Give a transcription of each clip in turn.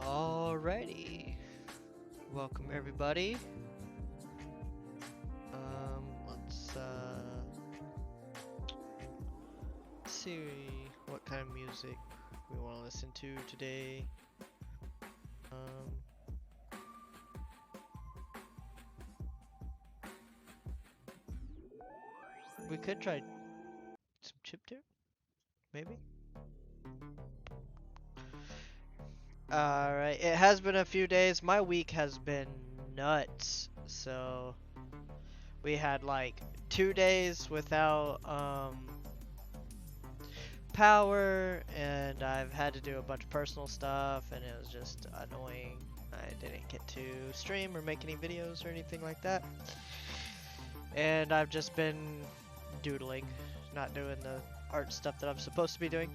Alrighty, welcome everybody. Let's see what kind of music we want to listen to today. We could try some chiptune, maybe. Alright, it has been a few days. My week has been nuts. So we had like 2 days without power, and I've had to do a bunch of personal stuff, and it was just annoying. I didn't get to stream or make any videos or anything like that. And I've just been doodling, not doing the art stuff that I'm supposed to be doing.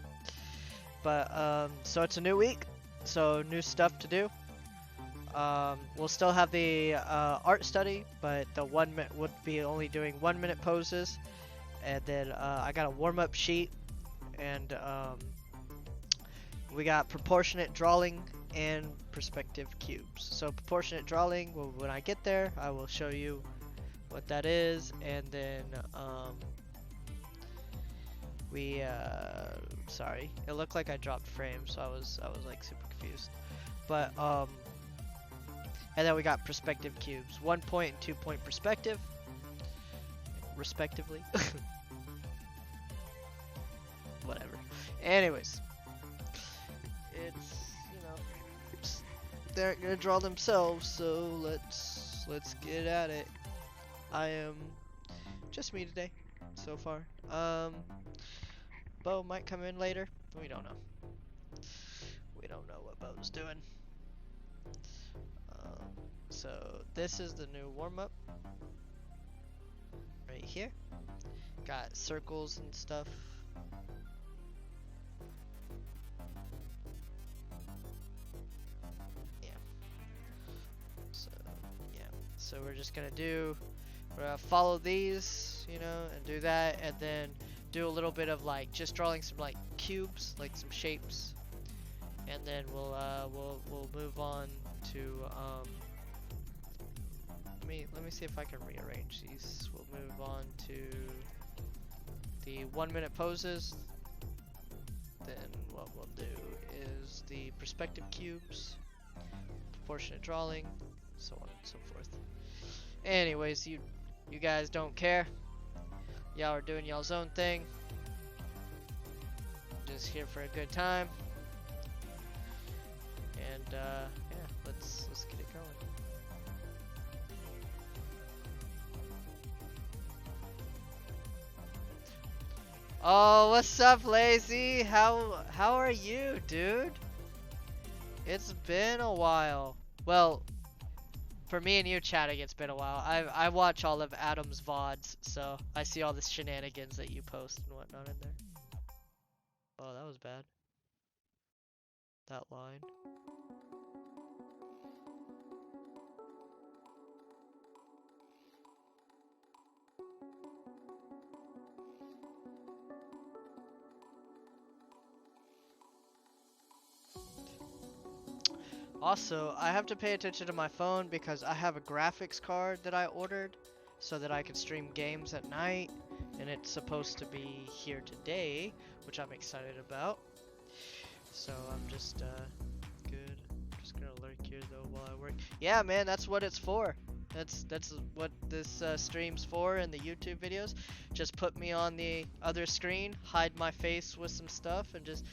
But so it's a new week. So new stuff to do. We'll still have the art study, but the 1 minute would be only doing 1 minute poses, and then I got a warm-up sheet, and we got proportionate drawing and perspective cubes. So proportionate drawing, well, when I get there, I will show you what that is, and then sorry, it looked like I dropped frames, so I was like super confused. But and then we got perspective cubes, 1 point and 2 point perspective, respectively. Whatever. Anyways, it's, you know, they aren't gonna draw themselves, so let's get at it. I am just me today so far. Bo might come in later. We don't know. We don't know what Bo's doing. So this is the new warm-up right here. Got circles and stuff. Yeah. So we're just gonna follow these, you know, and do that, and then do a little bit of like just drawing some like cubes, like some shapes, and then we'll move on to let me see if I can rearrange these. We'll move on to the 1 minute poses. Then what we'll do is the perspective cubes, proportionate drawing, so on and so forth. Anyways, you guys don't care. Y'all are doing y'all's own thing. Just here for a good time. And yeah, let's get it going. Oh, what's up, Lazy? How are you, dude? It's been a while. Well, for me and you chatting, it's been a while. I watch all of Adam's VODs, so I see all the shenanigans that you post and whatnot in there. Oh, that was bad. That line. Also, I have to pay attention to my phone because I have a graphics card that I ordered so that I can stream games at night, and it's supposed to be here today, which I'm excited about. So I'm just good. Just gonna lurk here though while I work. Yeah, man, that's what it's for. That's what this stream's for, and the YouTube videos. Just put me on the other screen, hide my face with some stuff, and just,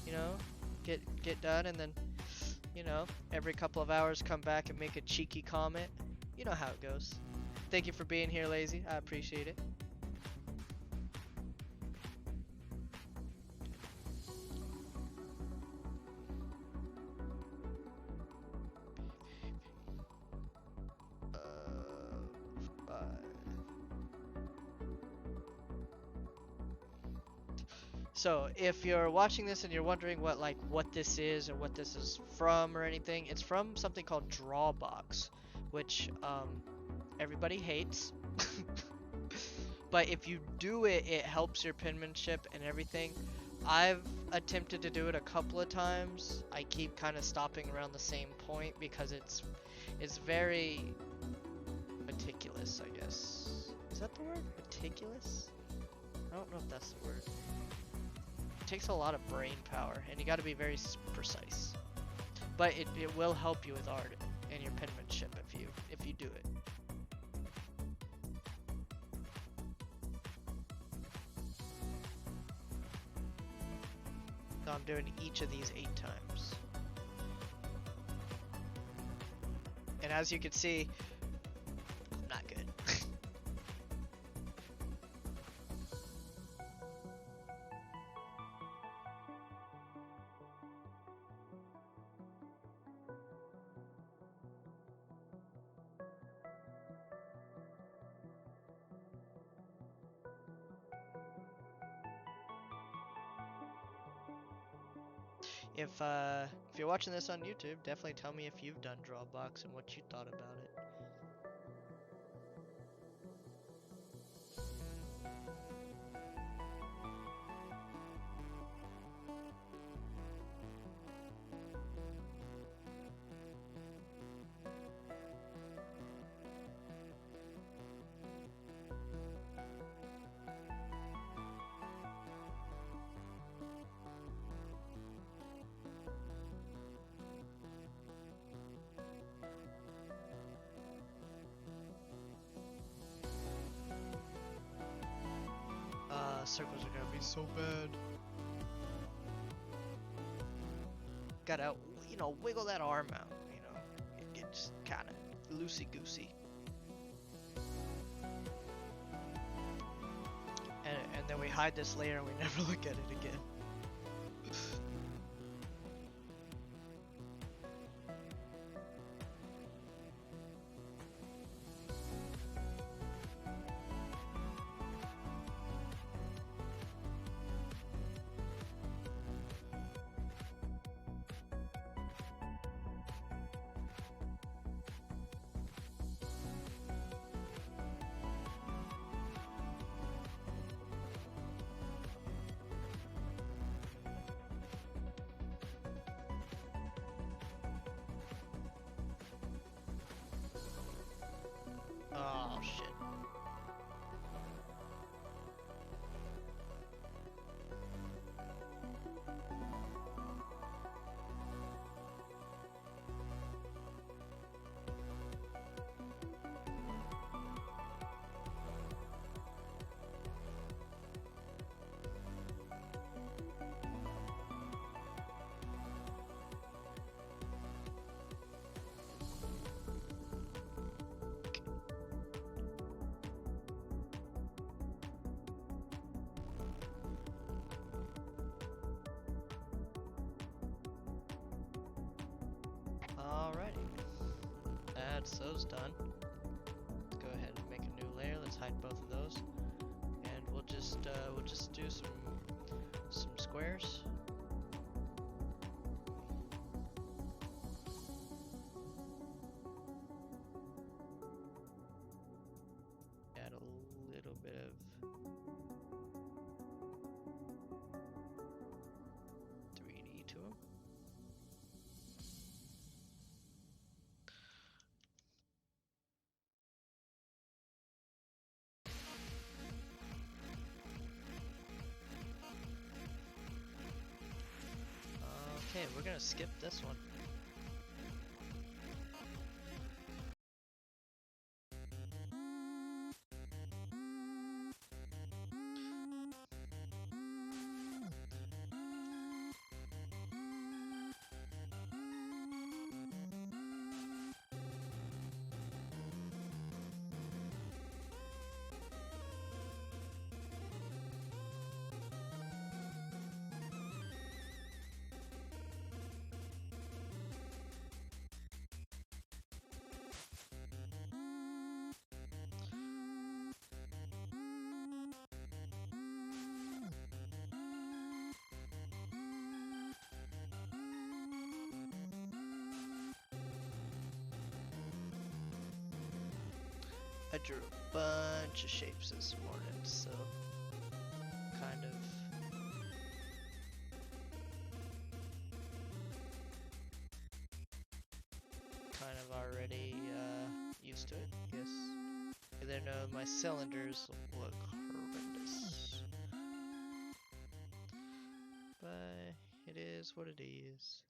you know, get done, and then, you know, every couple of hours come back and make a cheeky comment. You know how it goes. Thank you for being here, Lazy. I appreciate it. So if you're watching this and you're wondering what this is or what this is from or anything, it's from something called Drawbox, which everybody hates. But if you do it, it helps your penmanship and everything. I've attempted to do it a couple of times. I keep kind of stopping around the same point because it's very meticulous, I guess. Is that the word? Meticulous? I don't know if that's the word. It takes a lot of brain power, and you got to be very precise. But it will help you with art and your penmanship if you do it. So I'm doing each of these 8 times. And as you can see, not good. If you're watching this on YouTube, definitely tell me if you've done Drawbox and what you thought about it. Circles are gonna be so bad. Gotta, wiggle that arm out, It gets kinda loosey-goosey. And then we hide this layer and we never look at it again. Oh shit. Alrighty, that's those done. Let's go ahead and make a new layer. Let's hide both of those, and we'll just do some squares. Add a little bit of 3D to them. Okay, we're gonna skip this one. I drew a bunch of shapes this morning, so kind of already used to it. Yes. And then my cylinders look horrendous. But it is what it is.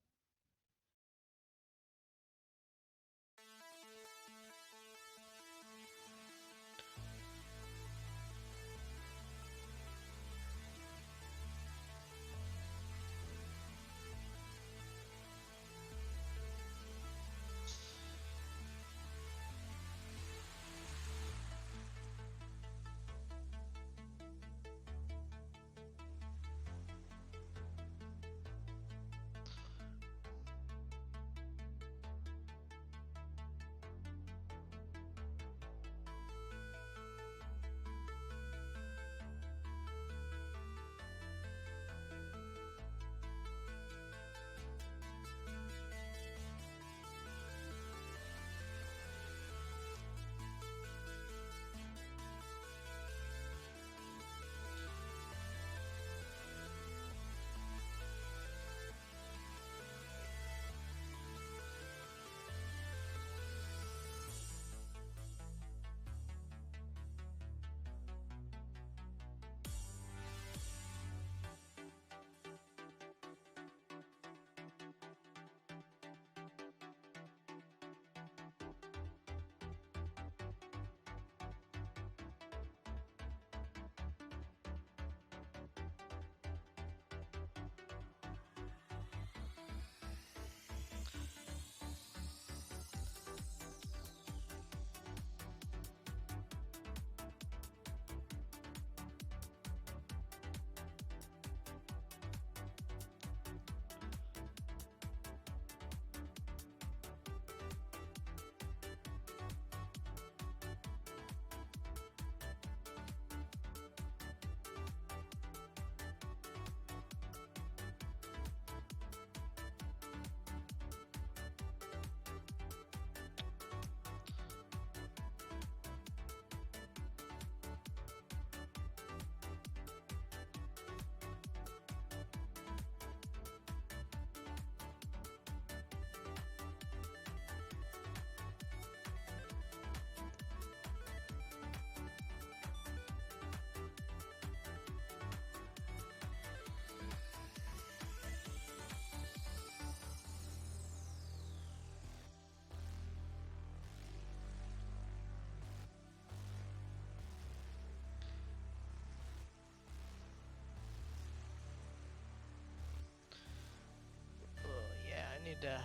Oh yeah, I need to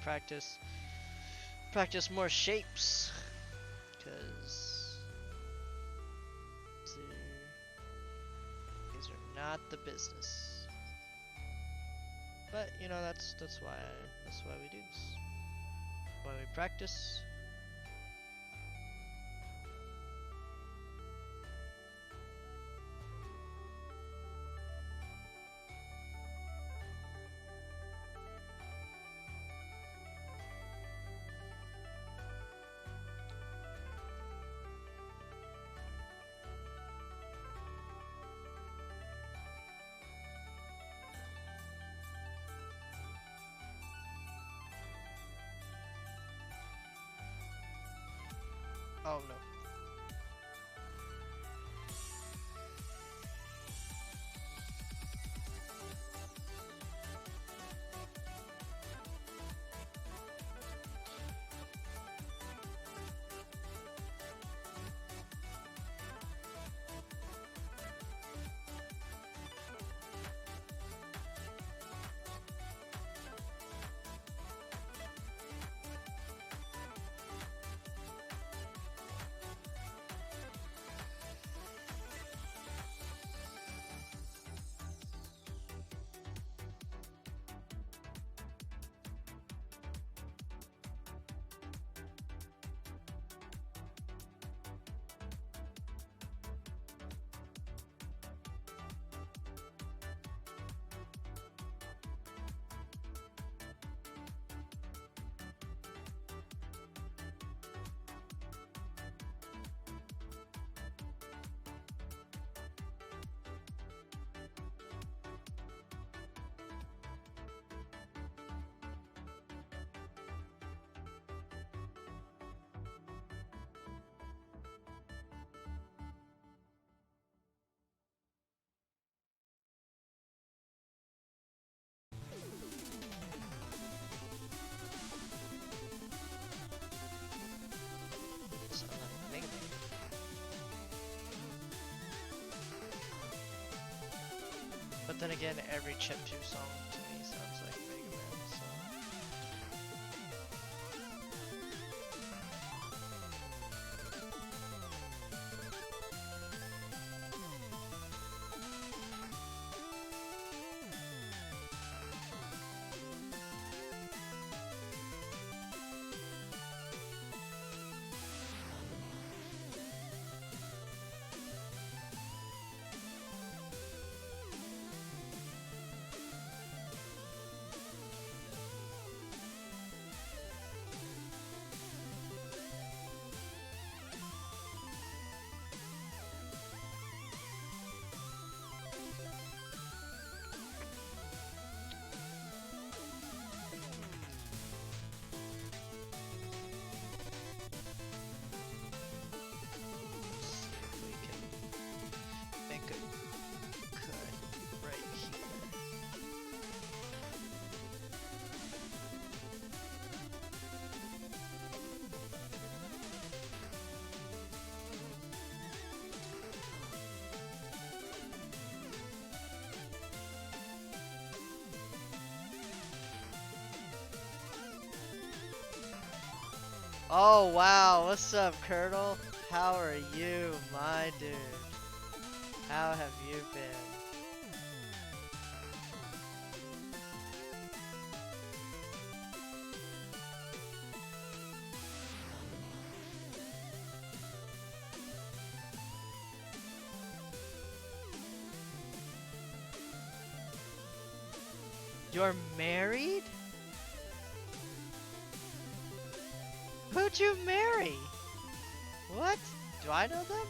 practice more shapes, cause these are not the business. But you know that's why we do this. Why we practice. Oh no. Then again, every chiptune song to me sounds like Mega Man, so. Let's see if we can make a cut right here. Oh wow, what's up, Colonel? How are you, my dude? How have you been? You're married? Who'd you marry? What? Do I know them?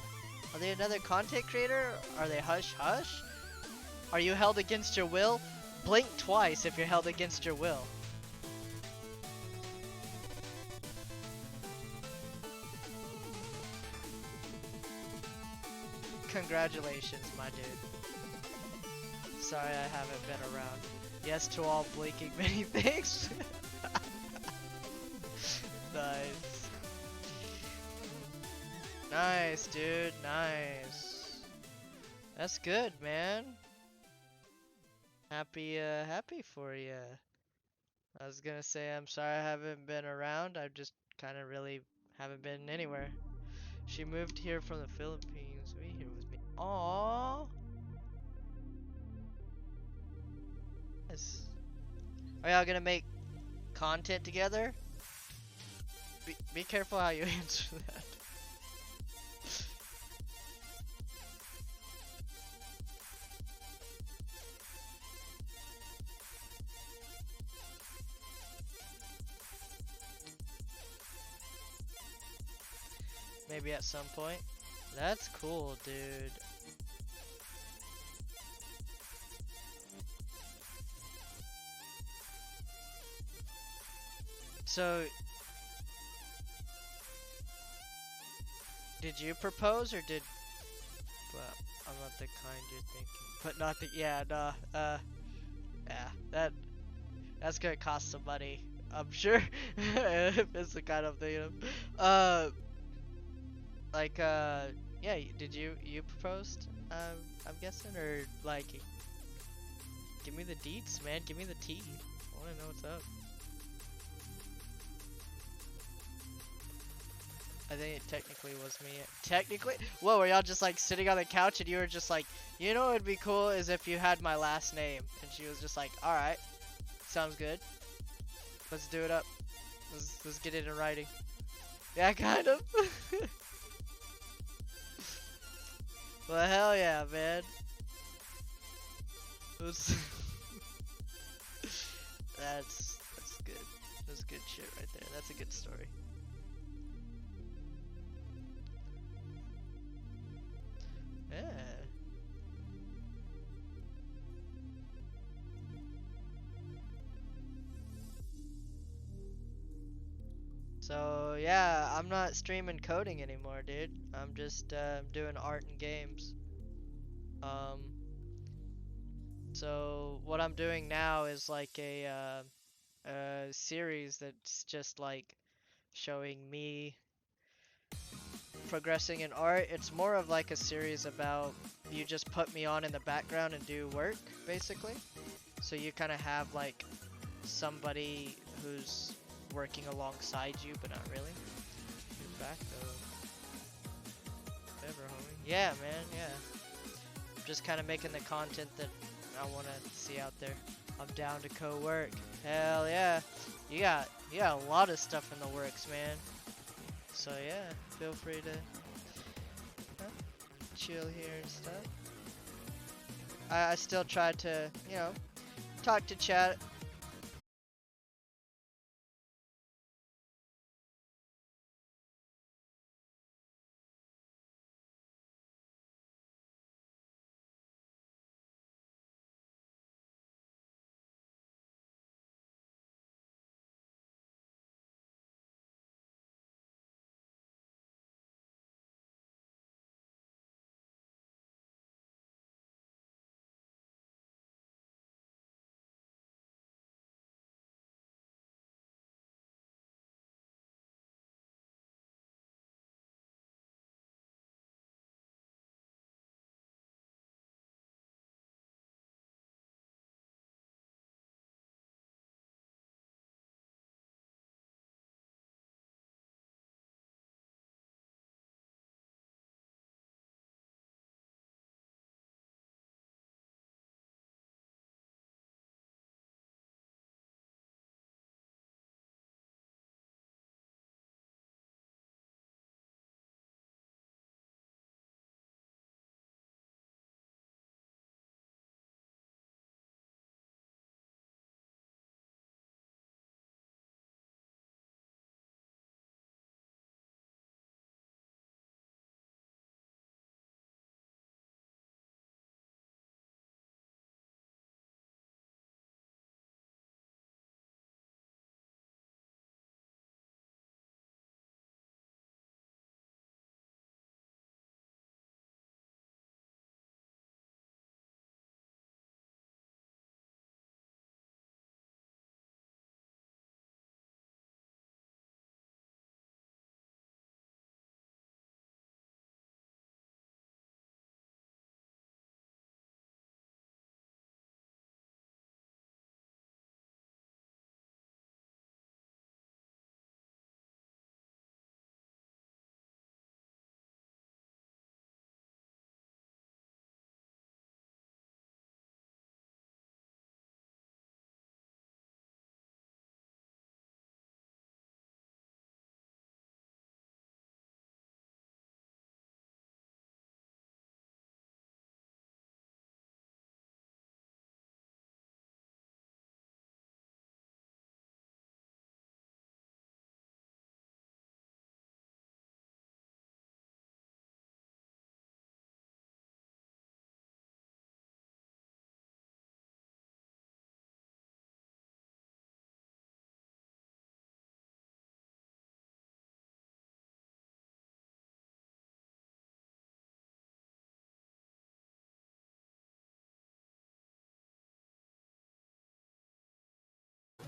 Are they another content creator? Are they hush hush? Are you held against your will? Blink twice if you're held against your will. Congratulations, my dude. Sorry I haven't been around. Yes to all blinking many things. Nice. Nice, dude. Nice. That's good, man. Happy for you. I was gonna say I'm sorry I haven't been around. I just kind of really haven't been anywhere. She moved here from the Philippines. Be here with me. Aww. Yes. Are y'all gonna make content together? Be careful how you answer that. Maybe at some point. That's cool, dude. So, did you propose or did? Well, I'm not the kind you're thinking. But not the. Yeah, nah. Yeah. That's gonna cost some money. I'm sure. If it's the kind of thing. Like yeah. Did you proposed? I'm guessing, or like, give me the deets, man. Give me the tea. I wanna know what's up. I think it technically was me. Technically? Whoa, were y'all just like sitting on the couch and you were just like, you know what would be cool is if you had my last name. And she was just like, alright, sounds good. Let's do it up. Let's get it in writing. Yeah, kind of. Well, hell yeah, man. That's good. That's good shit right there. That's a good story. Yeah. So yeah, I'm not streaming coding anymore, dude. I'm just doing art and games. Um, so what I'm doing now is like a series that's just like showing me progressing in art. It's more of like a series about you just put me on in the background and do work, basically. So you kind of have like somebody who's working alongside you, but not really. You're back though. Whatever, homie. Yeah, man, yeah. Just kind of making the content that I want to see out there. I'm down to co-work. Hell yeah. You got a lot of stuff in the works, man. So yeah, feel free to chill here and stuff. I still try to, you know, talk to chat.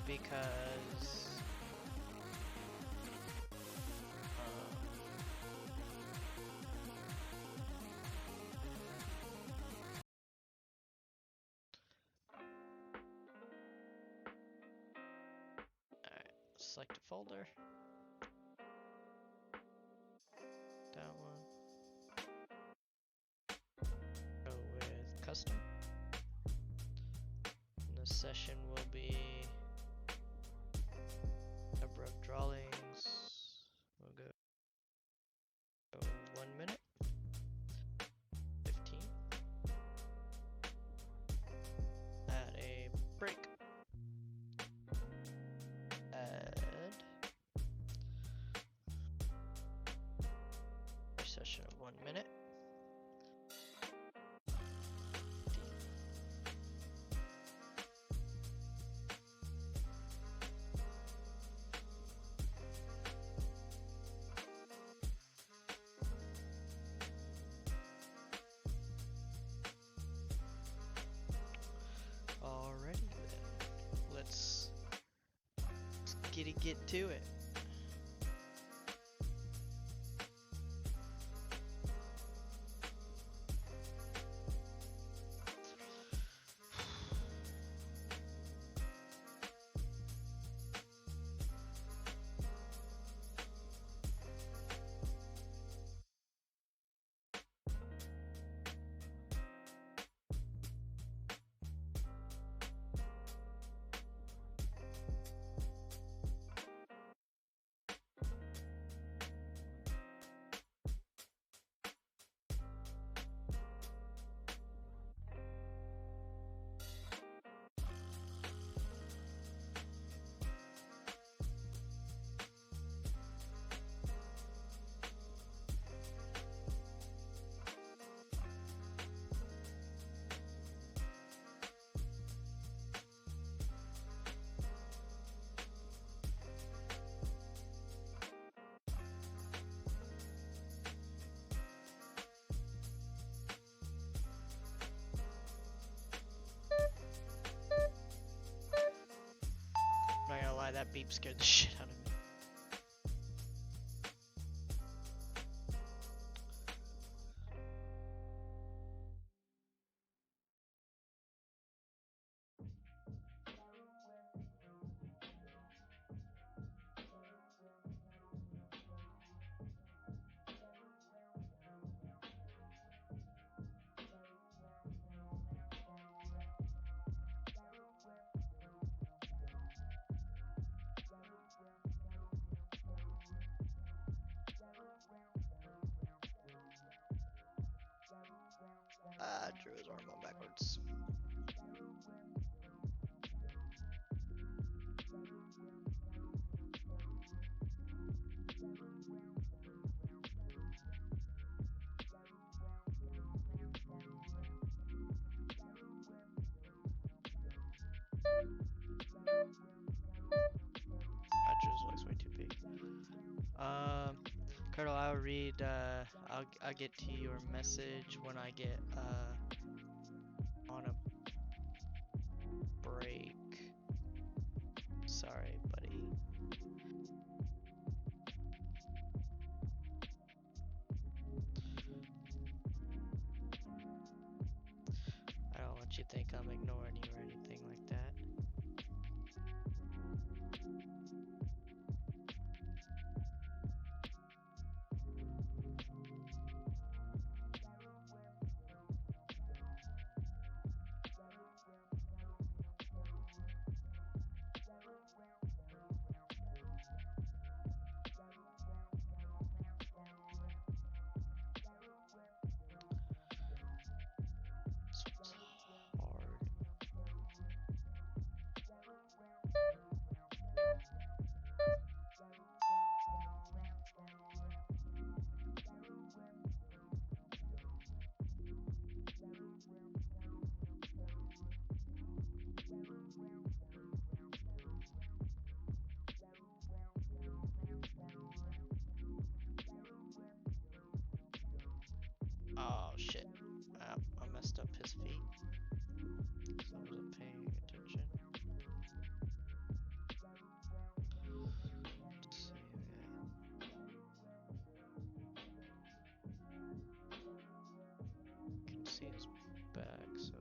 Because alright, select a folder. That one. Go with custom. And the session will be number of drawings. We'll go 1 minute. 15. Add a break. Add a session of 1 minute. Alrighty then. Let's get to it. why that beep scared the shit out of me. Ah, drew his arm on backwards. I drew his legs way too big. Colonel, I'll read, I'll get to your message when I get, on a break. Sorry, buddy. I don't want you to think I'm ignoring you or anything like that. This one's hard. Oh shit. I messed up his feet. Because I wasn't paying attention. Let's see, I can see his back, so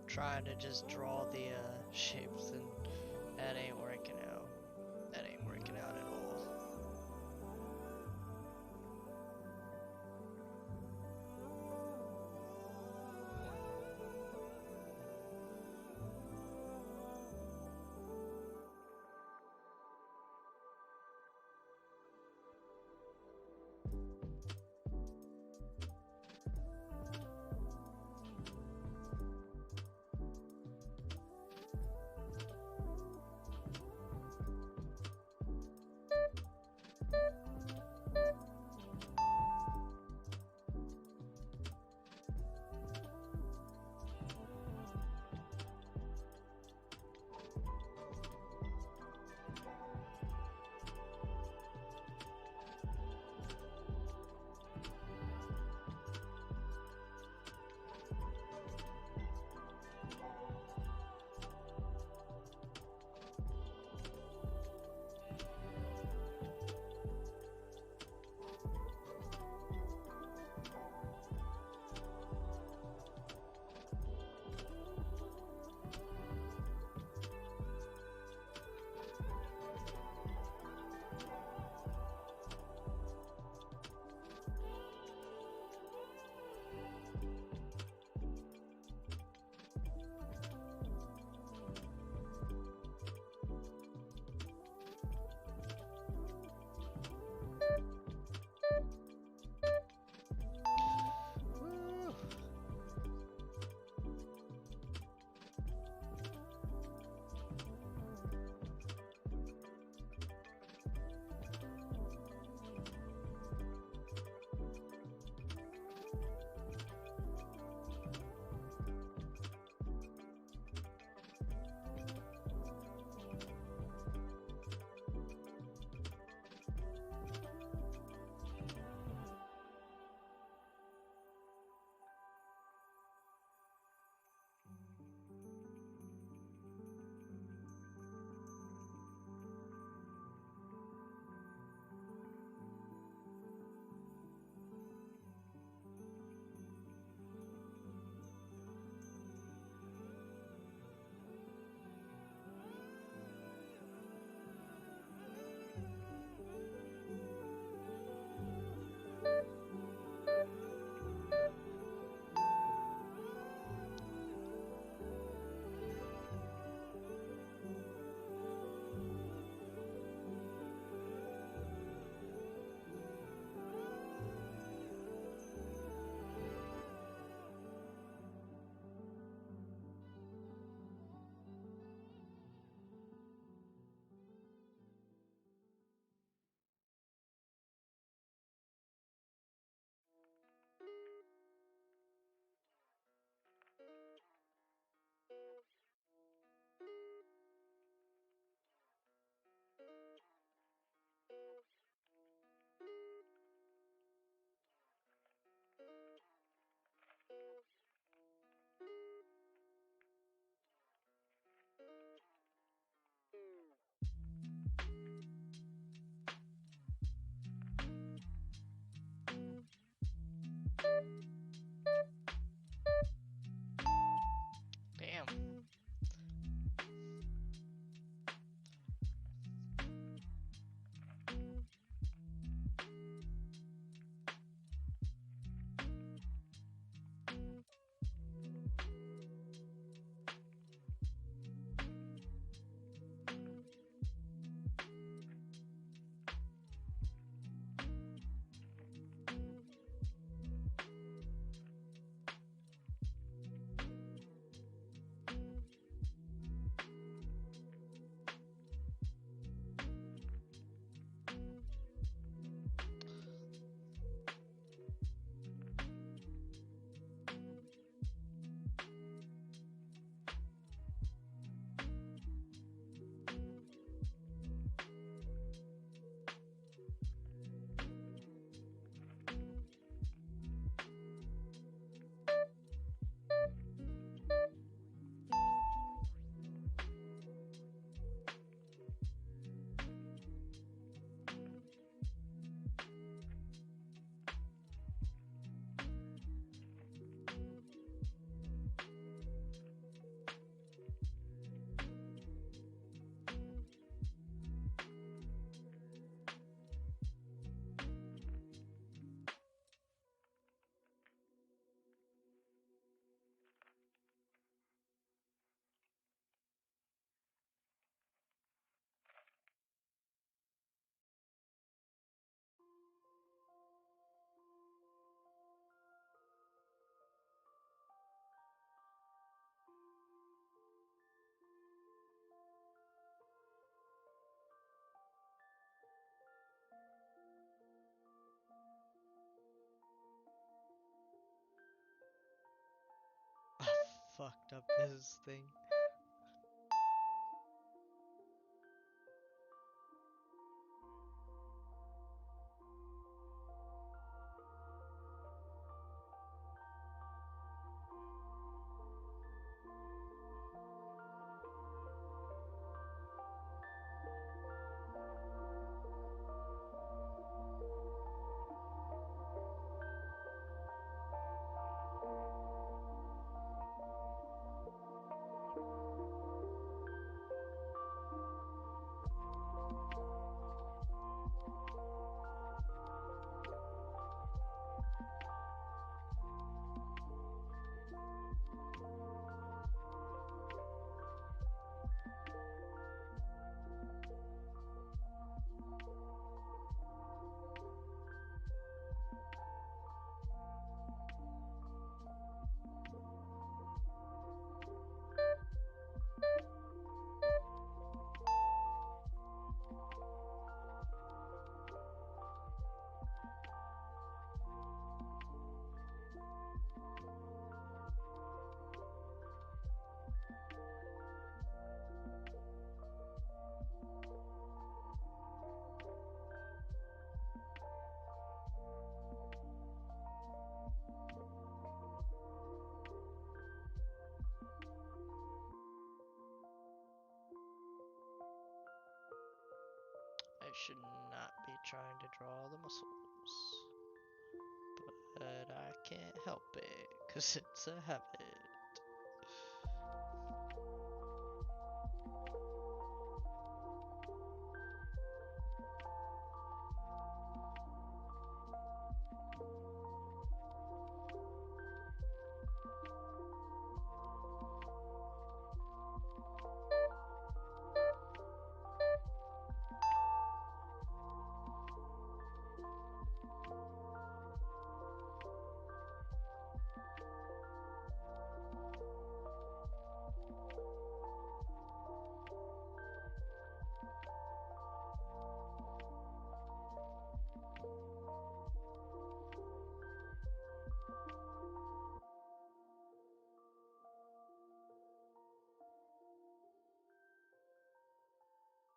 trying to just draw the shapes, and that ain't working out. That ain't working out at all. fucked up this thing. I should not be trying to draw the muscles, but I can't help it, cause it's a habit.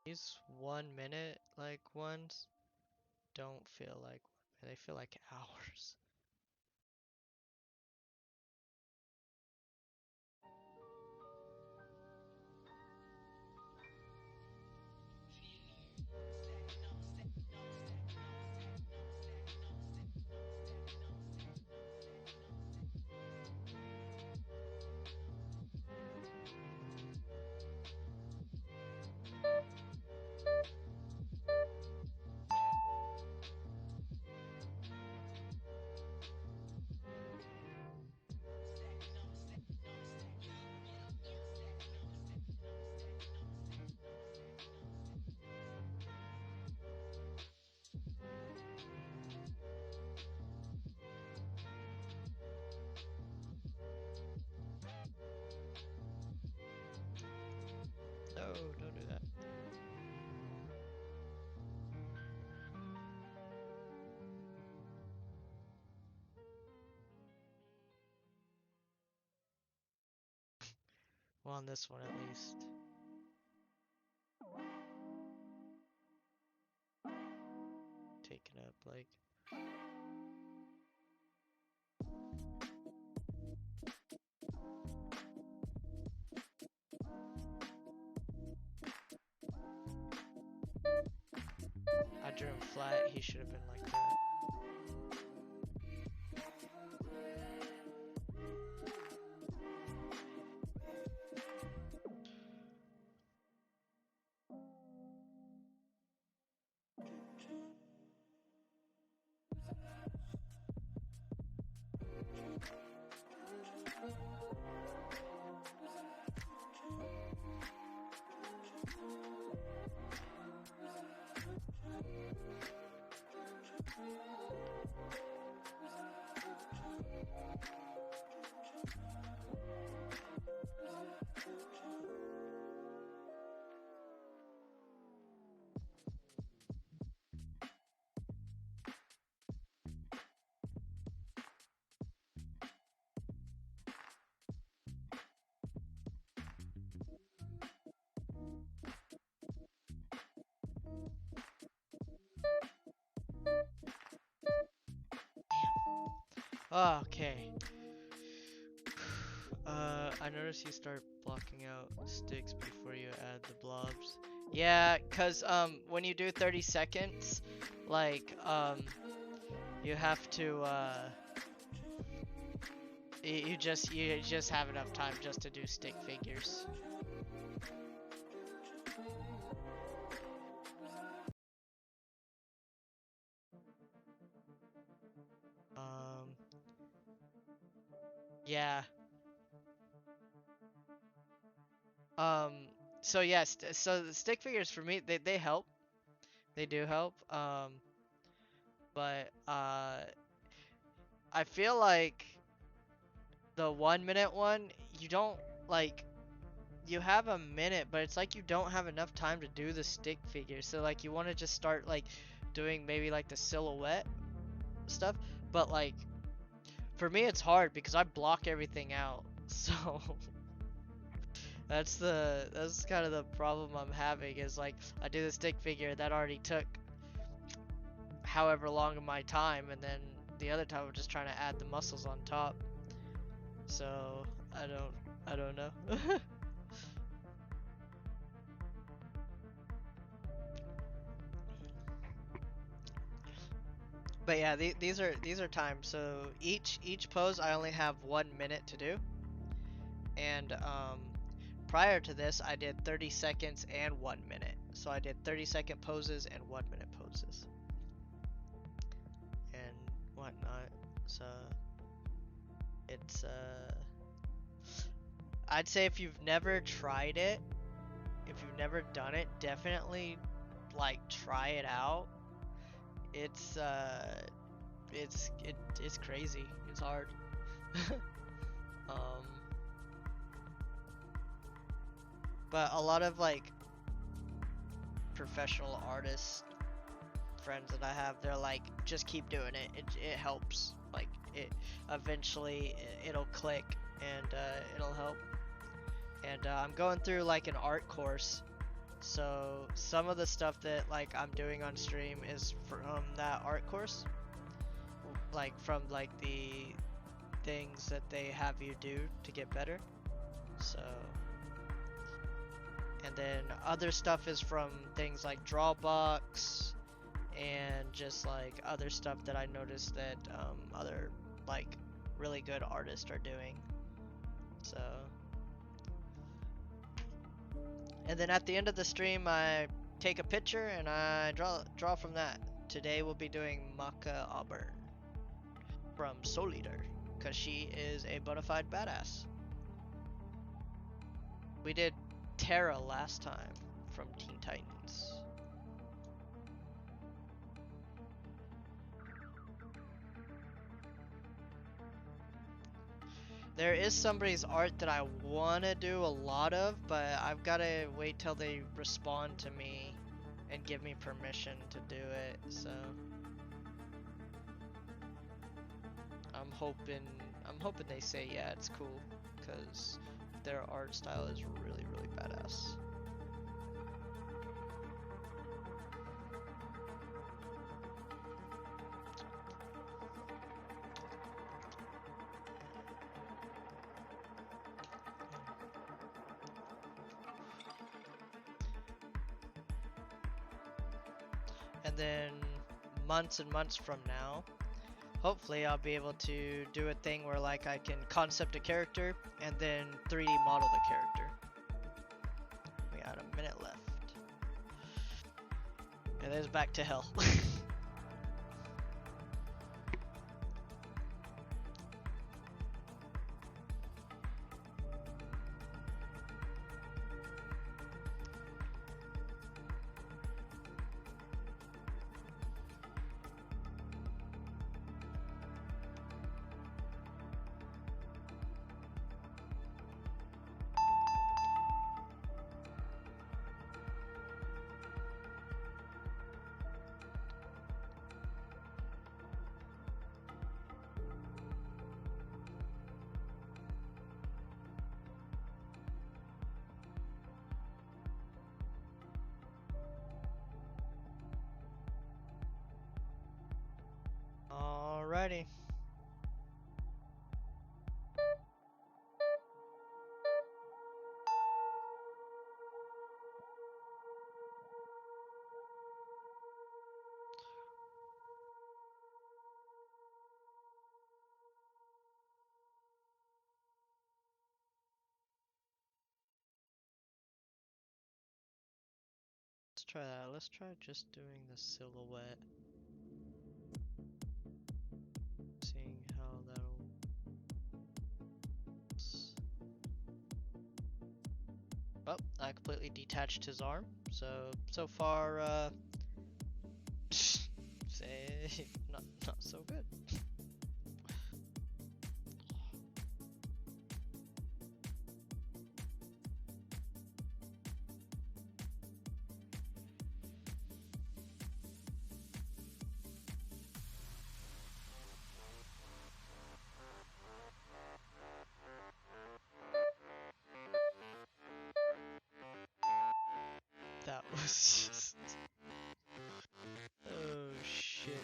These 1 minute like ones don't feel like 1 minute, they feel like hours. No, don't do that. Well, on this one at least. Taking up like I drew him flat, he should have been like that. Okay. I noticed you start blocking out sticks before you add the blobs. Yeah, cause when you do 30 seconds, like you have to you just have enough time just to do stick figures. Um, yeah. Um, so yes, so the stick figures for me, they help. They do help. But I feel like the 1 minute one, you don't like you have a minute, but it's like you don't have enough time to do the stick figure. So like you want to just start like doing maybe like the silhouette stuff, but like for me it's hard because I block everything out. So that's kind of the problem I'm having is like I do the stick figure that already took however long of my time, and then the other time I'm just trying to add the muscles on top. So I don't know. But yeah, these are timed. So each pose I only have 1 minute to do, and prior to this I did 30 seconds and 1 minute. So I did 30-second poses and 1 minute poses and whatnot. So it's I'd say if you've never tried it, if you've never done it, definitely like try it out. It's it's crazy. It's hard. um but a lot of like professional artists friends that I have, they're like, just keep doing it. It helps. Like it eventually it'll click and it'll help. And I'm going through like an art course, so some of the stuff that like I'm doing on stream is from that art course, like from like the things that they have you do to get better. So, and then other stuff is from things like Drawbox and just like other stuff that I noticed that other like really good artists are doing. So, and then at the end of the stream, I take a picture and I draw from that. Today we'll be doing Maka Albarn from Soul Eater, because she is a bona fide badass. We did Terra last time from Teen Titans. There is somebody's art that I want to do a lot of, but I've got to wait till they respond to me and give me permission to do it. So I'm hoping I'm hoping they say yeah, it's cool, because their art style is really really badass. And then months and months from now, hopefully I'll be able to do a thing where like I can concept a character and then 3D model the character. We got a minute left. And then it's back to hell. Alrighty. try that. Let's try just doing the silhouette. Seeing how that'll... Oh, I completely detached his arm. So far, say not so good. That was just... Oh shit.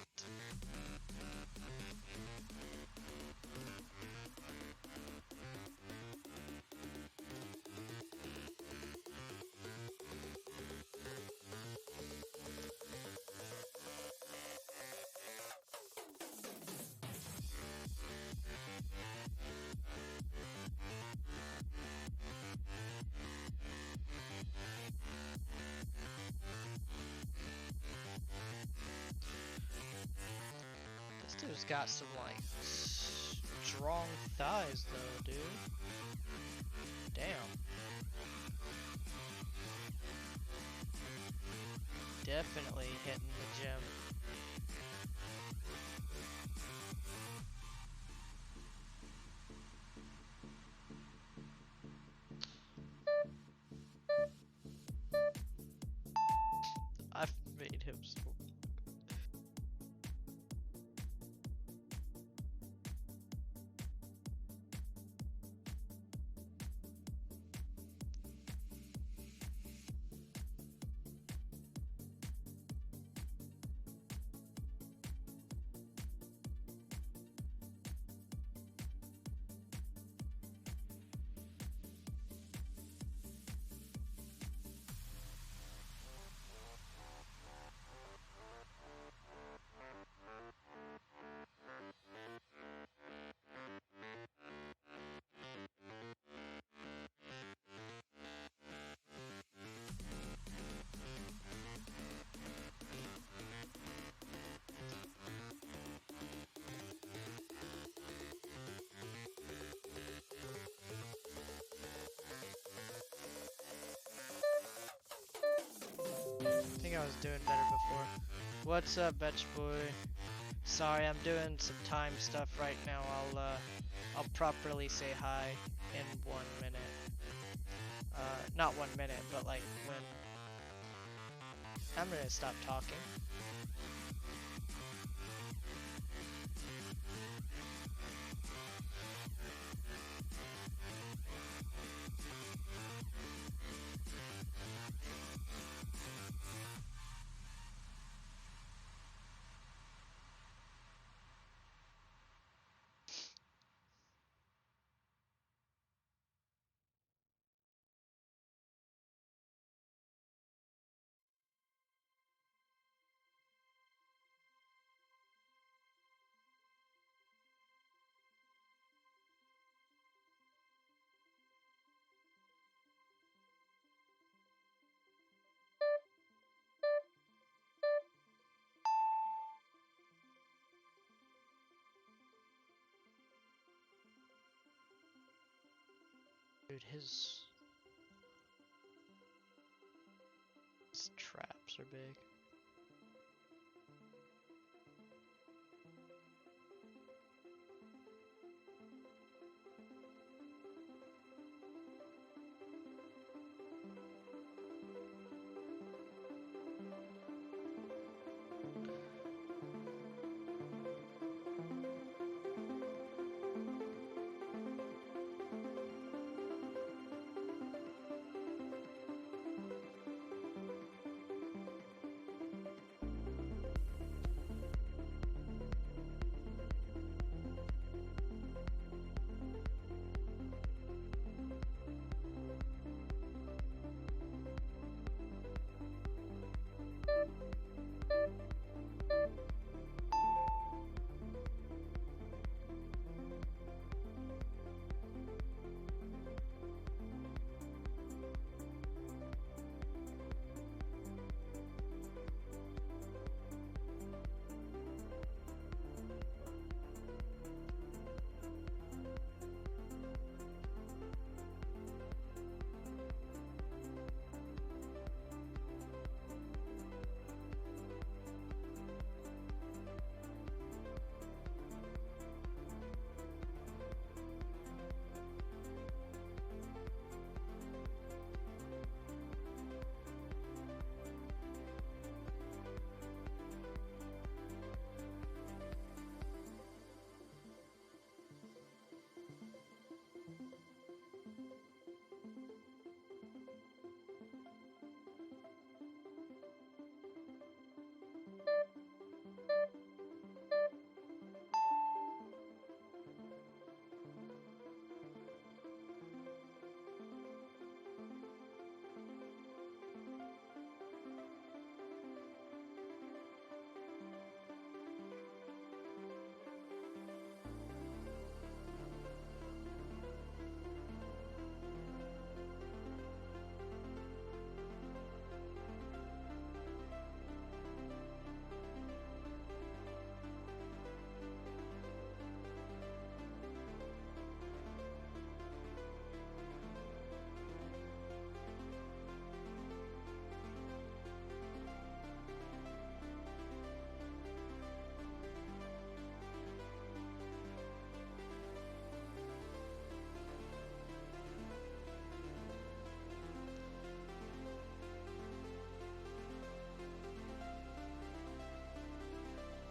This dude's got some like strong thighs though, dude. Damn. Definitely hitting the gym. I've made him so... I think I was doing better before. What's up, Betch Boy? Sorry, I'm doing some time stuff right now. I'll properly say hi in 1 minute. Not 1 minute, but like when... I'm gonna stop talking. Dude, his traps are big.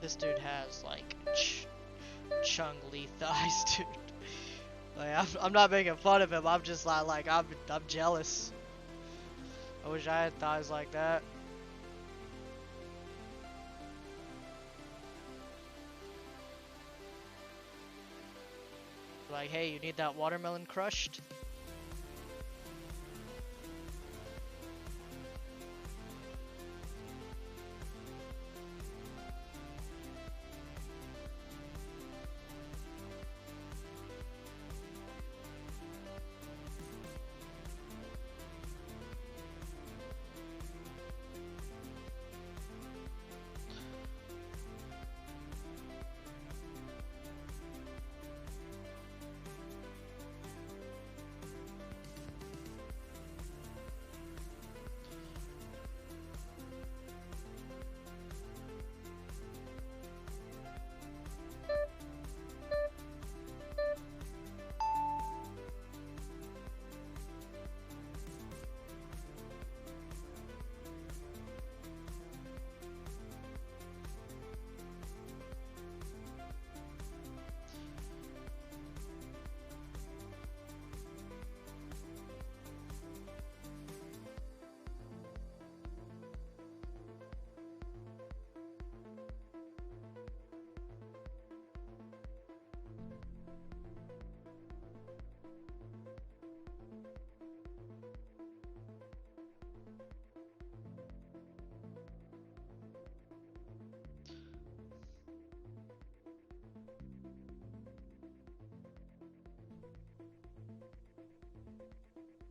This dude has like Chung Lee thighs, dude. Like I'm not making fun of him. I'm just like I'm jealous. I wish I had thighs like that. Like, hey, you need that watermelon crushed?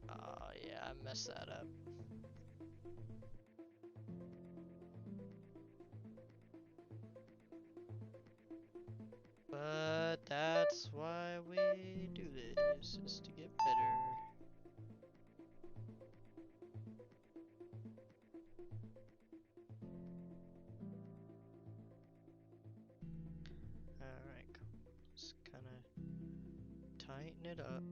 Oh yeah, I messed that up. But that's why we do this, is to get better. Alright, let's kind of tighten it up.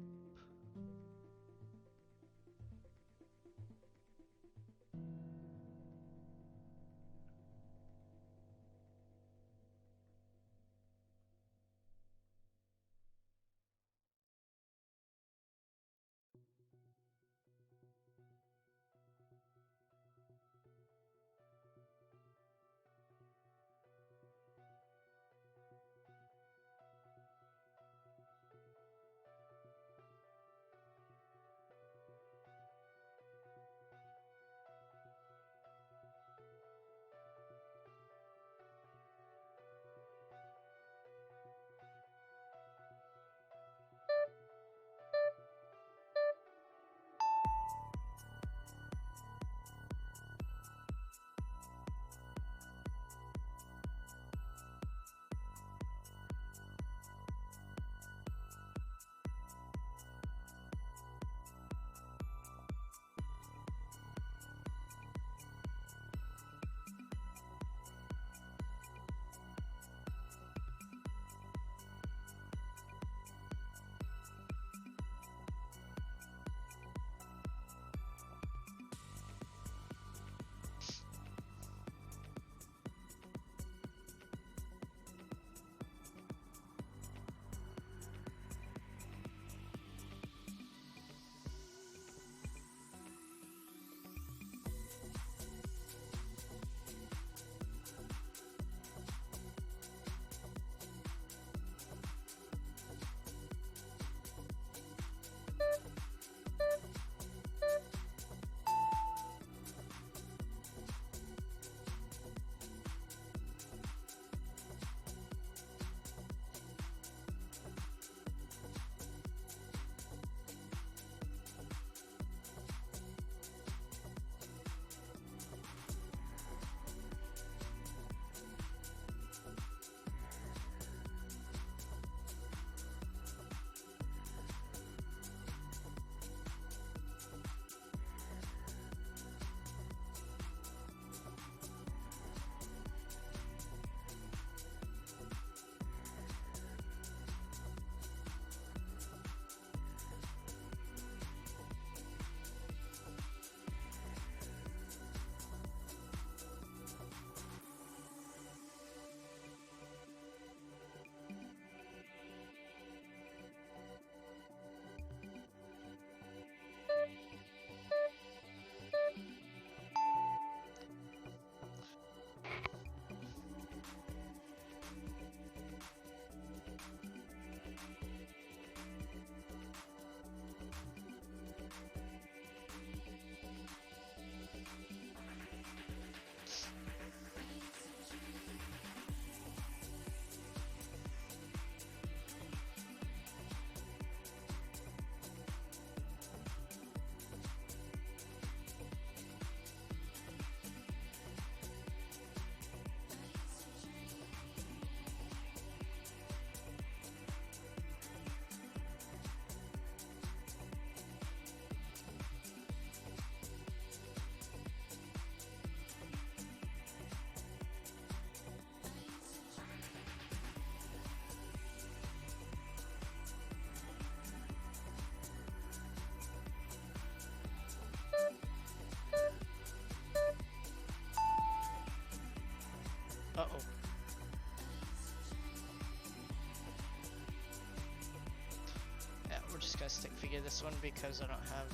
stick figure this one because I don't have,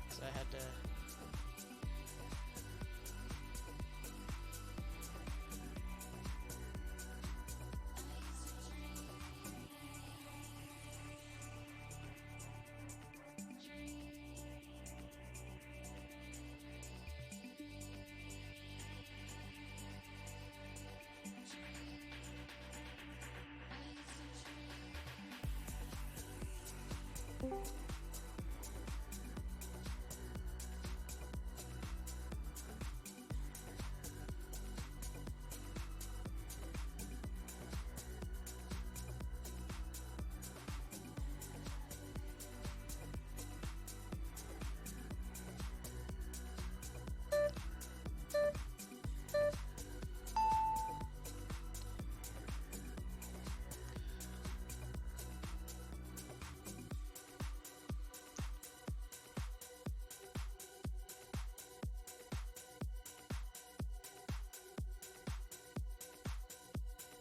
because I had to.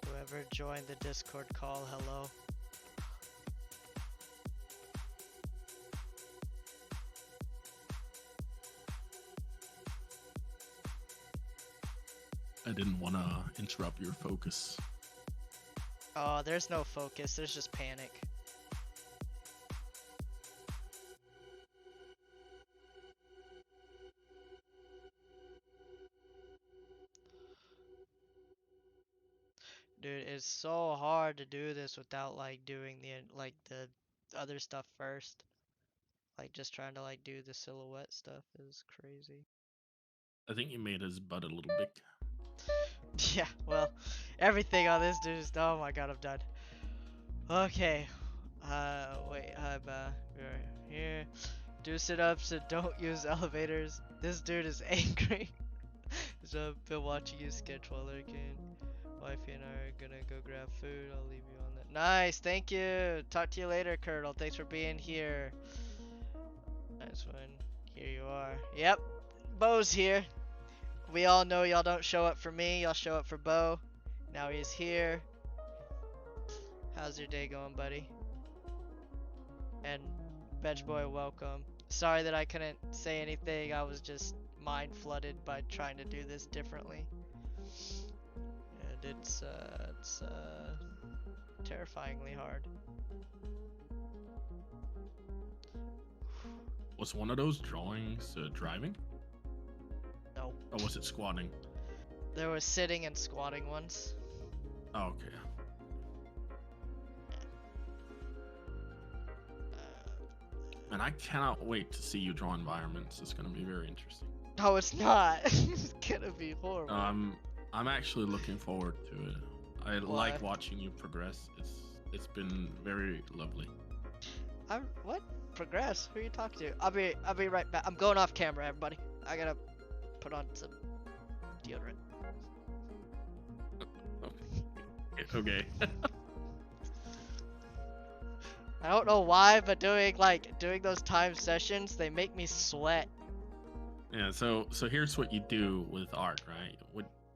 Whoever joined the Discord call, hello. I didn't want to interrupt your focus. Oh, there's no focus, there's just panic. Dude, it's so hard to do this without like doing the other stuff first. Like just trying to like do the silhouette stuff is crazy. I think you made his butt a little big. Yeah, well, everything on this dude is, oh my god, I'm done. Okay, wait, we're here. Do sit-ups and don't use elevators. This dude is angry. So I've been watching you sketch while lurking. Wifey and I are gonna go grab food. I'll leave you on that. Nice, thank you. Talk to you later, Colonel. Thanks for being here. Nice one. Here you are. Yep, Bo's here. We all know y'all don't show up for me. Y'all show up for Bo. Now he's here. How's your day going, buddy? And Veg Boy, welcome. Sorry that I couldn't say anything. I was just mind flooded by trying to do this differently. And it's terrifyingly hard. Was one of those drawings driving? No. Or was it squatting? There were sitting and squatting ones. Oh, okay. And I cannot wait to see you draw environments. It's gonna be very interesting. No, it's not. It's gonna be horrible. I'm actually looking forward to it. I Why? like watching you progress. It's been very lovely. What? Progress? Who are you talking to? I'll be right back. I'm going off camera, everybody. I gotta put on some deodorant. Okay. I don't know why, but doing those time sessions, they make me sweat. Yeah, so here's what you do with art, right?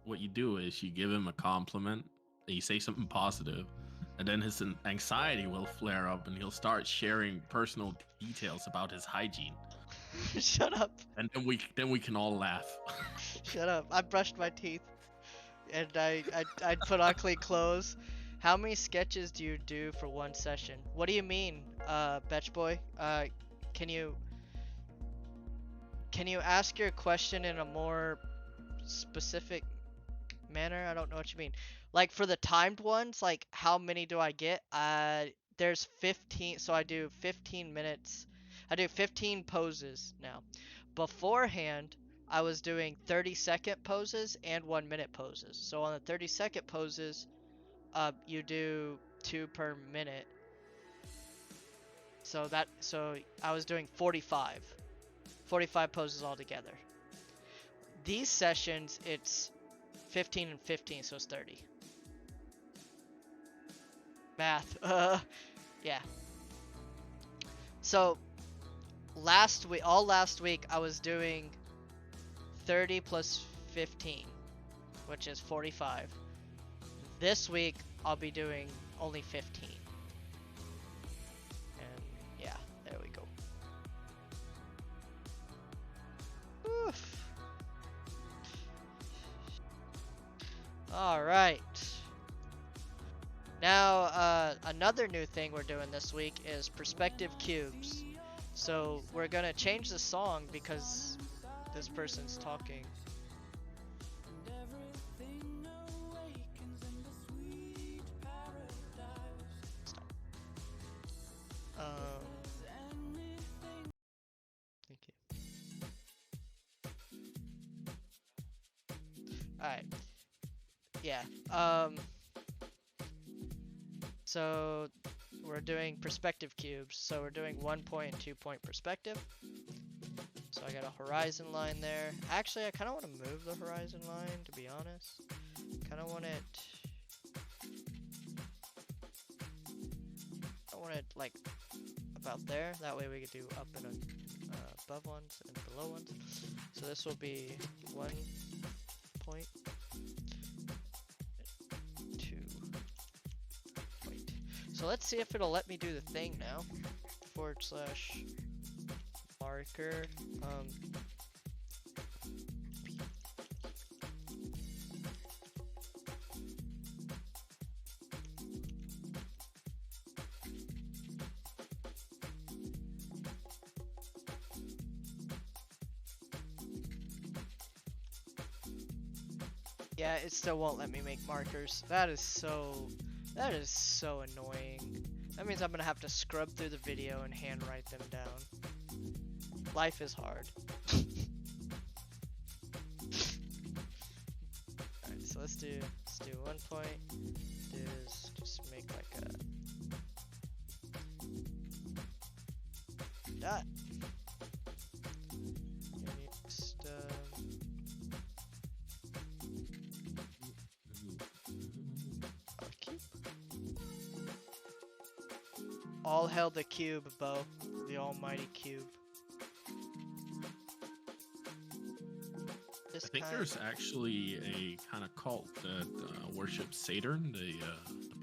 What you do is you give him a compliment, and you say something positive, and then his anxiety will flare up and he'll start sharing personal details about his hygiene. Shut up. And then we can all laugh. Shut up. I brushed my teeth and I put on clean clothes. How many sketches do you do for one session? What do you mean, Betch Boy? Can you ask your question in a more specific manner? I don't know what you mean. Like for the timed ones, like how many do I get? There's 15, so I do 15 minutes. I do 15 poses now. Beforehand, I was doing 30-second poses and 1-minute poses. So on the 30-second poses, you do 2 per minute. So I was doing 45 poses altogether. These sessions, it's 15 and 15, so it's 30. Math. Yeah. So last week I was doing 30 plus 15, which is 45. This week I'll be doing only 15. And yeah, there All right. Now, another new thing we're doing this week is perspective cubes. So we're gonna change the song because this person's talking. Stop. Thank you. All right. Yeah. So we're doing perspective cubes. So we're doing 1 point and 2 point perspective. So I got a horizon line there. Actually, I kind of want to move the horizon line, to be honest. Kind of want it. I want it like about there. That way we could do up and above ones and below ones. So this will be 1 point, 2 point. So let's see if it'll let me do the thing now. / marker. Yeah, it still won't let me make markers. That is so annoying. That means I'm gonna have to scrub through the video and handwrite them down. Life is hard. Alright, so let's do 1 point. Is just make like a dot. Next, cube. All hail the cube, Bo. The almighty cube. I think there's actually a kind of cult that worships Saturn, the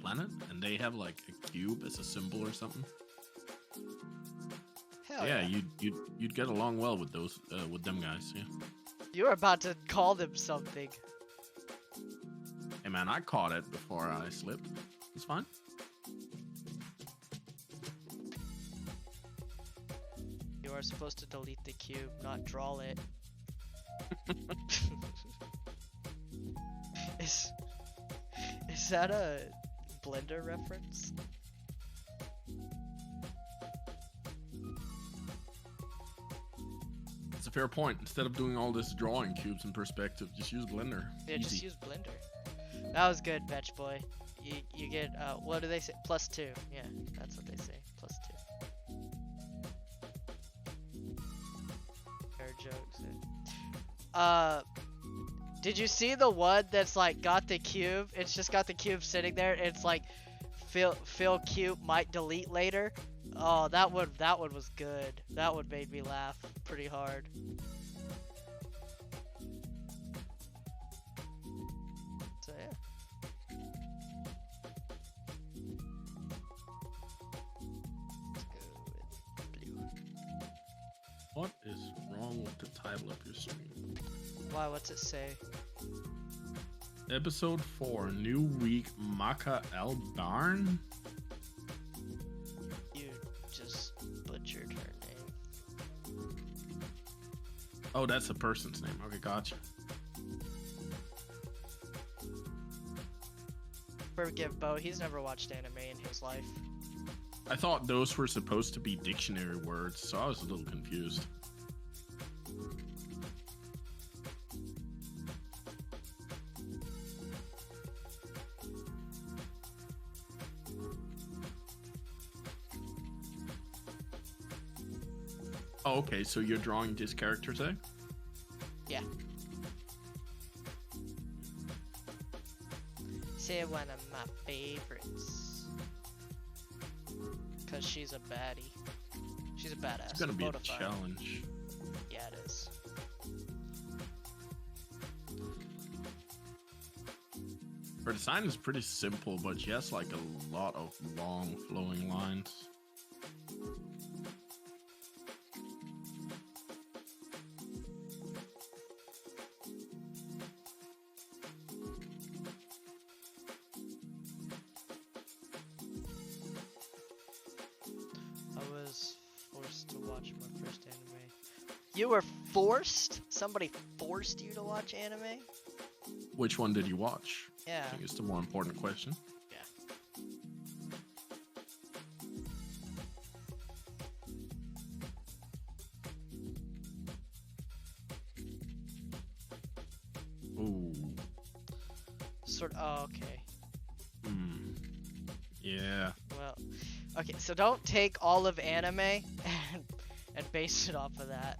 planet, and they have like a cube as a symbol or something. Hell yeah, yeah. you'd get along well with those with them guys. Yeah. You were about to call them something. Hey man, I caught it before I slipped. It's fine. You are supposed to delete the cube, not draw it. Is that a Blender reference? It's a fair point. Instead of doing all this drawing cubes in perspective, just use Blender. Yeah, Easy. just use Blender. That was good, Vetch Boy. You get what do they say? +2. Yeah, that's what they say. +2. Fair jokes. Did you see the one that's like got the cube? It's just got the cube sitting there. It's like fill cube might delete later. Oh, that one was good. That one made me laugh pretty hard. So yeah. Let's go with blue. What is wrong with the title of your stream? Why? What's it say? Episode 4, new week, Maka Albarn? You just butchered her name. Oh, that's a person's name. Okay, gotcha. Forgive Bo, he's never watched anime in his life. I thought those were supposed to be dictionary words, so I was a little confused. Oh, okay, so you're drawing this character today? Yeah. She's one of my favorites. Cause she's a baddie. She's a badass. It's gonna be a Bonafide. challenge. Yeah, it is. Her design is pretty simple, but she has like a lot of long flowing lines. You were forced? Somebody forced you to watch anime? Which one did you watch? Yeah. I think it's the more important question. Yeah. Ooh. Oh, okay. Yeah. Well, okay, so don't take all of anime and base it off of that.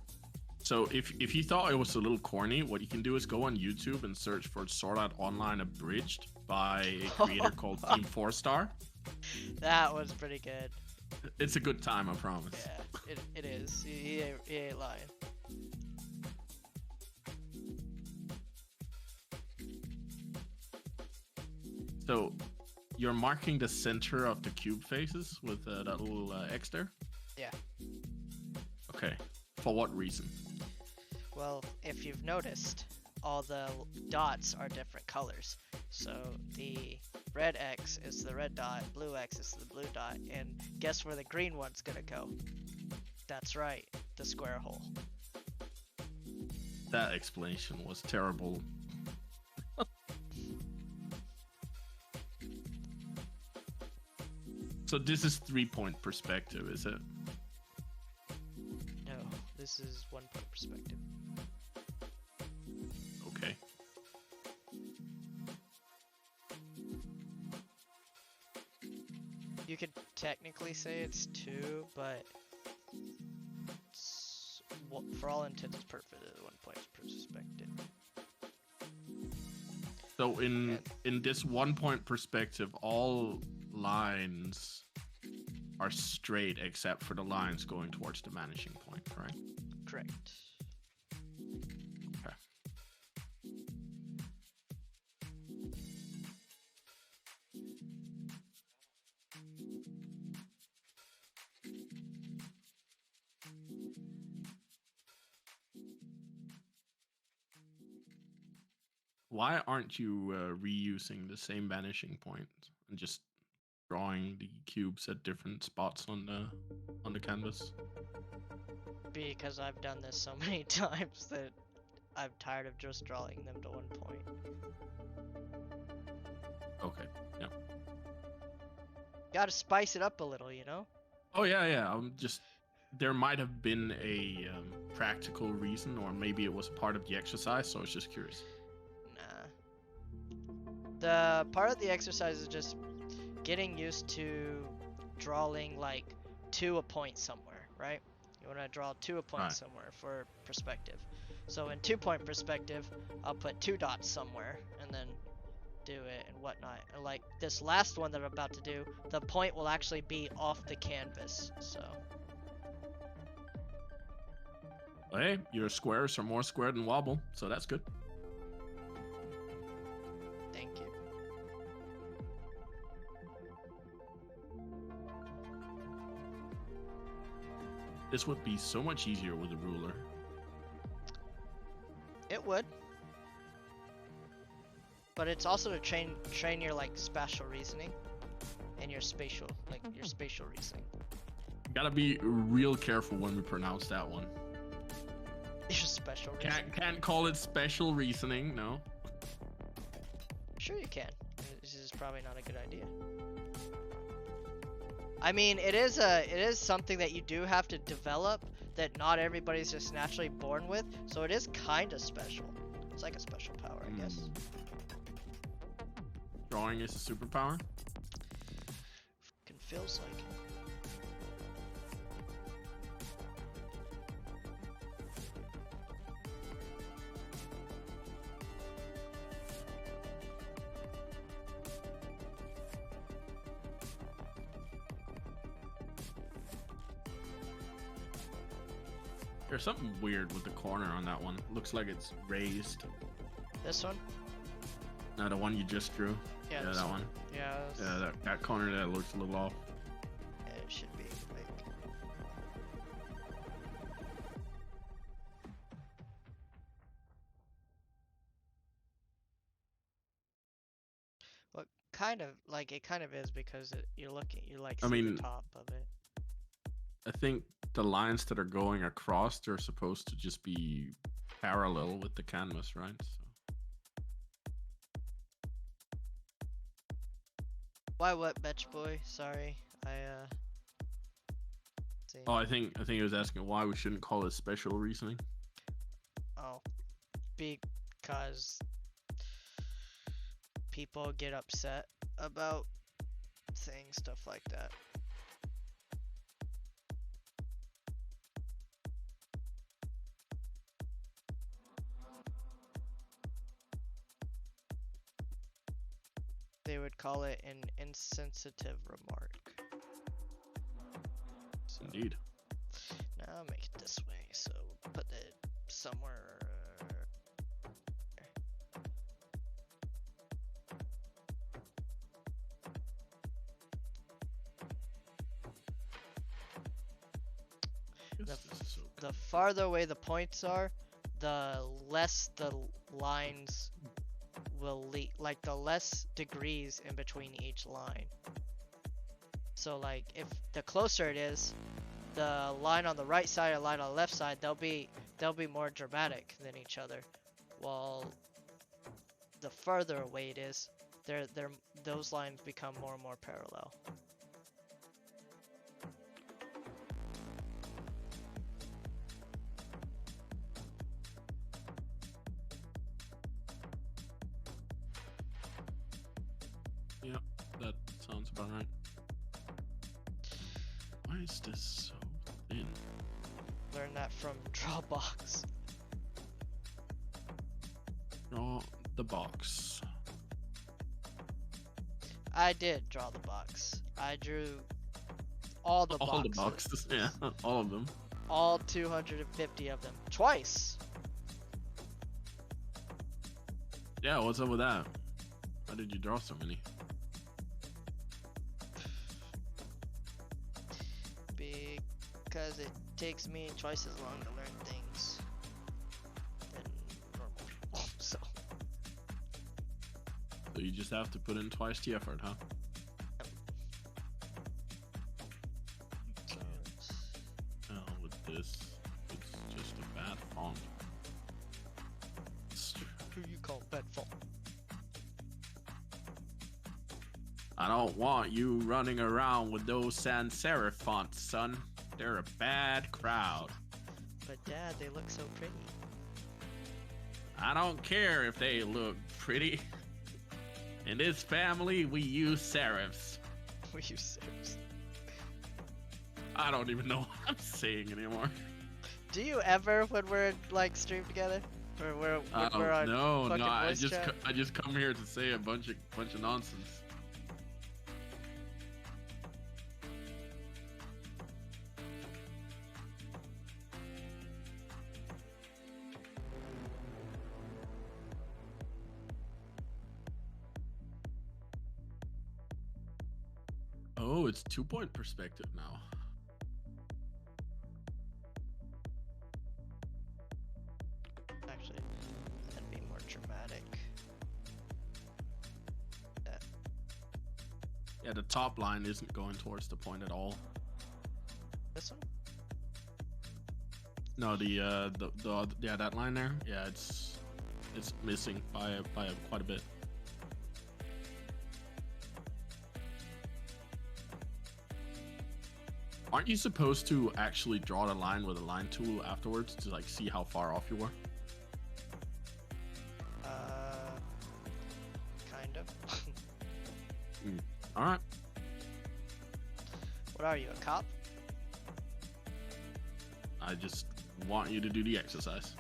So if you thought it was a little corny, what you can do is go on YouTube and search for Sword Art Online Abridged by a creator called Team 4-Star. That was pretty good. It's a good time, I promise. Yeah, it is. He ain't lying. So you're marking the center of the cube faces with that little X there? Yeah. Okay. For what reason? Well, if you've noticed, all the dots are different colors. So the red X is the red dot, blue X is the blue dot, and guess where the green one's gonna go? That's right, the square hole. That explanation was terrible. So this is 3-point perspective, is it? No, this is 1-point perspective. Okay. You could technically say it's 2, but for all intents and purposes, 1-point perspective. So in this 1-point perspective, all lines are straight except for the lines going towards the vanishing point, correct? Correct. Okay. Why aren't you reusing the same vanishing point and just drawing the cubes at different spots on the canvas? Because I've done this so many times that I'm tired of just drawing them to 1 point. Okay. Yeah. Gotta spice it up a little, you know? Oh yeah. There might have been a practical reason, or maybe it was part of the exercise. So I was just curious. Nah. The part of the exercise is just getting used to drawing like to a point somewhere, right? You want to draw to a point somewhere for perspective. So in 2-point perspective, I'll put 2 dots somewhere and then do it and whatnot. And like this last one that I'm about to do, the point will actually be off the canvas. So. Hey, your squares are more square than wobble, so that's good. Thank you. This would be so much easier with a ruler. It would. But it's also to train your like spatial reasoning and your spatial reasoning. Gotta be real careful when we pronounce that one. Your special reasoning. Can't call it special reasoning, no. Sure you can. This is probably not a good idea. I mean, it is something that you do have to develop that not everybody's just naturally born with, so it is kind of special. It's like a special power, I guess. Drawing is a superpower? Fucking feels like it. There's something weird with the corner on that one. Looks like it's raised. This one? No, the one you just drew. Yeah, that one. Yeah. Yeah, that corner there looks a little off. Yeah, it should be like. Well, kind of like it kind of is because you're like see the top of it. I think the lines that are going across, they're supposed to just be parallel with the canvas, right? So, Why what, Betch Boy? Sorry, I see. oh, I think he was asking why we shouldn't call it special reasoning. Oh, because people get upset about saying stuff like that. They would call it an insensitive remark. So, Indeed. now I'll make it this way, so put it somewhere. The farther away the points are, the less the lines will lead, like the less degrees in between each line. So like if the closer it is, the line on the right side and line on the left side, they'll be more dramatic than each other. While the further away it is, those lines become more and more parallel. Yep, that sounds about right. Why is this so thin? Learn that from Drawbox. Draw the box. I did draw the box. I drew all the boxes. All the boxes, yeah, all of them. All 250 of them. Twice! Yeah, what's up with that? Why did you draw so many? Because it takes me twice as long to learn things than normal people, so. So you just have to put in twice the effort, huh? Oh, with this, it's just a bad font. Who you call bad font? I don't want you running around with those sans serif fonts, son. They're a bad crowd. But Dad, they look so pretty. I don't care if they look pretty. In this family, we use serifs. We use serifs. I don't even know what I'm saying anymore. Do you ever, when we're like streamed together, or when we're on no, fucking I voice chat? I just come here to say a bunch of nonsense. Oh, it's 2-point perspective now. Actually, that'd be more dramatic. Yeah, the top line isn't going towards the point at all. This one? No, yeah, that line there. Yeah, it's missing by quite a bit. Aren't you supposed to actually draw the line with a line tool afterwards to like see how far off you were? Kind of. All right. What are you, a cop? I just want you to do the exercise.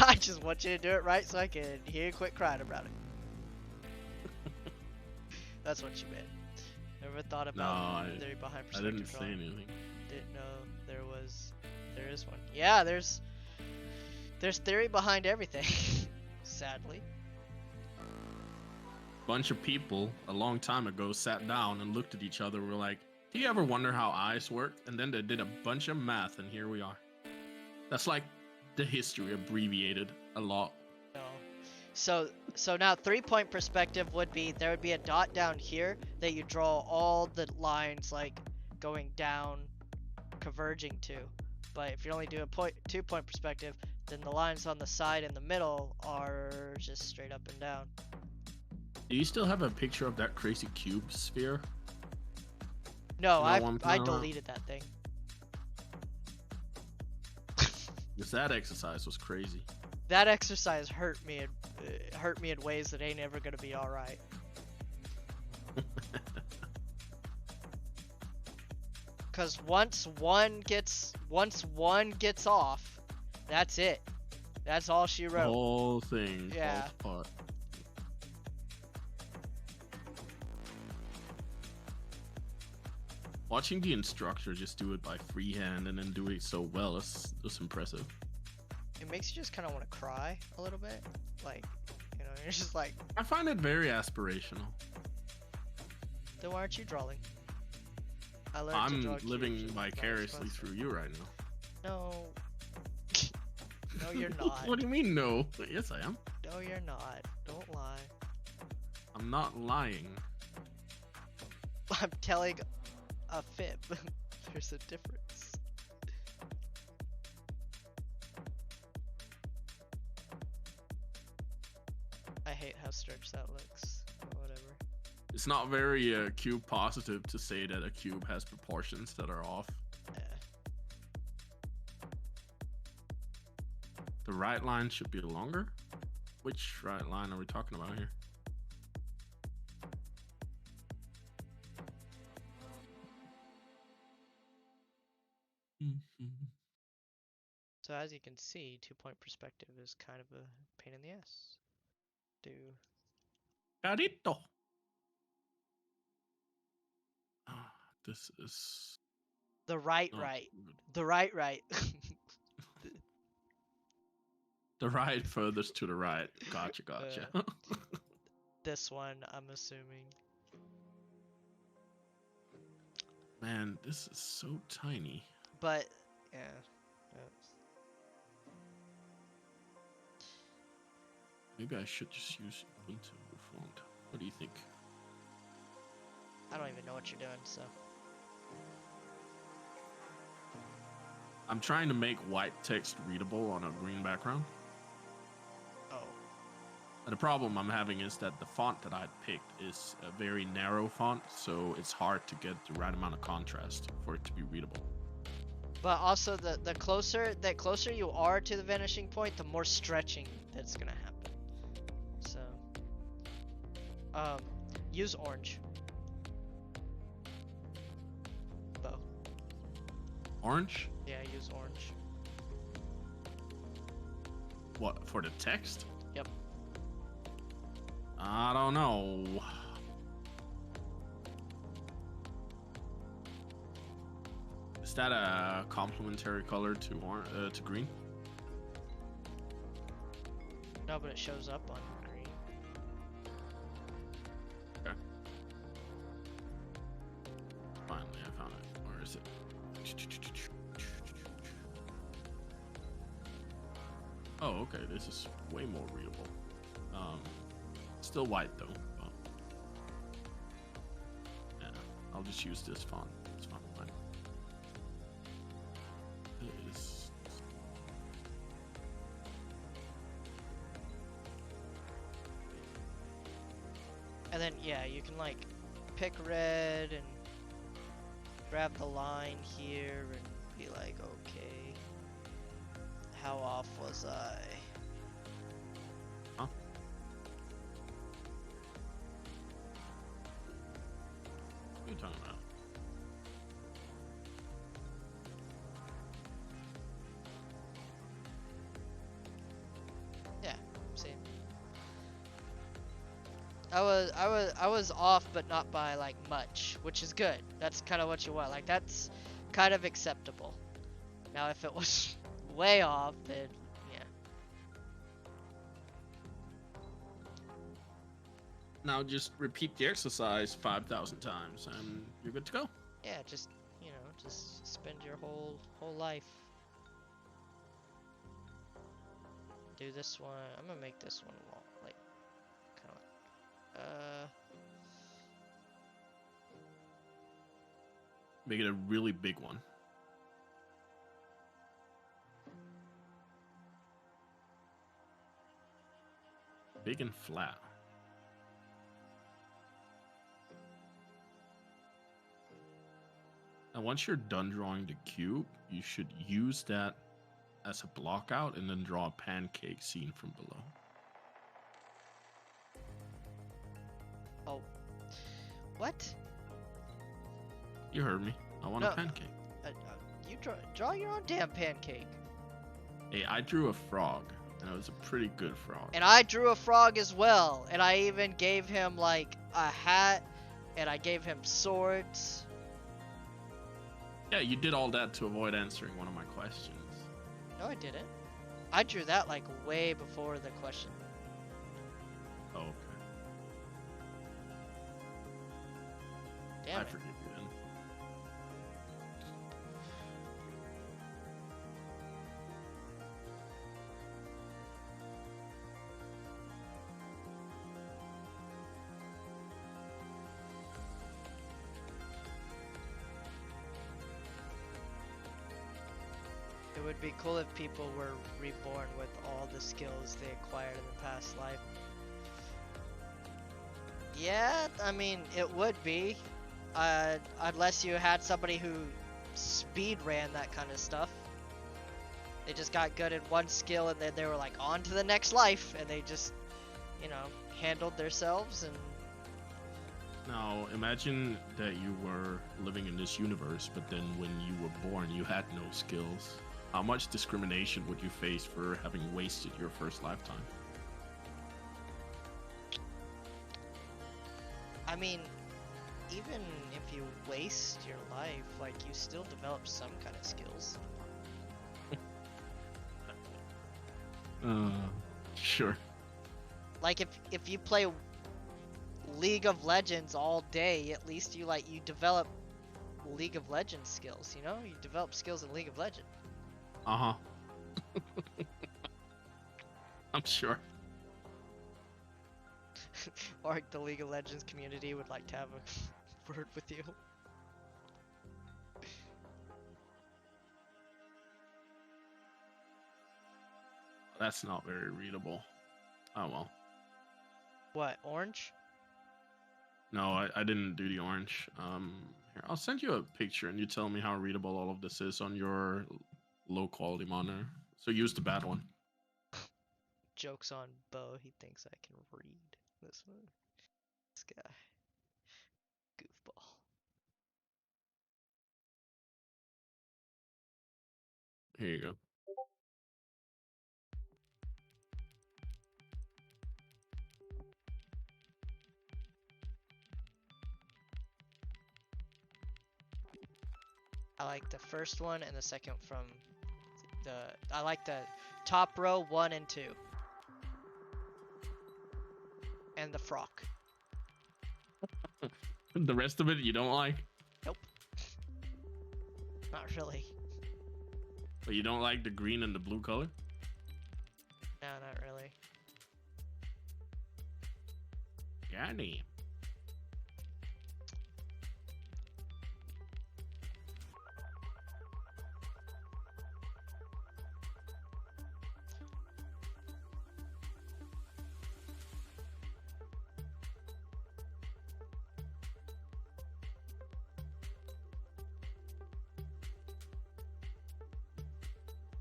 I just want you to do it right so I can hear you quit crying about it. That's what you meant. Never thought about the theory behind I perspective didn't say drawing. anything. Didn't know there is one. Yeah, there's theory behind everything. Sadly. Bunch of people a long time ago sat down and looked at each other. Were like, "Do you ever wonder how eyes work?" And then they did a bunch of math, and here we are. That's like the history abbreviated a lot. No. So now 3-point perspective would be there would be a dot down here that you draw all the lines like going down converging to. But if you only do a 2-point perspective, then the lines on the side and the middle are just straight up and down. Do you still have a picture of that crazy cube sphere? No, You know I deleted that thing. Because that exercise was crazy. That exercise hurt me in ways that ain't ever gonna be all right. Cause once one gets off, that's it. That's all she The wrote. whole thing Yeah. falls apart. Watching the instructor just do it by freehand and then do it so well is impressive. It makes you just kind of want to cry a little bit. Like, you know, you're just like, I find it very aspirational. then why aren't you drawing? I learned to I'm draw cubes living and vicariously not through you right now. No. No, you're not. What do you mean, no? Yes, I am. No, you're not. Don't lie. I'm not lying. I'm telling a fib. There's a difference. I hate how stretched that looks. But whatever. It's not very cube positive to say that a cube has proportions that are off. Yeah. The right line should be longer. Which right line are we talking about here? So as you can see, 2-point perspective is kind of a pain in the ass. Carito. This is The right. good. The right. The right furthest to the right. Gotcha. This one, I'm assuming. Man, this is so tiny. But, yeah. Maybe I should just use Ubuntu font. What do you think? I don't even know what you're doing, so. I'm trying to make white text readable on a green background. Oh. And the problem I'm having is that the font that I picked is a very narrow font, so it's hard to get the right amount of contrast for it to be readable. But also, the closer you are to the vanishing point, the more stretching that's gonna happen. So, use orange. Bo. Orange? Yeah, use orange. What, for the text? Yep. I don't know. Is that a complementary color to green? No, but it shows up on green. Okay. Finally, I found it. Where is it? Oh, okay. This is way more readable. Still white though. But yeah, I'll just use this font. It's fine. It is. And then, yeah, you can like pick red and grab the line here and be like, okay, how off was I? Huh? What are you talking about? Yeah, see. I was off, but not by like much, which is good. That's kind of what you want. Like that's kind of acceptable. Now, if it was way off, then yeah. Now just repeat the exercise 5,000 times and you're good to go. Yeah, just just spend your whole life. Do this one. I'm gonna make this one long, like kind of. Make it a really big one. Big and flat. And once you're done drawing the cube, you should use that as a block out and then draw a pancake seen from below. Oh. What? You heard me. I want No. a pancake. You draw your own damn pancake. Hey, I drew a frog, and it was a pretty good frog. And I drew a frog as well. And I even gave him like a hat. And I gave him swords. Yeah, you did all that to avoid answering one of my questions. No, I didn't. I drew that like way before the question. Oh, okay. Damn I it. forgive you then. It would be cool if people were reborn with all the skills they acquired in the past life. Yeah, I mean, it would be. Unless you had somebody who speed ran that kind of stuff. They just got good at one skill and then they were like on to the next life and they just, you know, handled themselves and... Now, imagine that you were living in this universe, but then when you were born, you had no skills. How much discrimination would you face for having wasted your first lifetime? I mean, even if you waste your life, like, you still develop some kind of skills. Sure. Like, if you play League of Legends all day, at least you develop League of Legends skills, you know? You develop skills in League of Legends. Uh-huh. I'm sure. Or the League of Legends community would like to have a word with you. That's not very readable. Oh well. What, orange? No, I didn't do the orange. Here, I'll send you a picture and you tell me how readable all of this is on your low quality monitor. So use the bad one. Joke's on Bo, he thinks I can read this one. This guy. Goofball. Here you go. I like the first one and the second from I like the top row 1 and 2. And the frock. The rest of it you don't like? Nope. Not really. But you don't like the green and the blue color? No, not really. Johnny.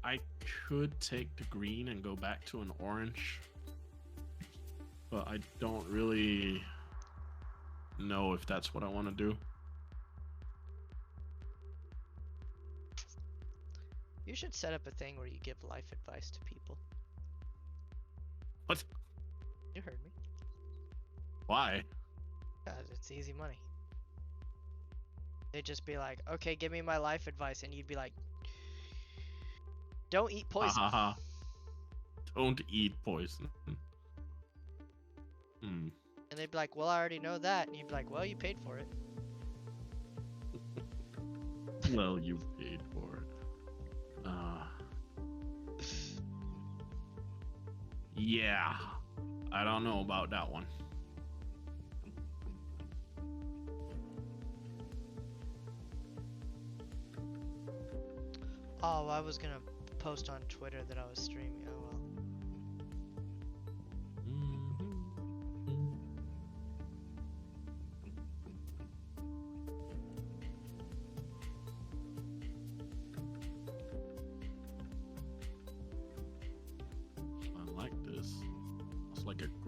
I could take the green and go back to an orange, but I don't really know if that's what I want to do. You should set up a thing where you give life advice to people. What? You heard me. Why? Because it's easy money. They'd just be like, okay, give me my life advice, and you'd be like, don't eat poison. Don't eat poison. Hmm. And they'd be like, well, I already know that. And you'd be like, well, you paid for it. Well, you paid for it. Yeah. I don't know about that one. Oh, I was gonna post on Twitter that I was streaming. Oh well.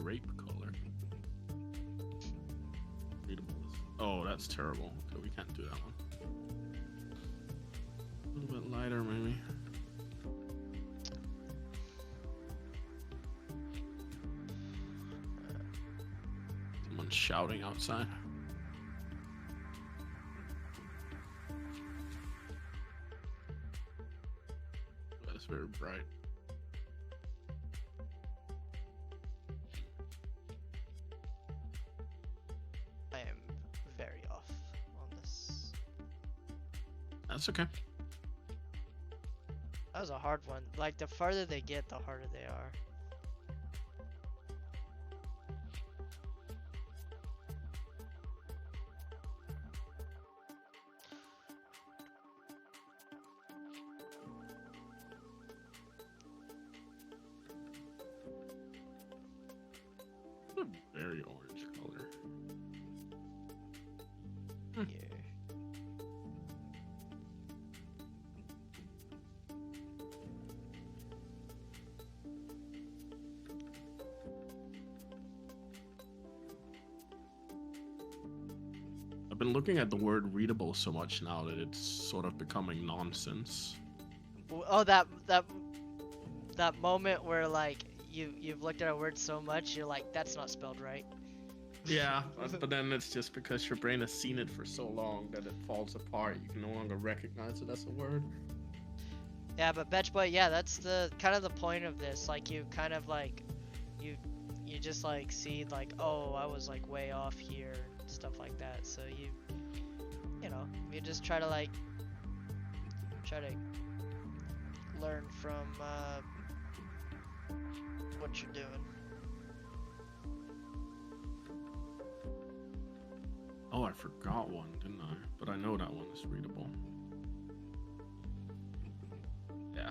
grape color. Readable. Oh, that's terrible. Okay, we can't do that one. A little bit lighter, maybe. Someone's shouting outside. That's very bright. I am very off on this. That's okay. That was a hard one. Like, the farther they get, the harder they are. A very orange color. Yeah. I've been looking at the word readable so much now that it's sort of becoming nonsense. Oh, that moment where like you've looked at a word so much, you're like, that's not spelled right. Yeah, but then it's just because your brain has seen it for so long that it falls apart. You can no longer recognize it as a word. Yeah, but Betch Boy, yeah, that's the kind of the point of this. Like, you kind of like you just like see like, oh, I was like way off here, stuff like that. So you know, you just try to learn from what you're doing. Oh, I forgot one, didn't I? But I know that one is readable. Yeah,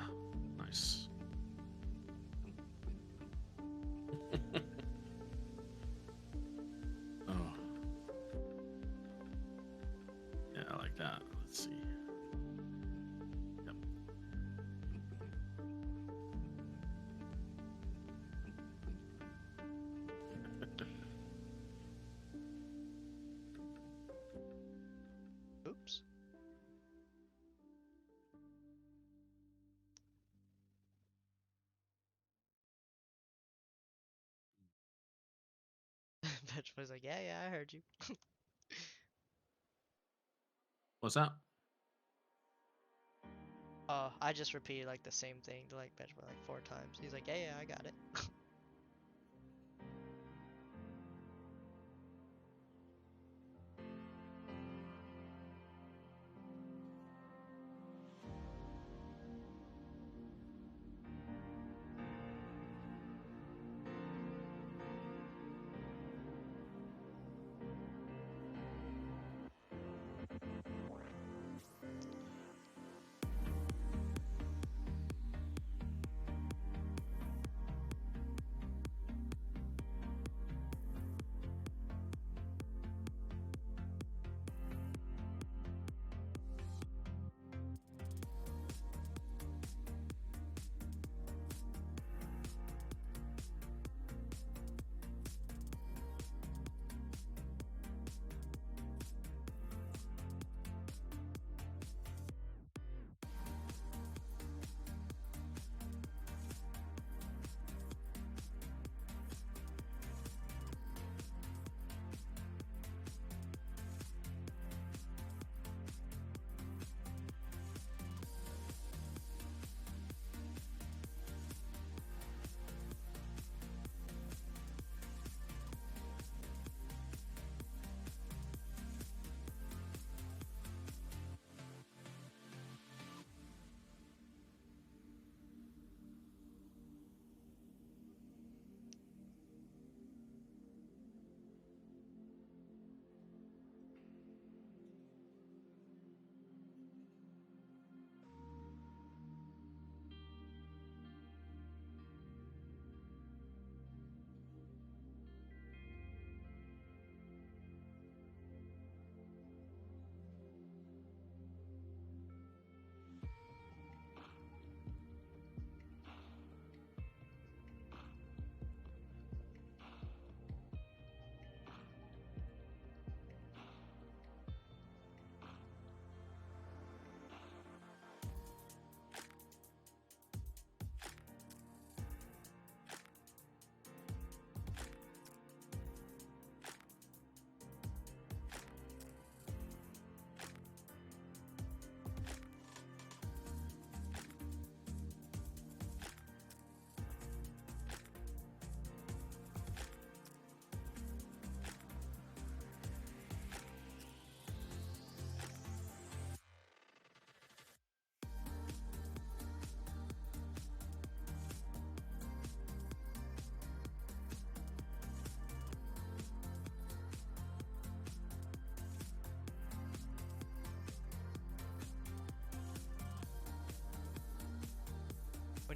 nice. Oh. Yeah, I like that. Let's see. Yep. Oops. Betch Boy's like, yeah, I heard you. What's that? Oh, I just repeated like the same thing to like Betch Boy like 4 times. He's like, yeah, I got it.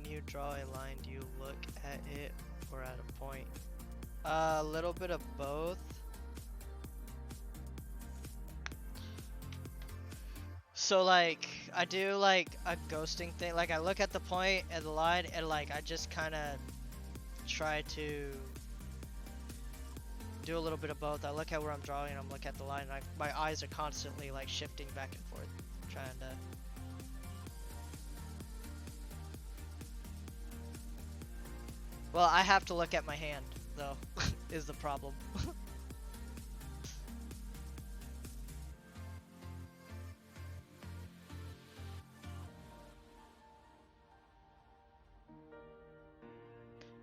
you draw a line, do you look at it or at a point? A little bit of both. So like, I do like a ghosting thing. Like I look at the point and the line and like I just kind of try to do a little bit of both. I look at where I'm drawing and I'm looking at the line and my eyes are constantly like shifting back and forth, trying to. Well, I have to look at my hand though, is the problem.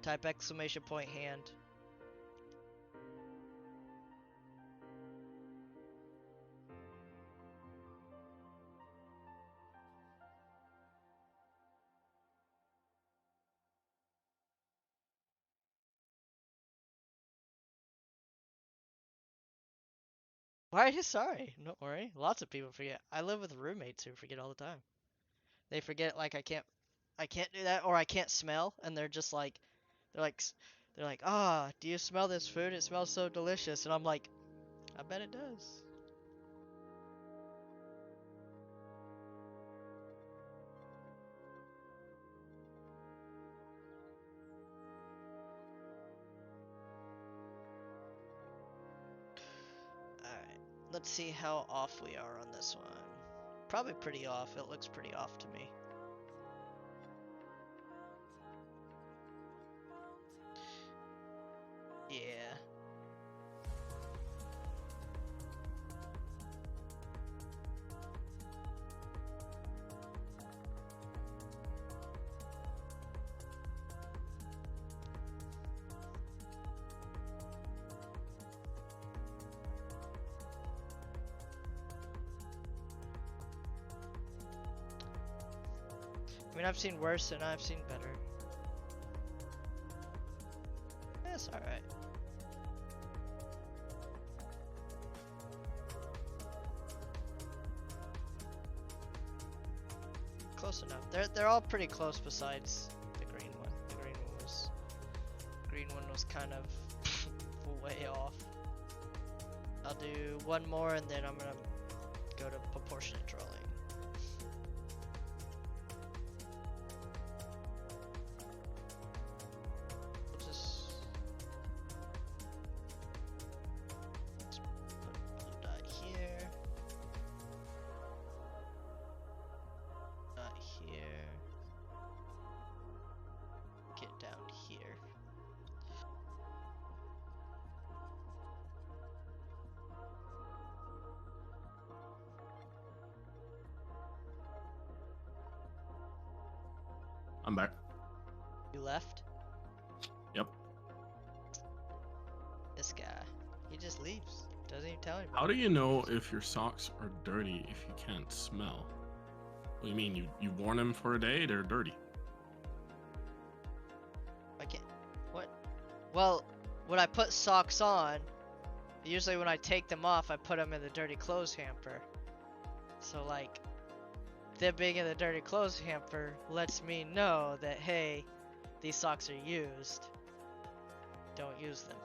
Type exclamation point hand. Why are you sorry? Don't worry. Lots of people forget. I live with roommates who forget all the time. They forget like I can't do that or I can't smell and they're like they're like, "Ah, do you smell this food? It smells so delicious." And I'm like, "I bet it does." Alright, let's see how off we are on this one. Probably pretty off. It looks pretty off to me. Yeah. I mean, I've seen worse and I've seen better. That's alright. Close enough. They're all pretty close besides the green one. The green one was kind of way off. I'll do one more and then I'm gonna go to proportionate drawing. We'll just put blue dot here. Dot here. Get down here. I'm back. You left? Yep. This guy. He just leaves. Doesn't even tell anybody. How do you know if your socks are dirty if you can't smell? What do you mean? You've worn them for a day, they're dirty. I can't. What? Well, when I put socks on, usually when I take them off, I put them in the dirty clothes hamper. So like, them being in the dirty clothes hamper lets me know that, hey, these socks are used. Don't use them.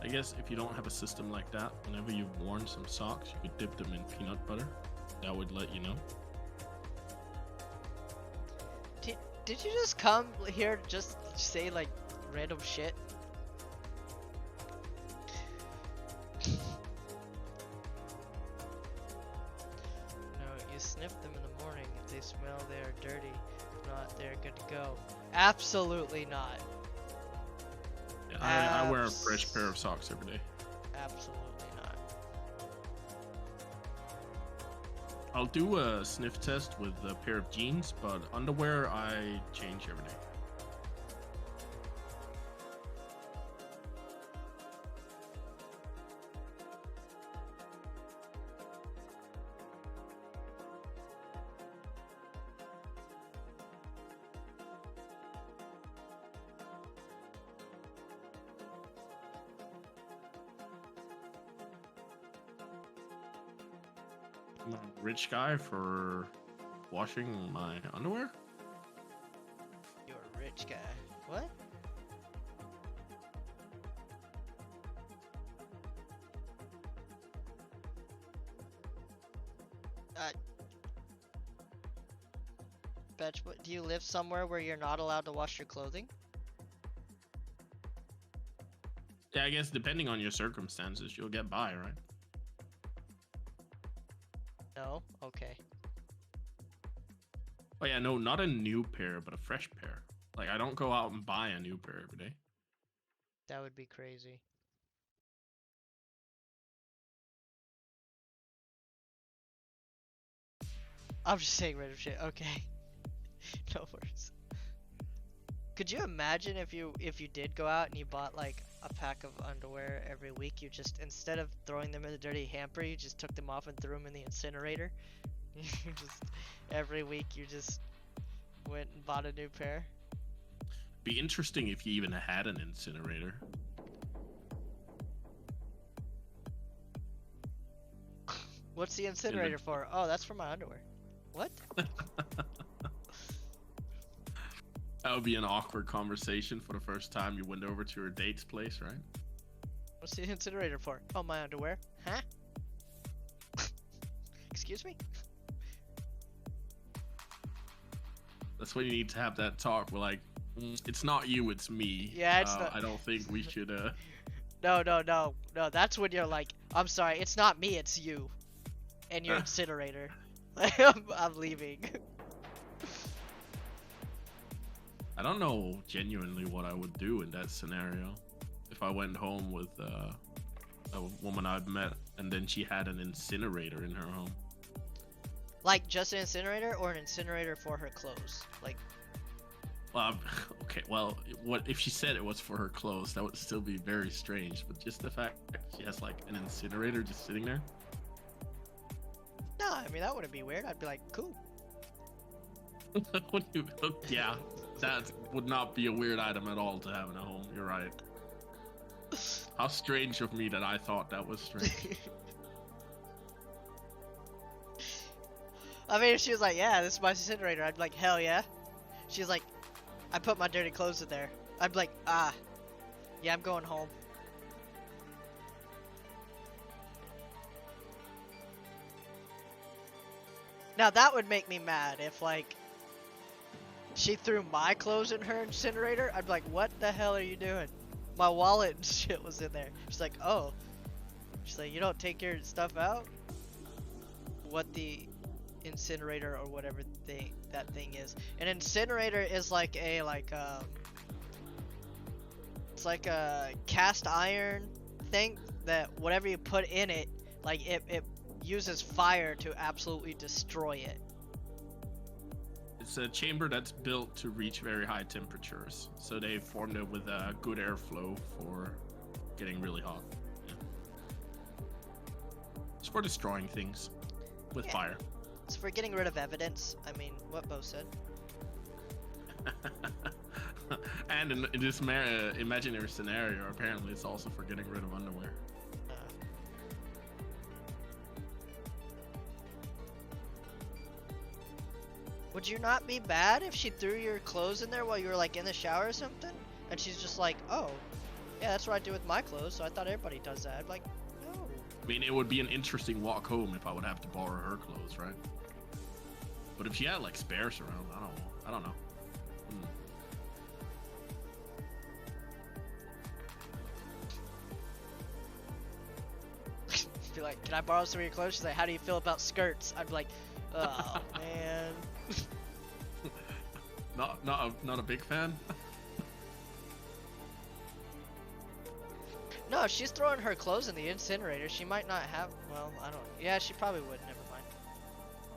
I guess if you don't have a system like that, whenever you've worn some socks, you could dip them in peanut butter. That would let you know. Did you just come here to just say like random shit? No, you sniff them in the morning. If they smell, they are dirty. If not, they're good to go. Absolutely not. Yeah, I wear a fresh pair of socks every day. Absolutely not. I'll do a sniff test with a pair of jeans, but underwear I change every day. I'm a rich guy for washing my underwear. You're a rich guy. What? Betch, do you live somewhere where you're not allowed to wash your clothing? Yeah, I guess depending on your circumstances, you'll get by, right? No? Okay. Oh yeah, no, not a new pair, but a fresh pair. Like, I don't go out and buy a new pair every day. That would be crazy. I'm just saying random shit. Okay. No worries. Could you imagine if you did go out and you bought like a pack of underwear every week, you just, instead of throwing them in the dirty hamper, you just took them off and threw them in the incinerator? You just, every week you just went and bought a new pair? Be interesting if you even had an incinerator. What's the incinerator for? Oh, that's for my underwear. What? That would be an awkward conversation for the first time you went over to your date's place, right? What's the incinerator for? Oh, my underwear. Huh? Excuse me? That's when you need to have that talk. We're like, it's not you, it's me. Yeah, it's not. I don't think we should. No. That's when you're like, I'm sorry, it's not me, it's you, and your incinerator. I'm leaving. I don't know genuinely what I would do in that scenario. If I went home with a woman I've met and then she had an incinerator in her home. Like just an incinerator, or an incinerator for her clothes? Like, well, okay, well, what if she said it was for her clothes? That would still be very strange. But just the fact that she has like an incinerator just sitting there. no, I mean that wouldn't be weird. I'd be like, cool. Yeah, that would not be a weird item at all to have in a home. You're right. How strange of me that I thought that was strange. I mean, if she was like, yeah, this is my incinerator, I'd be like, hell yeah. She's like, I put my dirty clothes in there. I'd be like, yeah, I'm going home. Now that would make me mad if like she threw my clothes in her incinerator. I'd be like, what the hell are you doing? My wallet and shit was in there. She's like, oh. She's like, you don't take your stuff out? What the incinerator or whatever that thing is. An incinerator is like a it's like a cast iron thing that whatever you put in it, like it uses fire to absolutely destroy it. It's a chamber that's built to reach very high temperatures, so they formed it with a good airflow for getting really hot. Yeah. It's for destroying things with fire. It's for getting rid of evidence. I mean, what Bo said. And in this imaginary scenario, apparently it's also for getting rid of underwear. Would you not be bad if she threw your clothes in there while you were like in the shower or something? And she's just like, oh, yeah, that's what I do with my clothes, so I thought everybody does that. I'd be like, no. I mean, it would be an interesting walk home if I would have to borrow her clothes, right? But if she had like spares around, I don't know. Be like, can I borrow some of your clothes? She's like, how do you feel about skirts? I'd be like, oh man. Not a big fan. No, if she's throwing her clothes in the incinerator, she might not have. Well, I don't. Yeah, she probably would. Never mind.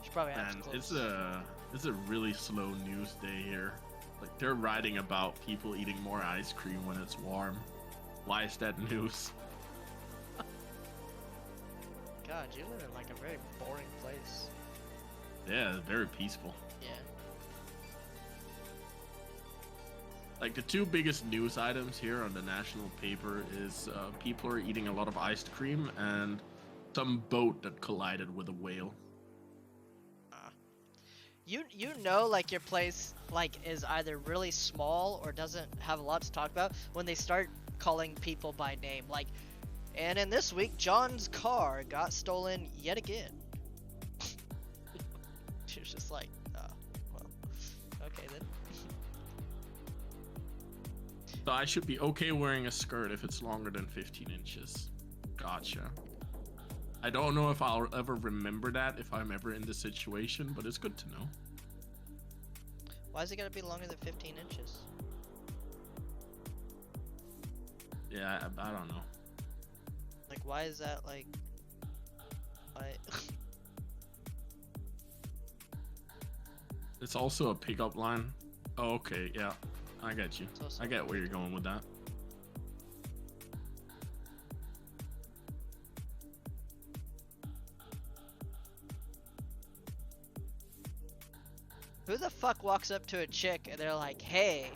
Should probably have And to it's a really slow news day here. Like they're writing about people eating more ice cream when it's warm. Why is that news? God, you live in like a very boring place. Yeah, very peaceful. Yeah. Like the two biggest news items here on the national paper is people are eating a lot of ice cream and some boat that collided with a whale. You know, like your place like is either really small or doesn't have a lot to talk about when they start calling people by name. Like, and in this week, John's car got stolen yet again. She was just like, well, okay then. So I should be okay wearing a skirt if it's longer than 15 inches. Gotcha. I don't know if I'll ever remember that if I'm ever in this situation, but it's good to know. Why is it gotta be longer than 15 inches? Yeah, I don't know. Like, why is that like? Why? It's also a pickup line. Oh, okay, yeah. I get you. I get where you're going with that. Who the fuck walks up to a chick and they're like, "Hey,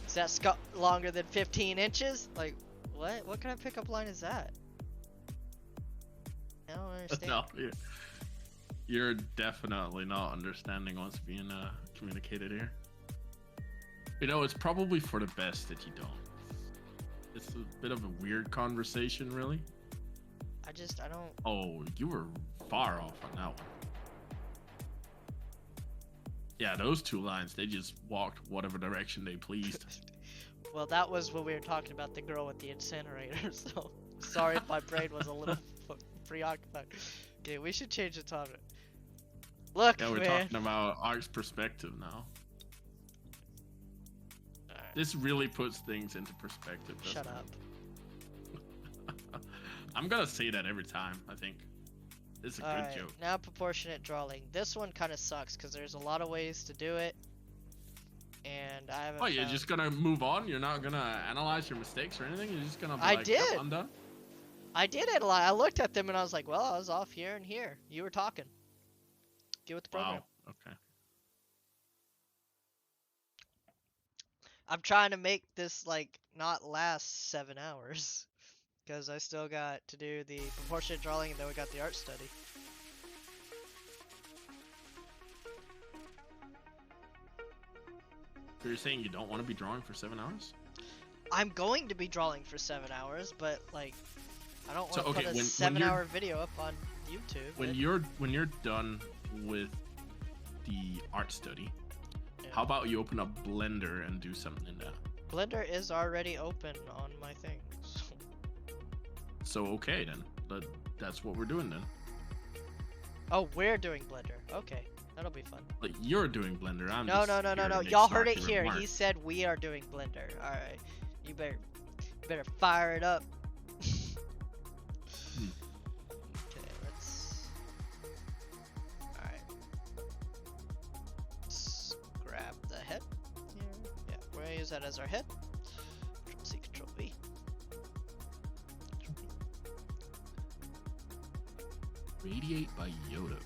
is that longer than 15 inches?" Like, what? What kind of pickup line is that? I don't understand. No, you're definitely not understanding what's being communicated here. You know, it's probably for the best that you don't. It's a bit of a weird conversation, really. I don't. Oh, you were far off on that one. Yeah, those two lines, they just walked whatever direction they pleased. Well, that was when we were talking about the girl with the incinerator, so sorry if my brain was a little preoccupied. Okay, we should change the topic. Look, Yeah, we're man. talking about Art's perspective now. Right. This really puts things into perspective. Shut up. I'm gonna say that every time, I think. It's a good joke. Now proportionate drawing. This one kind of sucks because there's a lot of ways to do it. And I haven't. Oh, you're just gonna move on? You're not gonna analyze your mistakes or anything? You're just gonna be I like, did. "Yep, I'm done? I did it a lot. I looked at them and I was like, well, I was off here and here. You were talking. Get with the program. Wow, okay. I'm trying to make this like not last 7 hours because I still got to do the proportionate drawing and then we got the art study. So you're saying you don't want to be drawing for 7 hours? I'm going to be drawing for 7 hours, but like I don't want to okay, put a 7-hour video up on YouTube. When you're done with the art study, Yeah. how about you open up Blender and do something in that? Blender is already open on my thing. So okay then, that's what we're doing then. Oh, we're doing Blender. Okay, that'll be fun. Like you're doing Blender. I'm No. just here to make Y'all heard it snarky here. remarks. He said we are doing Blender. All right, you better fire it up. Okay, let's. All right. Let's grab the head here. Yeah, we're gonna use that as our head. Control C, Control V. Radiate by Yodo.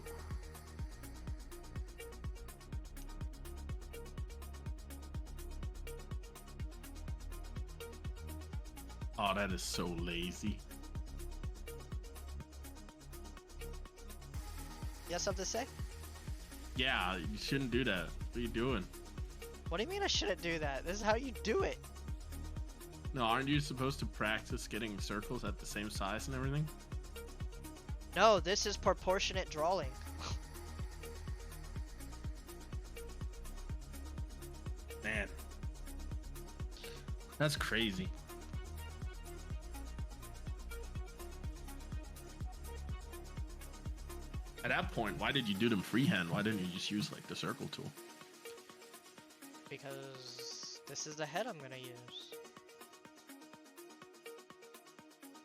Oh, that is so lazy. You have something to say? Yeah, you shouldn't do that. What are you doing? What do you mean I shouldn't do that? This is how you do it. No, aren't you supposed to practice getting circles at the same size and everything? No, this is proportionate drawing. Man. That's crazy. At that point, why did you do them freehand? Why didn't you just use like the circle tool? Because this is the head I'm gonna use.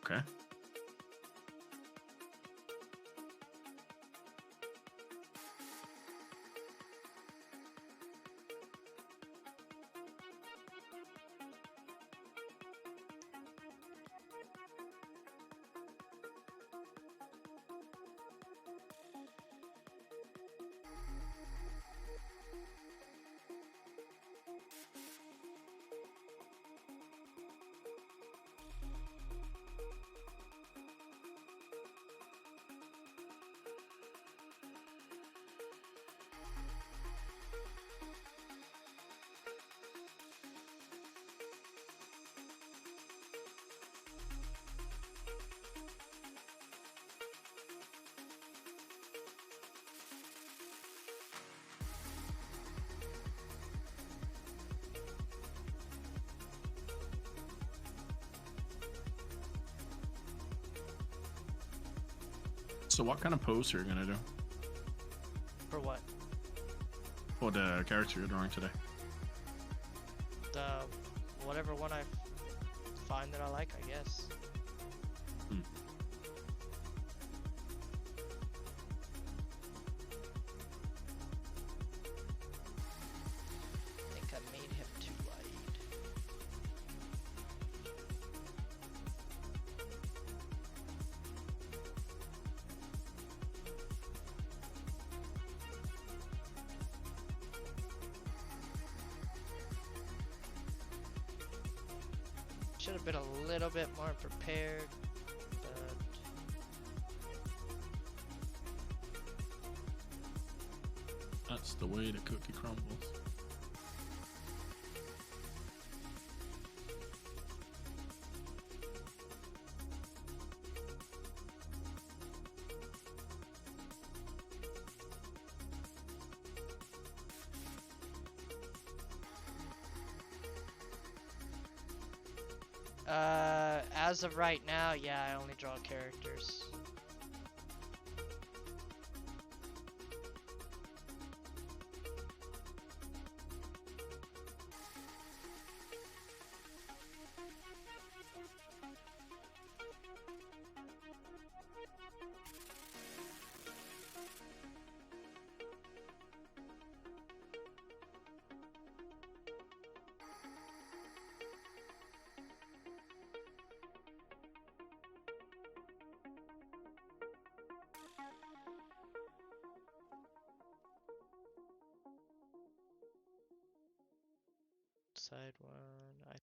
Okay. So what kind of pose are you gonna do For what? for the character you're drawing today? The whatever one I find that I like, I guess. Hmm. I think I made him too wide. Should have been a little bit more prepared, but That's the way the cookie crumbles. as of right now, yeah, I only draw characters. Side one, I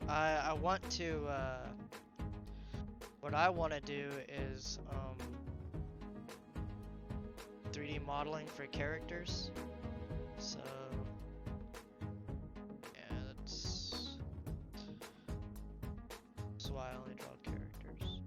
I want to, what I want to do is, 3D modeling for characters. So, yeah, that's why I only draw characters.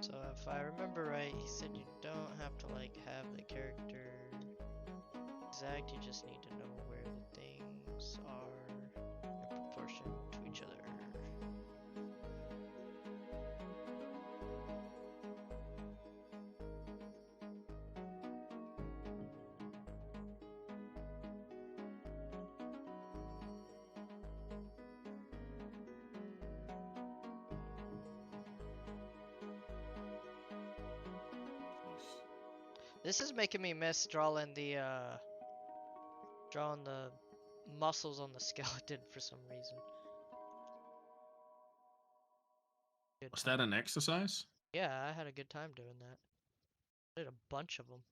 So if I remember right, he said you don't have to like have the character exact, you just need to know where the things are in proportion to each other. This is making me miss drawing the muscles on the skeleton for some reason. Good Was time. that an exercise? Yeah, I had a good time doing that. I did a bunch of them.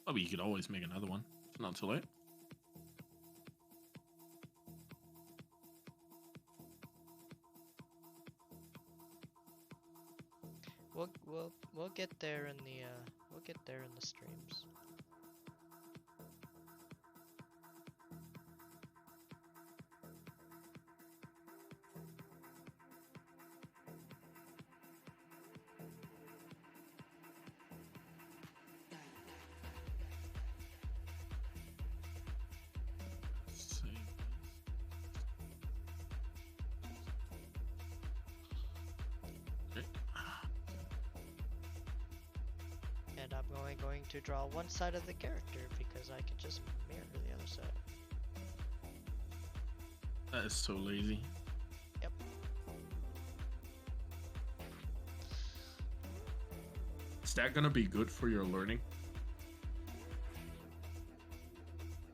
Oh, but you could always make another one. It's not too late. We'll get there in the streams. Save this. Okay. And I'm only going to draw one side of the character because I can just mirror the other side. That is so lazy. Yep. Is that gonna be good for your learning?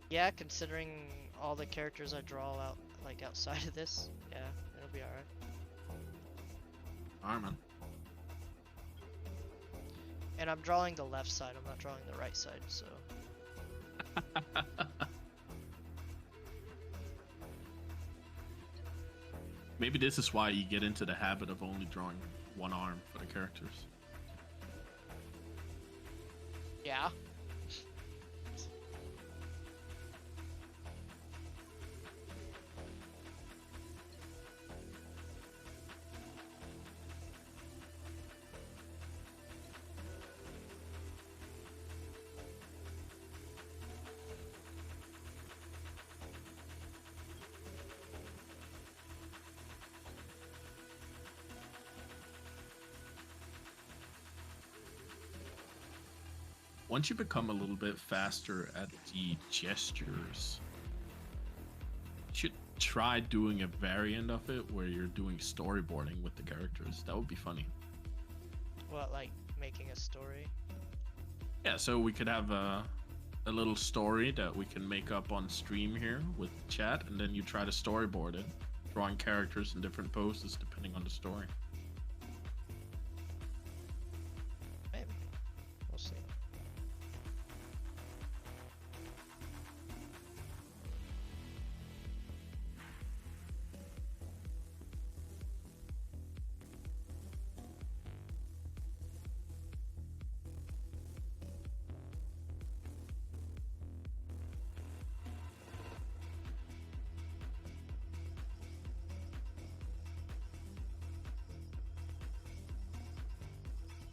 Yeah, considering all the characters I draw out like outside of this, yeah, it'll be alright. Alright, man. And I'm drawing the left side, I'm not drawing the right side, so. Maybe this is why you get into the habit of only drawing one arm for the characters. Yeah. Once you become a little bit faster at the gestures, you should try doing a variant of it where you're doing storyboarding with the characters. That would be funny. What, like making a story? Yeah, so we could have a little story that we can make up on stream here with chat, and then you try to storyboard it, drawing characters in different poses depending on the story. Maybe. We'll see.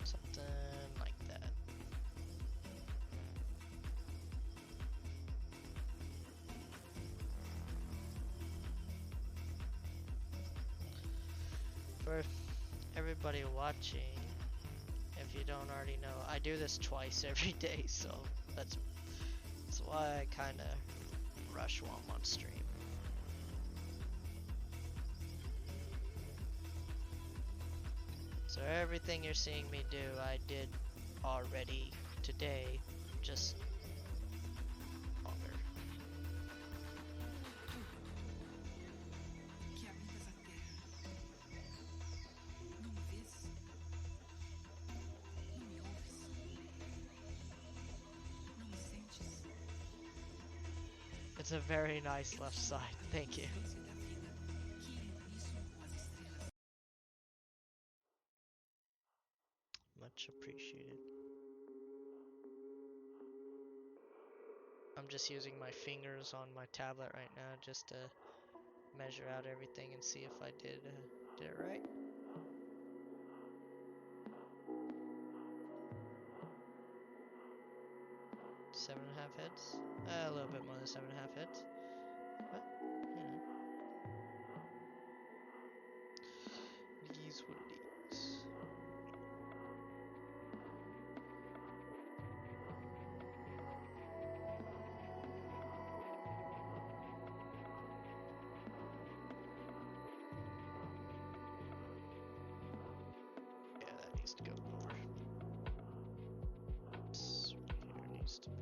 Something like that. For everybody watching, if you don't already know, I do this twice every day, so that's why I kind of rush while I'm on stream. So everything you're seeing me do, I did already today, just longer. Que habitas a terra. Não me vês? Não me ouves? Não me sentes? It's a very nice left side, thank you. Doce da vida, que isso com as estrelas. Much appreciated. I'm just using my fingers on my tablet right now just to measure out everything and see if I did it right. 7.5 hits. A little bit more than 7.5 hits. But, you know. It is what it is. Yeah, that needs to go lower. This here needs to be.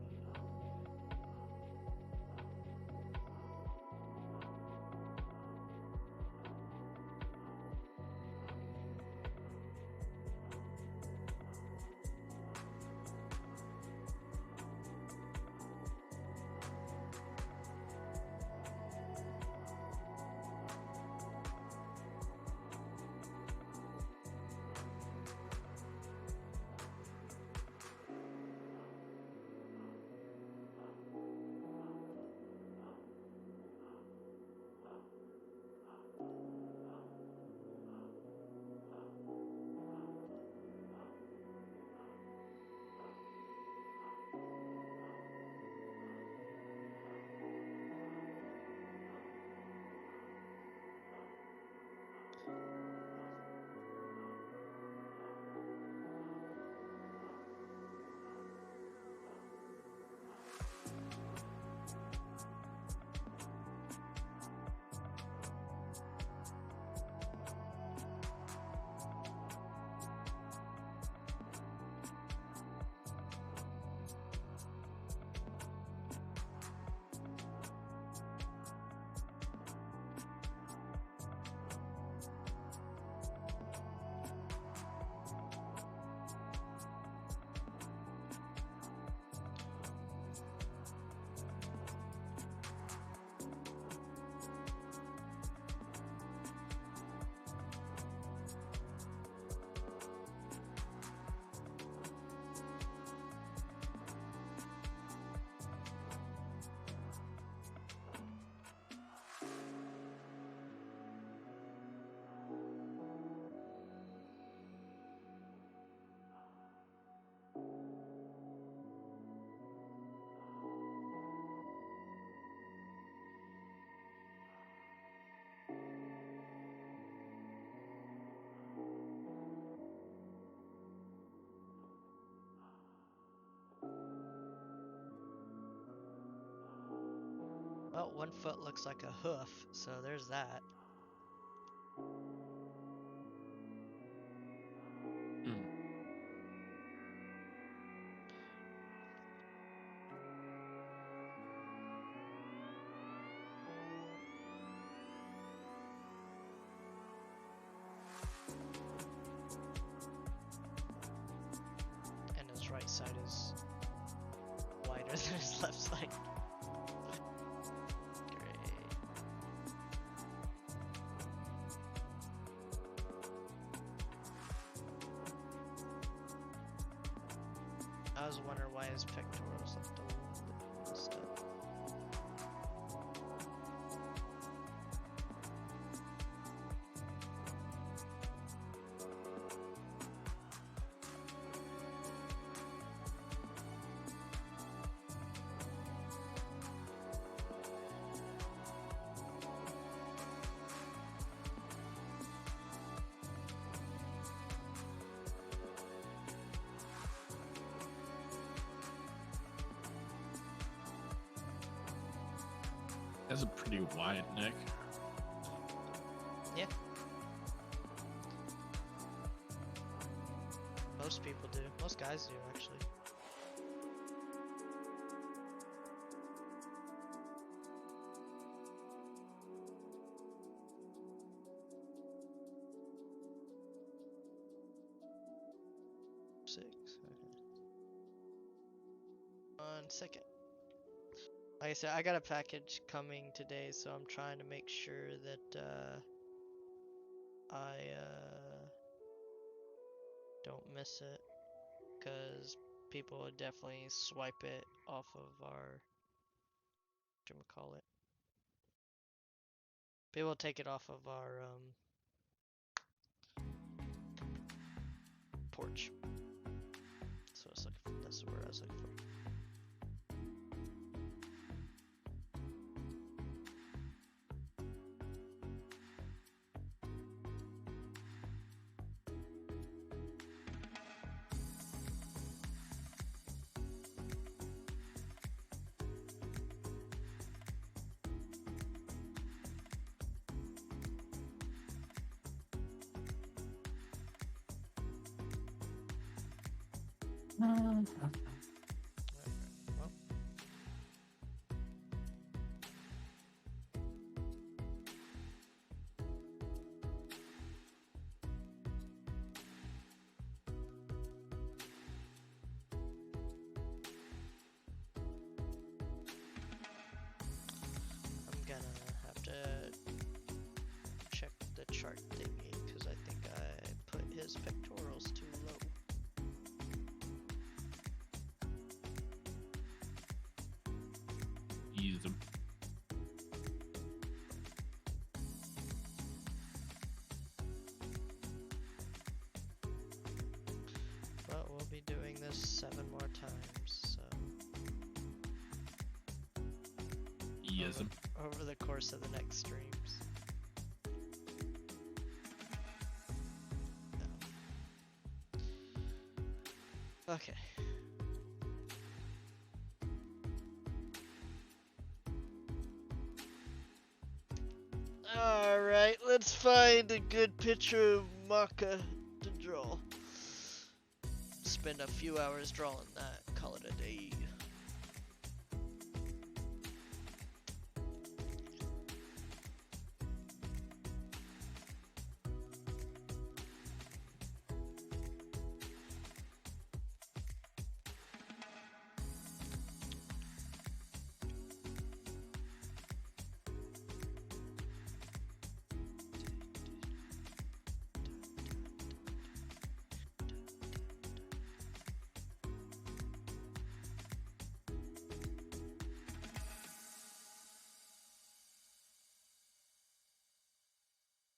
Well, one foot looks like a hoof, so there's that. Hmm. And his right side is wider than his left side. Great. I was wondering why his pectorals looked a little bit messed up. Has a pretty wide neck. Yeah. Most people do. Most guys do, actually. Six. Okay. 1 second. Like I said, I got a package coming today, so I'm trying to make sure that I don't miss it, because people would definitely swipe it off of our, whatchamacallit. People will take it off of our porch. That's what I was looking for. That's the word I was looking for. Well, I'm gonna have to check the chart thingy because I think I put his pectorals too low. Use them. But we'll be doing this 7 more times, so Use them. over the course of the next streams. No. Okay. Alright, let's find a good picture of Maka to draw. Spend a few hours drawing that, call it a day.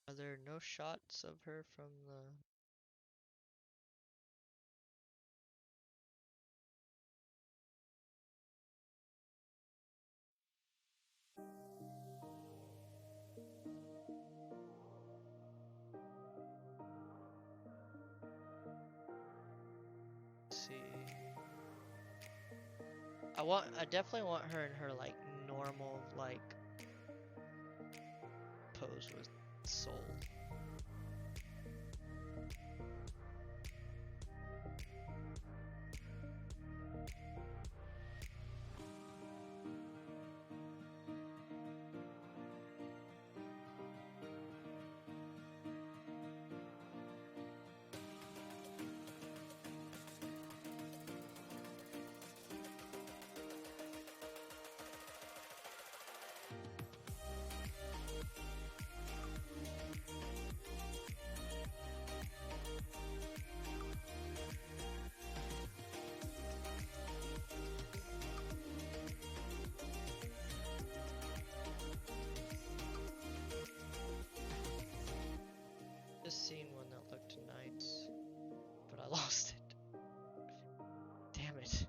Are there no shots of her from the... see. I definitely want her in her like normal like pose with Soul. Just seen one that looked nice, but I lost it. Damn it.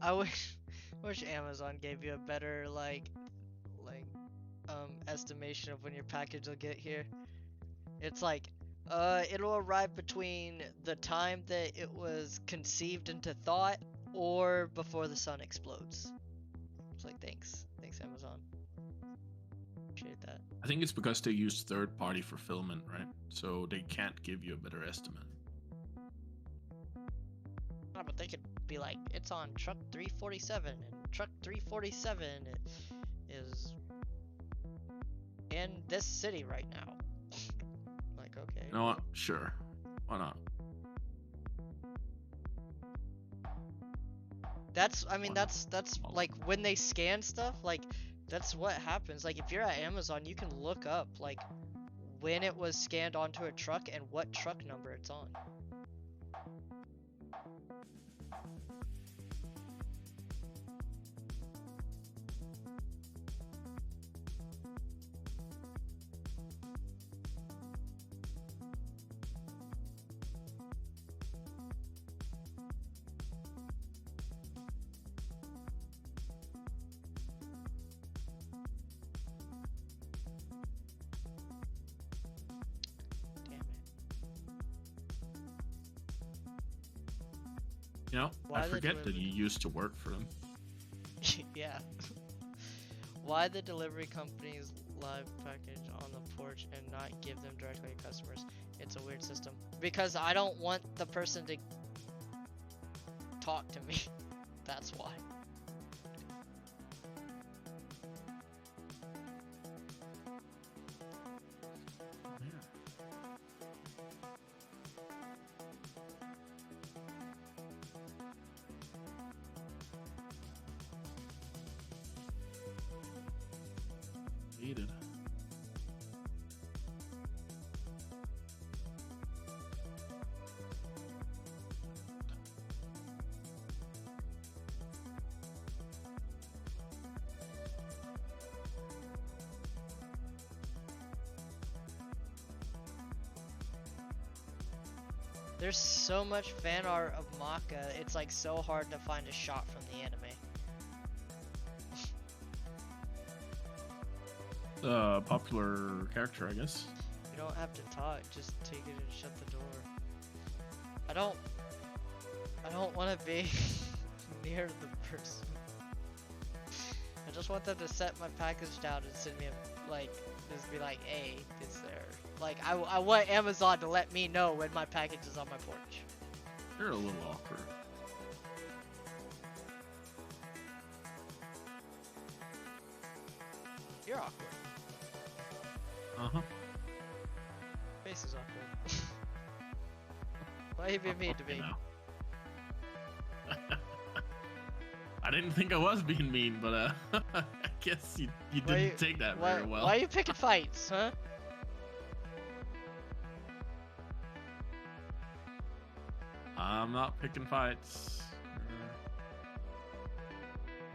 I wish wish Amazon gave you a better like estimation of when your package will get here. It's like it'll arrive between the time that it was conceived into thought or before the sun explodes. It's like thanks. Thanks Amazon. Appreciate that. I think it's because they use third-party fulfillment, right? So they can't give you a better estimate. Oh, but they could be like, it's on truck 347, and truck 347 is in this city right now. Like, okay. You know what? Sure. Why not? I mean, that's like when they scan stuff, like that's what happens. Like if you're at Amazon, you can look up like when it was scanned onto a truck and what truck number it's on. Damn You know, Why I the forget that delivery- you used to work for them. it. Yeah. Why the delivery companies live package on the porch and not give them directly to customers? It's a weird system. Because I don't want the person to talk to me. That's why. Needed. There's so much fan art of Maka, it's like so hard to find a shot from the anime. Popular character, I guess. You don't have to talk, just take it and shut the door. I don't want to be near the person. I just want them to set my package down and send me a, like, just be like, hey, is there, like, I want Amazon to let me know when my package is on my porch. You're a little awkward. You're awkward. Uh-huh. Face is awkward. Why you being mean to me? You know. I didn't think I was being mean, but I guess you Why didn't take that why, very well. Why are you picking fights, huh? I'm not picking fights.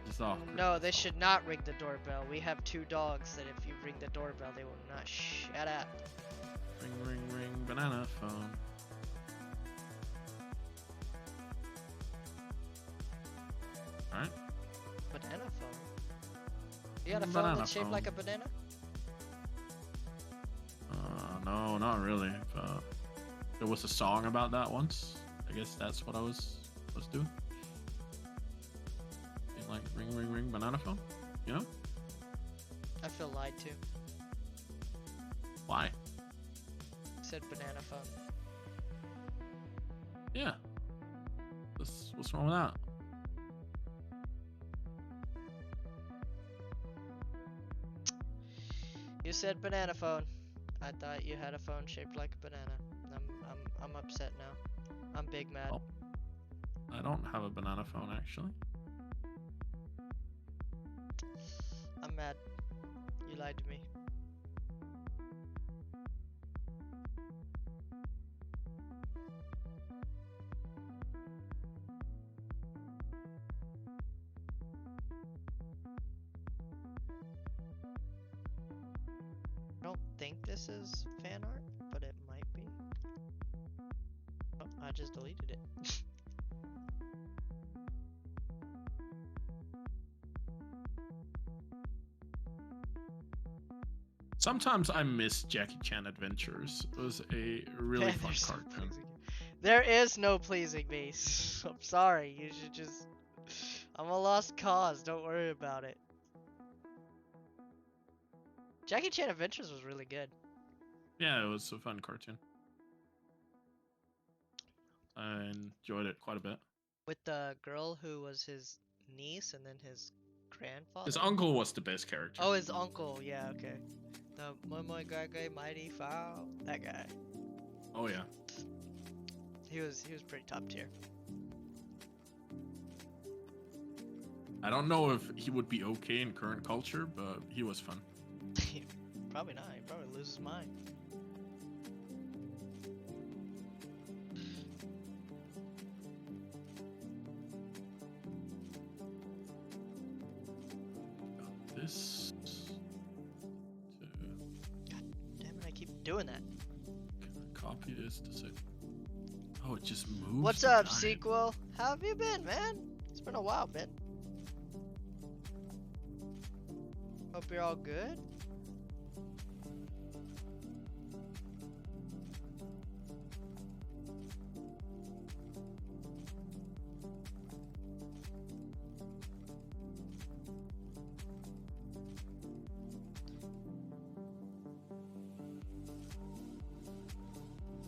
Just awkward. No, they should not ring the doorbell. We have two dogs that if you ring the doorbell, they will not shut up. Ring, ring, ring, banana phone. Alright. Banana phone. You got a phone Banana that's shaped phone. like a banana? No, not really. There was a song about that once. I guess that's what I was doing. Being like ring, ring, ring, banana phone. You know? I feel lied to. Why? Said banana phone. Yeah. What's wrong with that? You said banana phone. I thought you had a phone shaped like a banana. I'm upset now. I'm big mad. Oh. I don't have a banana phone actually. I'm mad. You lied to me. I don't think this is fan art, but it might be. Oh, I just deleted it. Sometimes I miss Jackie Chan Adventures. It was a really Man, fun there's no cartoon. pleasing you. There is no pleasing me. I'm sorry. You should just. I'm a lost cause. Don't worry about it. Jackie Chan Adventures was really good. Yeah, it was a fun cartoon. I enjoyed it quite a bit. With the girl who was his niece and then his grandfather. His uncle was the best character. Oh, his uncle. Yeah, okay. The Momoy Gage Mighty Foul. That guy. Oh yeah. He was pretty top tier. I don't know if he would be okay in current culture, but he was fun. Probably not. He'd probably lose his mind. This. Damn it! I keep doing that. Can I copy this to say? Oh, it just moves. What's the up, guy. sequel? How have you been, man? It's been a while, man. Hope you're all good.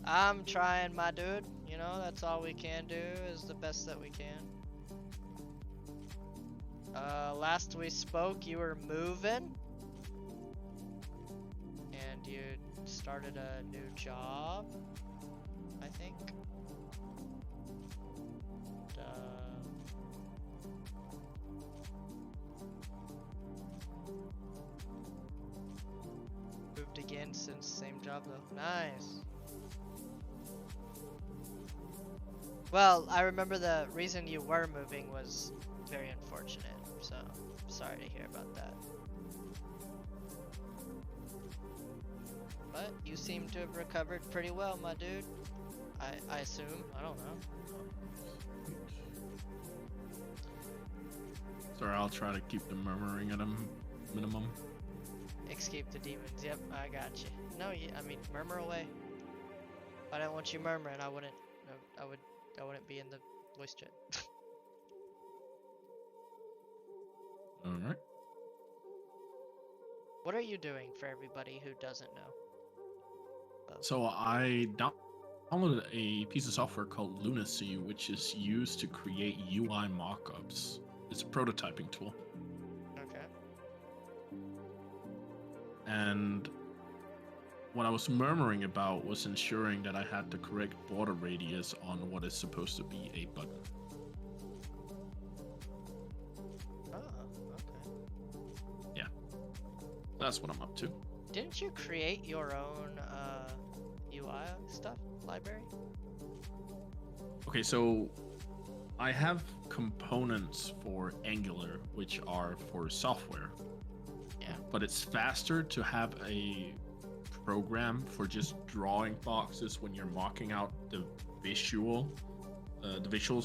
I'm trying, my dude. You know, that's all we can do is the best that we can. Last we spoke, you were moving. And you started a new job, I think. Moved again since same job though. Nice. Well, I remember the reason you were moving was very unfortunate, so sorry to hear about that. But you seem to have recovered pretty well, my dude. I assume. I don't know. Sorry, I'll try to keep the murmuring at a minimum. Escape the demons. Yep, I got you. No, I mean, murmur away. If I didn't want you murmuring, I wouldn't be in the voice chat. All right. What are you doing for everybody who doesn't know? So I downloaded a piece of software called Lunacy, which is used to create UI mockups. It's a prototyping tool. Okay. And what I was murmuring about was ensuring that I had the correct border radius on what is supposed to be a button. Oh, okay. Yeah. That's what I'm up to. Didn't you create your own UI stuff library? Okay, so I have components for Angular, which are for software. Yeah. But it's faster to have a program for just drawing boxes when you're mocking out the visuals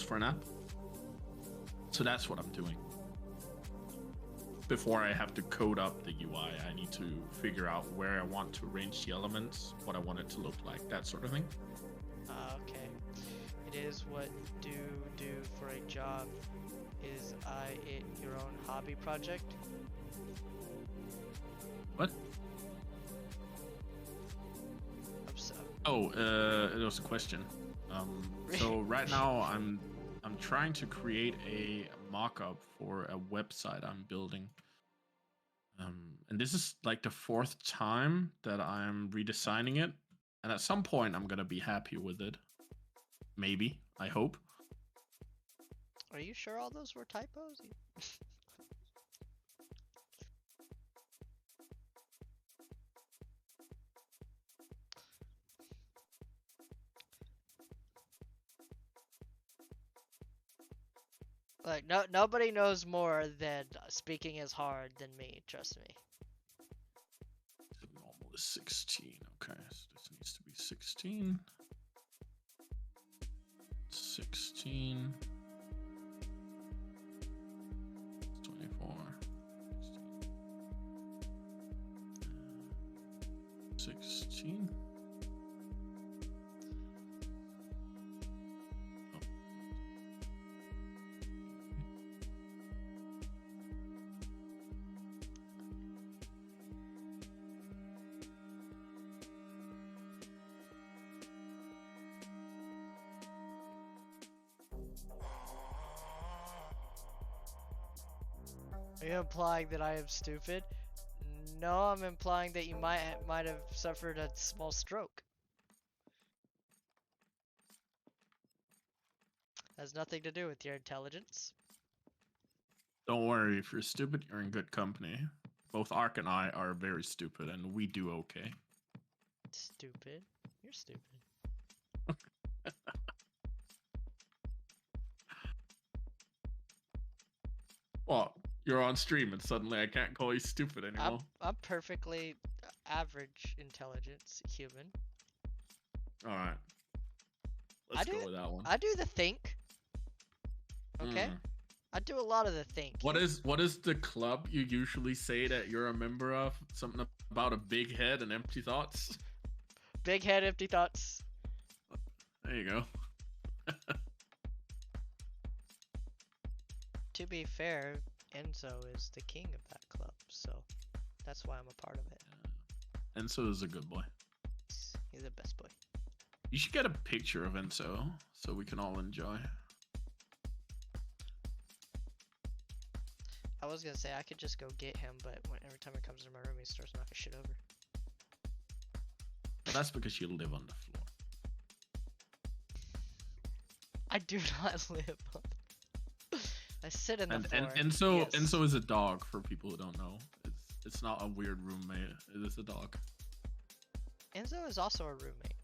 for an app. So that's what I'm doing. Before I have to code up the UI, I need to figure out where I want to arrange the elements, what I want it to look like, that sort of thing. Okay. It is what do for a job. Is it your own hobby project? What? Oh, it was a question. So right now I'm trying to create a mock-up for a website I'm building. And this is like the 4th time that I'm redesigning it. And at some point I'm gonna be happy with it. Maybe, I hope. Are you sure all those were typos? Like, nobody knows more than speaking is hard than me, trust me. The normal is 16. Okay, so this needs to be 16. 16. 24. 16. 16. Are you implying that I am stupid? No, I'm implying that you might have suffered a small stroke. Has nothing to do with your intelligence. Don't worry, if you're stupid, you're in good company. Both Ark and I are very stupid, and we do okay. Stupid? You're stupid. Well, you're on stream, and suddenly I can't call you stupid anymore. I'm perfectly average intelligence human. All right, let's go with that one. I do the think. Okay? I do a lot of the think. What is the club you usually say that you're a member of? Something about a big head and empty thoughts? Big head, empty thoughts. There you go. To be fair, Enzo is the king of that club, so that's why I'm a part of it. Enzo is a good boy. He's the best boy. You should get a picture of Enzo so we can all enjoy. I was gonna say I could just go get him, but every time he comes to my room, he starts knocking shit over. That's because you live on the floor. I do not live on. I sit in the floor. And Enzo is a dog for people who don't know. It's not a weird roommate. It is a dog. Enzo is also a roommate.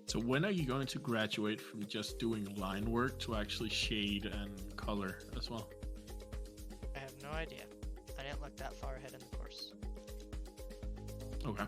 So when are you going to graduate from just doing line work to actually shade and color as well? I have no idea. I didn't look that far ahead in the course. Okay.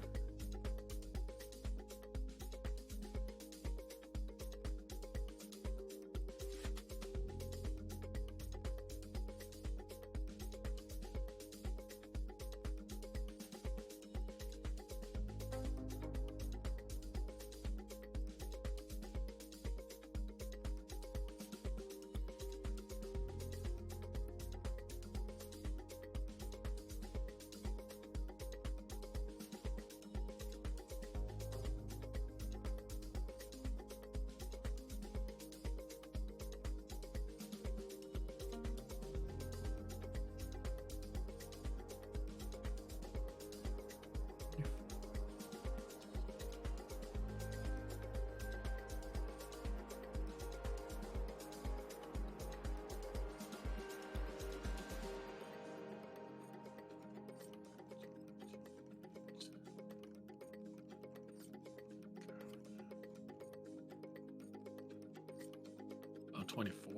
Oh, 24.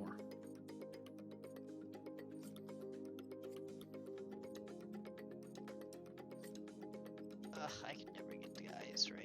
Ugh, I can never get the guys right.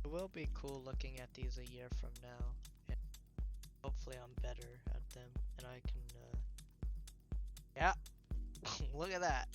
It will be cool looking at these a year from now. And hopefully I'm better at them and I can, yeah, look at that.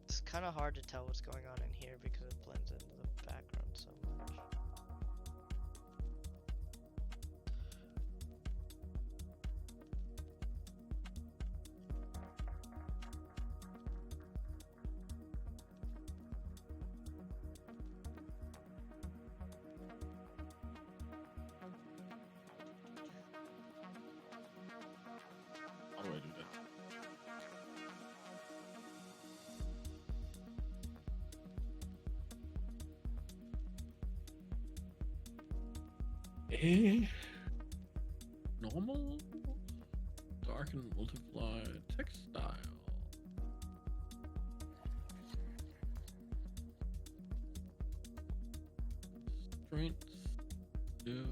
It's kind of hard to tell what's going on in here because it blends into the background so much. How do I do that? Normal, darken, multiply, textile. Strength, do.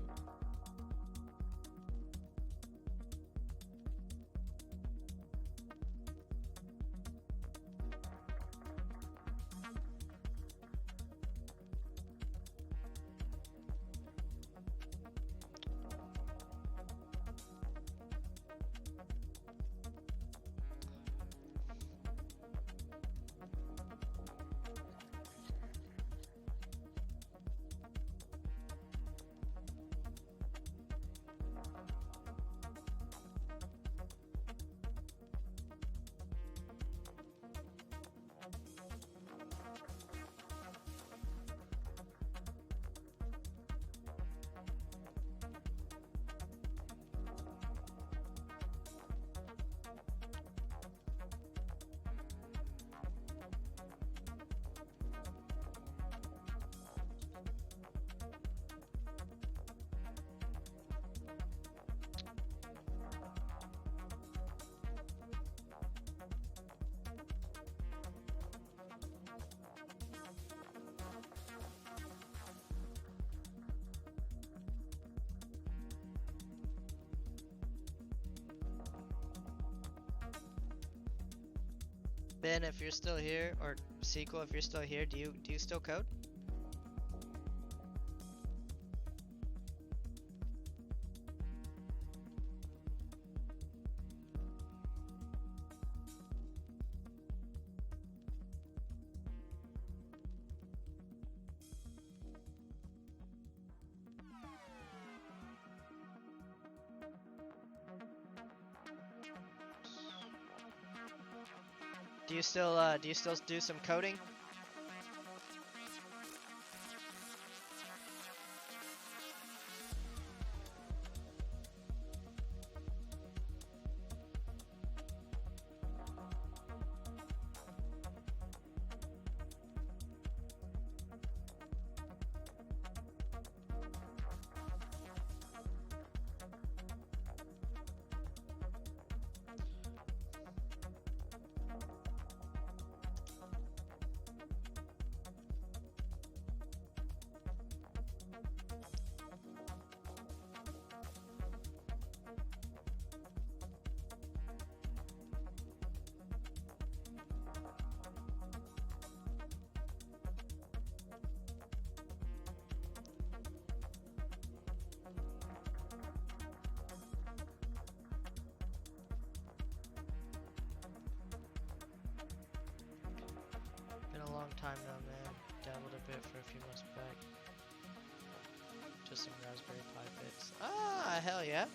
Ben, if you're still here, or Sequel, if you're still here, do you still code? Do you still do some coding? Been a long time now, man. Dabbled a bit for a few months back. Just some Raspberry Pi bits. Ah, hell yeah.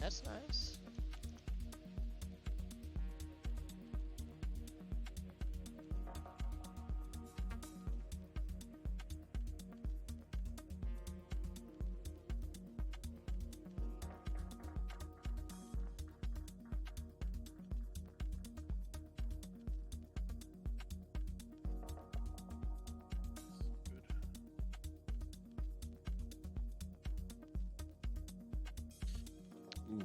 That's nice. Ooh.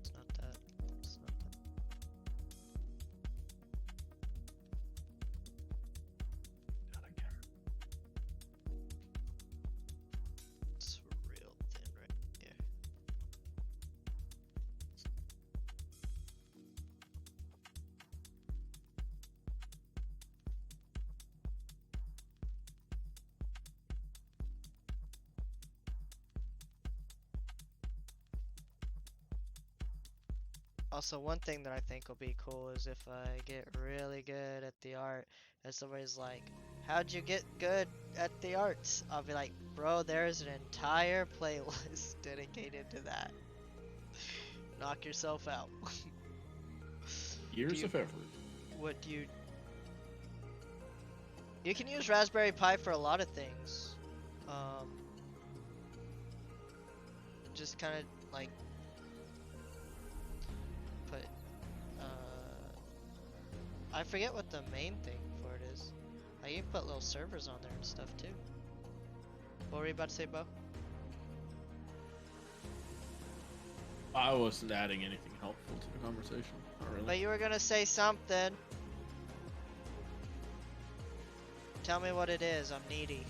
It's not that. It's not that. God, I can't. It's real thin right here. Also, one thing that I think will be cool is if I get really good at the art, and somebody's like, "How'd you get good at the arts?" I'll be like, "Bro, there's an entire playlist dedicated to that. Knock yourself out." Years you- of effort. What do you? You can use Raspberry Pi for a lot of things. Just kind of like put. I forget what the main thing for it is. Like you can put little servers on there and stuff too. What were you about to say, Bo? I wasn't adding anything helpful to the conversation. Not really. But you were gonna say something. Tell me what it is. I'm needy.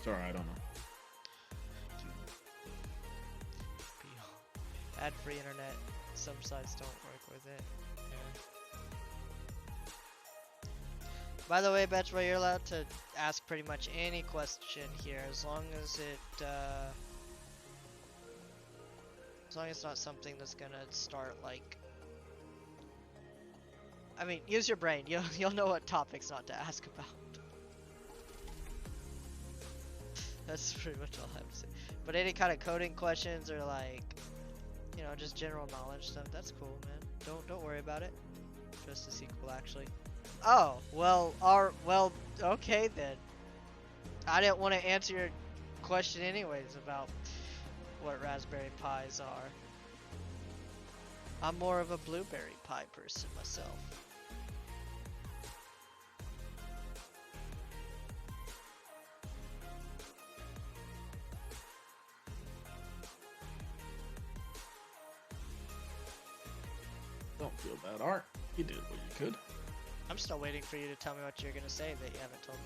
Sorry, I don't know. Ad-free internet. Some sites don't work with it. By the way, Betchboy, you're allowed to ask pretty much any question here, as long as it's not something that's gonna start like. I mean, use your brain. You'll know what topics not to ask about. That's pretty much all I have to say. But any kind of coding questions or like, you know, just general knowledge stuff, that's cool, man. Don't worry about it. Just a sequel, actually. Oh, well, okay then. I didn't want to answer your question anyways about what Raspberry Pis are. I'm more of a Blueberry Pi person myself. Don't feel bad, Art. You did what you could. I'm still waiting for you to tell me what you're gonna say that you haven't told me.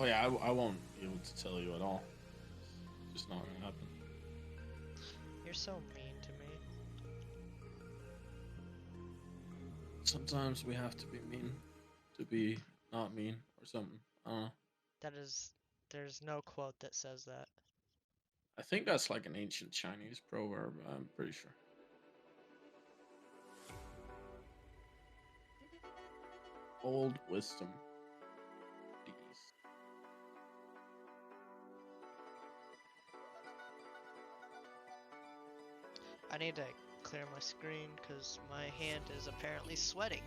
Oh yeah, I won't be able to tell you at all. It's just not gonna happen. You're so mean to me. Sometimes we have to be mean to be not mean or something. I don't know. There's no quote that says that. I think that's like an ancient Chinese proverb. I'm pretty sure. Old wisdom. Please. I need to clear my screen because my hand is apparently sweating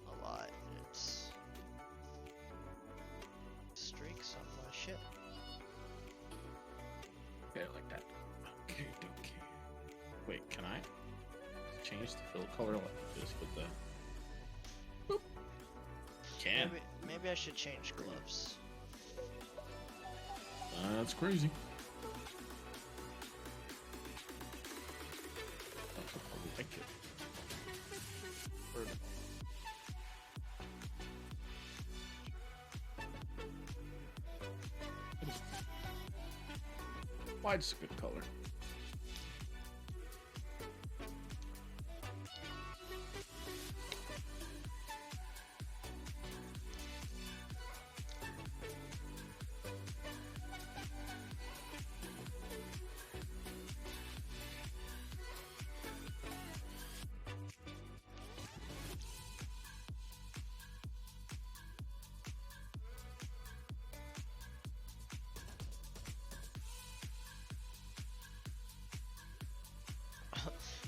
a lot. It's streaks on my shit. Okay, like that. Okay, okay. Wait, can I change the fill color like this with the? Boop. Can. Maybe I should change gloves. That's crazy. That's what I like it. Perfect. White's a good color.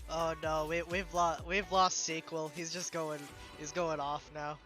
Oh no, we've lost sequel. He's going off now.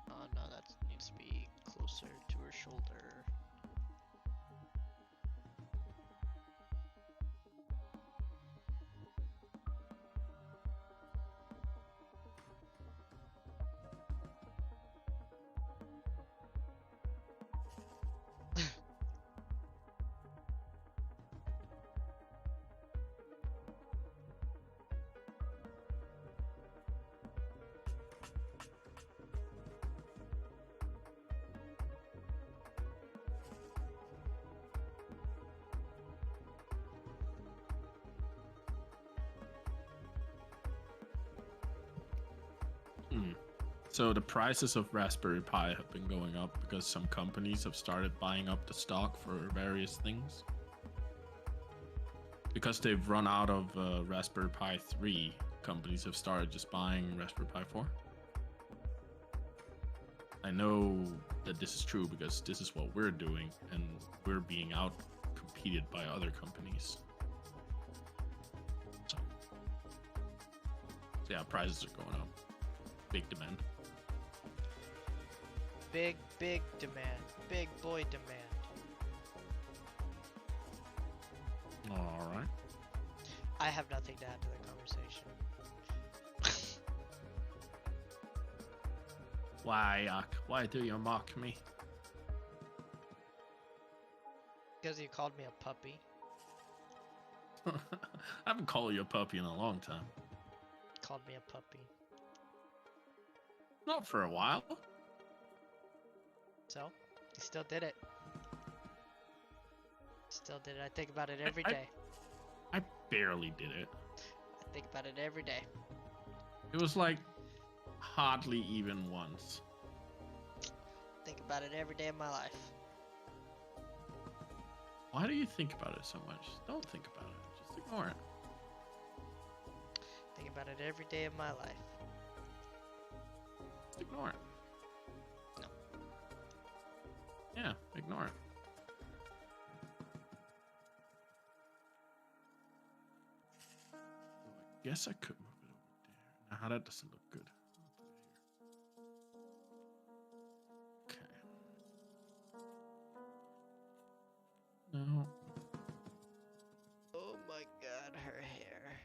Oh no, that needs to be closer to her shoulder. So the prices of Raspberry Pi have been going up because some companies have started buying up the stock for various things. Because they've run out of Raspberry Pi 3, companies have started just buying Raspberry Pi 4. I know that this is true because this is what we're doing and we're being out competed by other companies. So yeah, prices are going up. Big demand. Big demand. Big boy demand. All right. I have nothing to add to the conversation. Why do you mock me? Because you called me a puppy. I haven't called you a puppy in a long time. Called me a puppy. Not for a while. So, you still did it. Still did it. I think about it every day. I barely did it. I think about it every day. It was like hardly even once. Think about it every day of my life. Why do you think about it so much? Don't think about it. Just ignore it. Think about it every day of my life. Just ignore it. No. Yeah, ignore it. I guess I could move it over there. Now that doesn't look good. I'll put it here. No. Oh my god, her hair.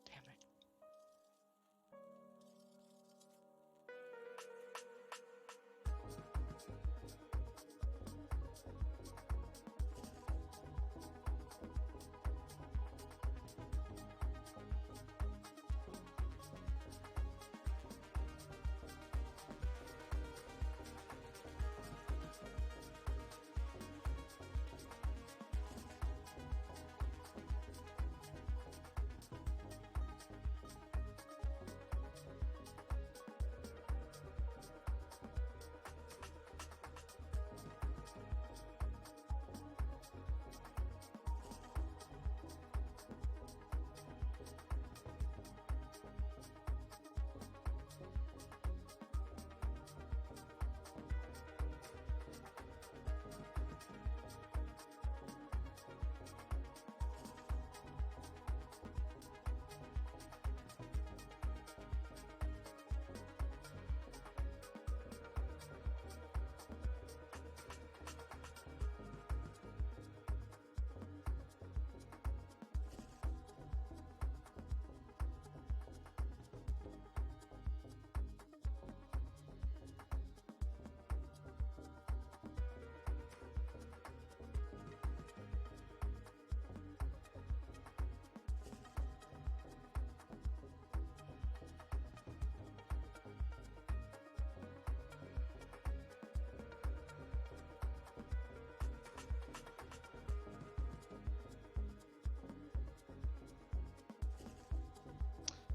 Damn it.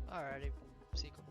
Alrighty, sequel.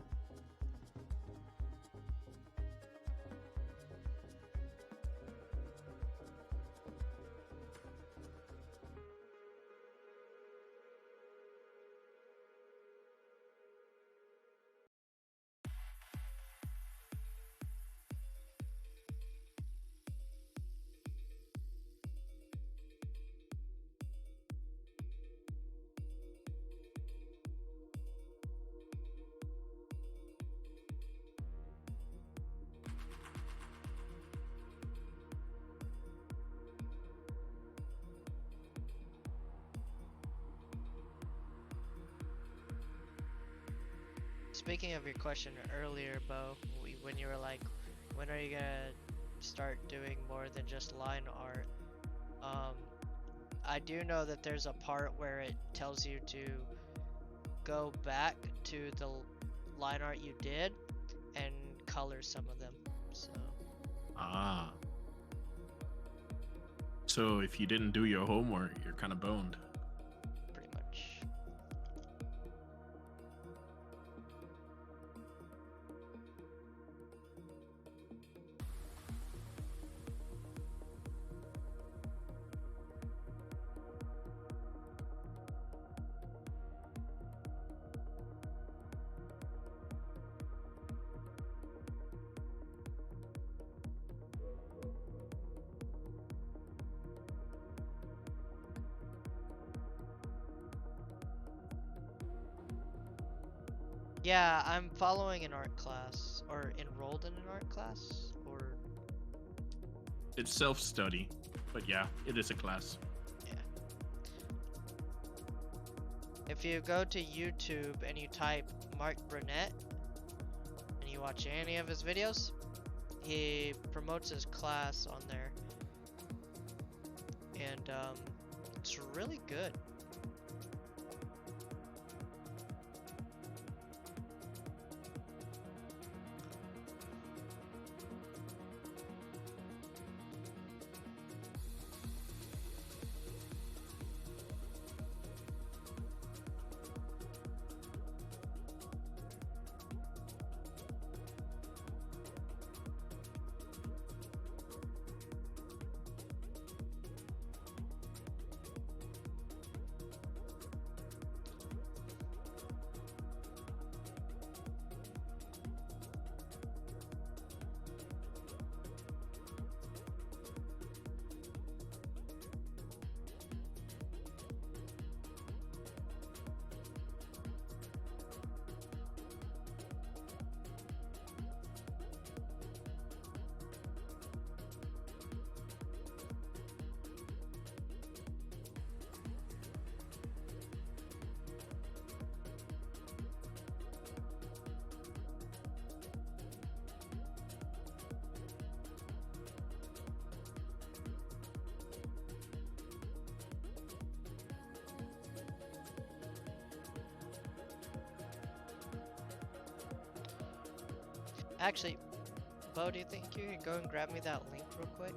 Speaking of your question earlier, Bo, when you were like, when are you gonna start doing more than just line art? I do know that there's a part where it tells you to go back to the line art you did and color some of them. So. Ah. So if you didn't do your homework, you're kind of boned. Pretty much. Yeah, I'm following an art class, or enrolled in an art class, or It's self-study, but yeah, it is a class. yeah. If you go to YouTube and you type Mark Burnett and you watch any of his videos, he promotes his class on there, and it's really good. Actually, Bo, do you think you could go and grab me that link real quick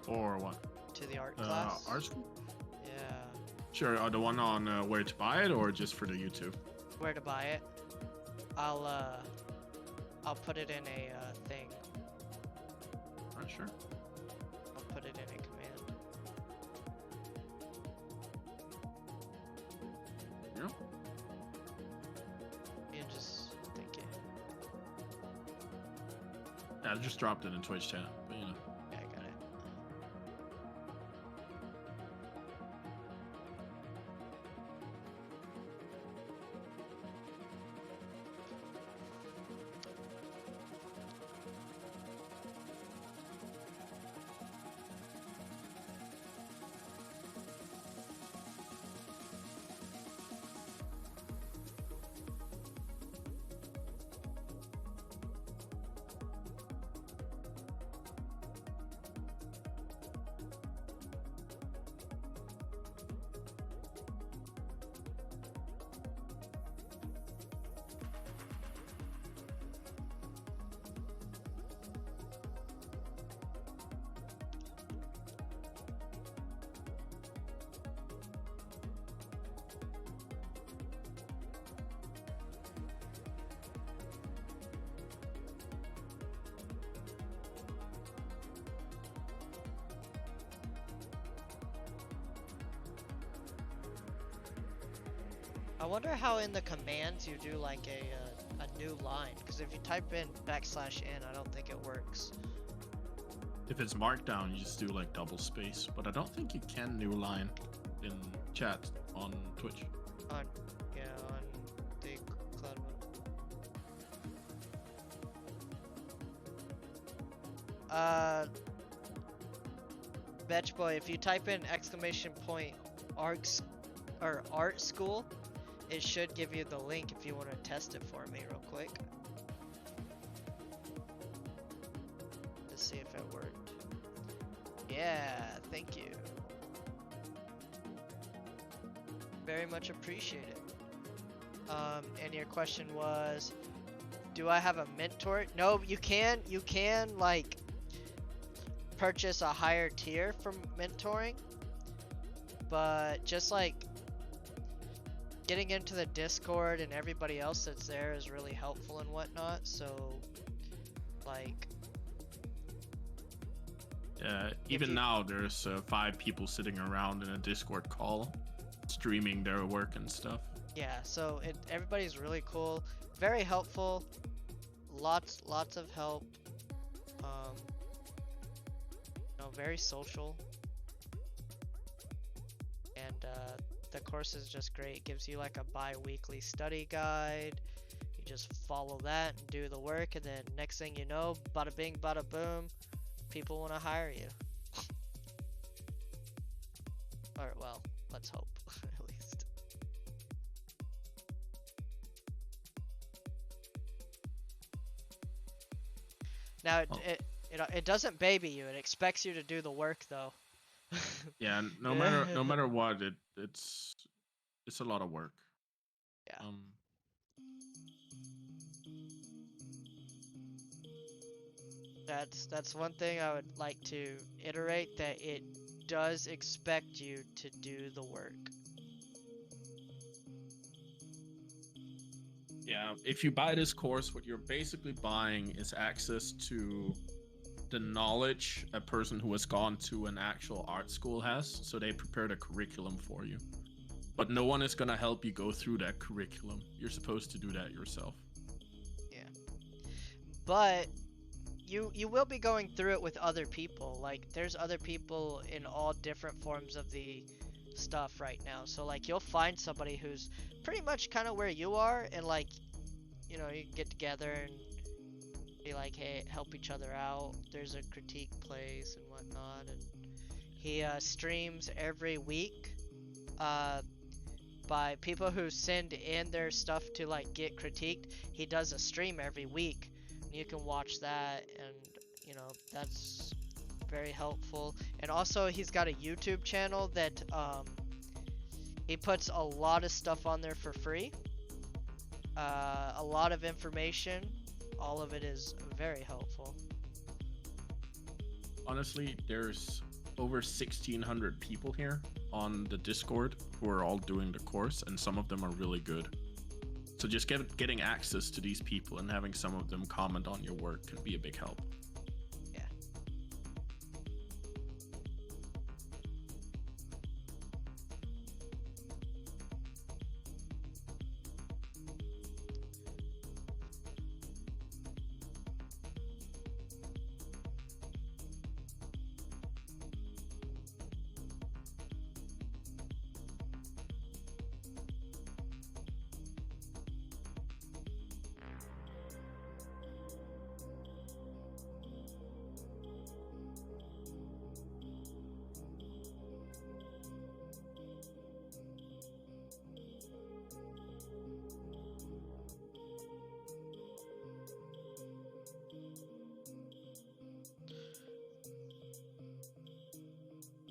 Or what? to the art class? Art school? Yeah. Sure. The one on where to buy it, or just for the YouTube? Where to buy it? I'll put it in a thing. Sure. I'll put it in a command. Yeah. You just think it. Yeah, I just dropped it in Twitch chat, but you know. Yeah, I got it. I wonder how in the commands you do like a new line, because if you type in \n, I don't think it works. If it's markdown, you just do like double space. But I don't think you can new line in chat on Twitch. On the cloud mode. Betch boy, if you type in !arcs or art school, it should give you the link if you want to test it for me real quick. Let's see if it worked. Yeah, thank you. Very much appreciated. And your question was, do I have a mentor? No, you can like purchase a higher tier from mentoring, but just like getting into the Discord and everybody else that's there is really helpful and whatnot. So, like, Yeah, even now there's 5 people sitting around in a Discord call, streaming their work and stuff. yeah. So everybody's really cool, very helpful, lots of help. Very social, and the course is just great. It gives you like a bi-weekly study guide. You just follow that and do the work, and then next thing you know, bada bing, bada boom, people want to hire you. Or well, let's hope at least. Now it doesn't baby you. It expects you to do the work though. Yeah, no matter what, it's a lot of work. Yeah. That's one thing I would like to iterate, that it does expect you to do the work. Yeah, if you buy this course, what you're basically buying is access to the knowledge a person who has gone to an actual art school has. So they prepared a curriculum for you. But no one is going to help you go through that curriculum. You're supposed to do that yourself. Yeah. But you will be going through it with other people. Like, there's other people in all different forms of the stuff right now. So like you'll find somebody who's pretty much kind of where you are, and like, you know, you get together and be like, hey, help each other out. There's a critique place and whatnot, and he streams every week by people who send in their stuff to like get critiqued. He does a stream every week, and you can watch that, and you know, that's very helpful. And also he's got a YouTube channel that he puts a lot of stuff on there for free, a lot of information all of it is very helpful. Honestly, there's over 1,600 people here on the Discord who are all doing the course, and some of them are really good. So just getting access to these people and having some of them comment on your work can be a big help. Yeah.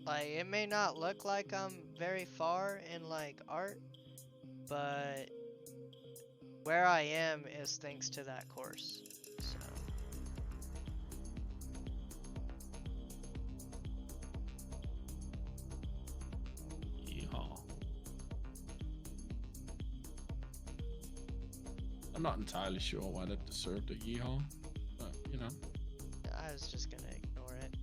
Like, it may not look like I'm very far in, like, art, but where I am is thanks to that course, so. Yeehaw. I'm not entirely sure why that deserved a yeehaw, but you know. I was just gonna ignore it.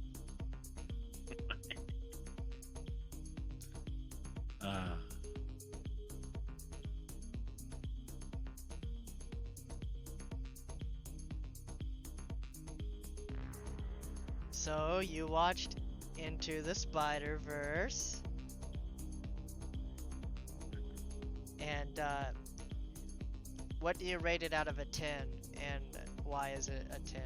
So, you watched Into the Spider-Verse, and what do you rate it out of a 10, and why is it a 10?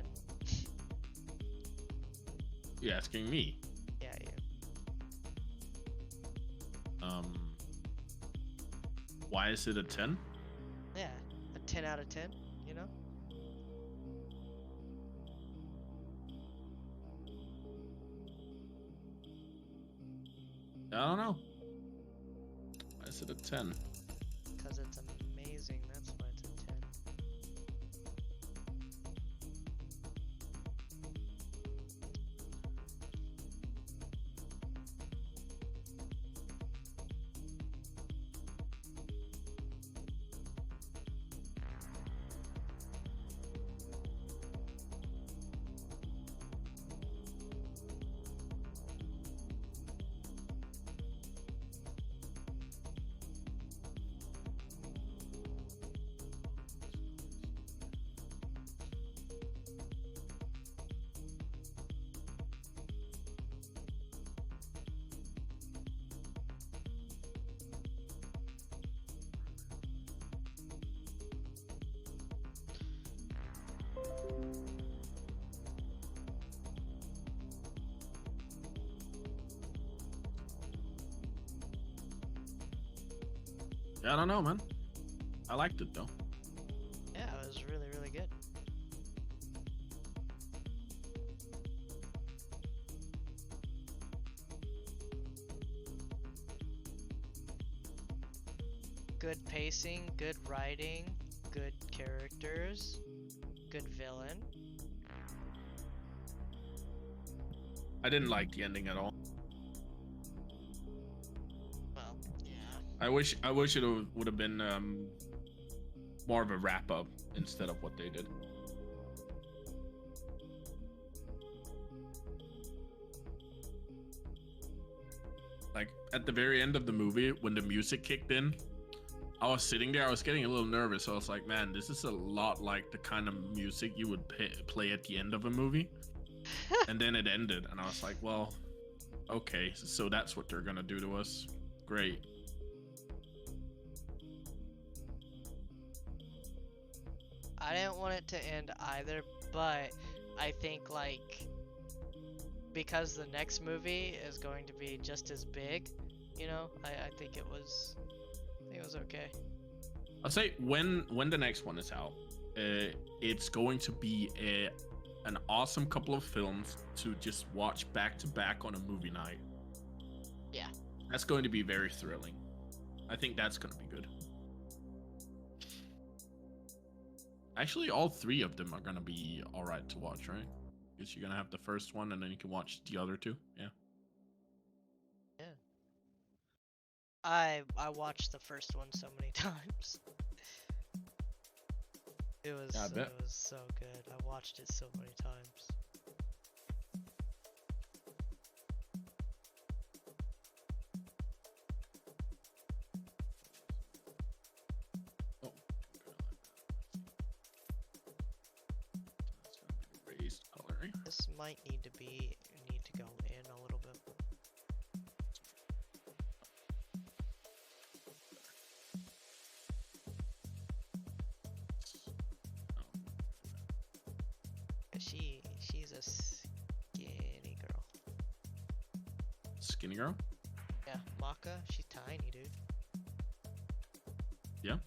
You asking me? Yeah, you. Why is it a 10? Yeah, a 10 out of 10, you know? I don't know. Why is it a 10? Because it's amazing, that's why it's a 10. Yeah, I don't know, man. I liked it though. Yeah, it was really, really good. Good pacing, good writing, good characters, good villain. I didn't like the ending at all. Well, yeah. I wish it would have been more of a wrap up instead of what they did. Like at the very end of the movie, when the music kicked in, I was sitting there. I was getting a little nervous. I was like, "Man, this is a lot like the kind of music you would play at the end of a movie." And then it ended, and I was like, "Well, okay, so that's what they're gonna do to us. Great." I didn't want it to end either, but I think like because the next movie is going to be just as big, you know, I think it was okay. I'll say when the next one is out, it's going to be an awesome couple of films to just watch back to back on a movie night. Yeah. That's going to be very thrilling. I think that's going to be good. Actually, all three of them are gonna be all right to watch, right? Because you're gonna have the first one, and then you can watch the other two. Yeah. Yeah. I watched the first one so many times. It was Yeah, I bet. it was so good. I watched it so many times. Oh, that's gonna be raised coloring. This might need to go in a little bit. She's a skinny girl. Skinny girl. Yeah, Maka, she's tiny, dude. Yeah.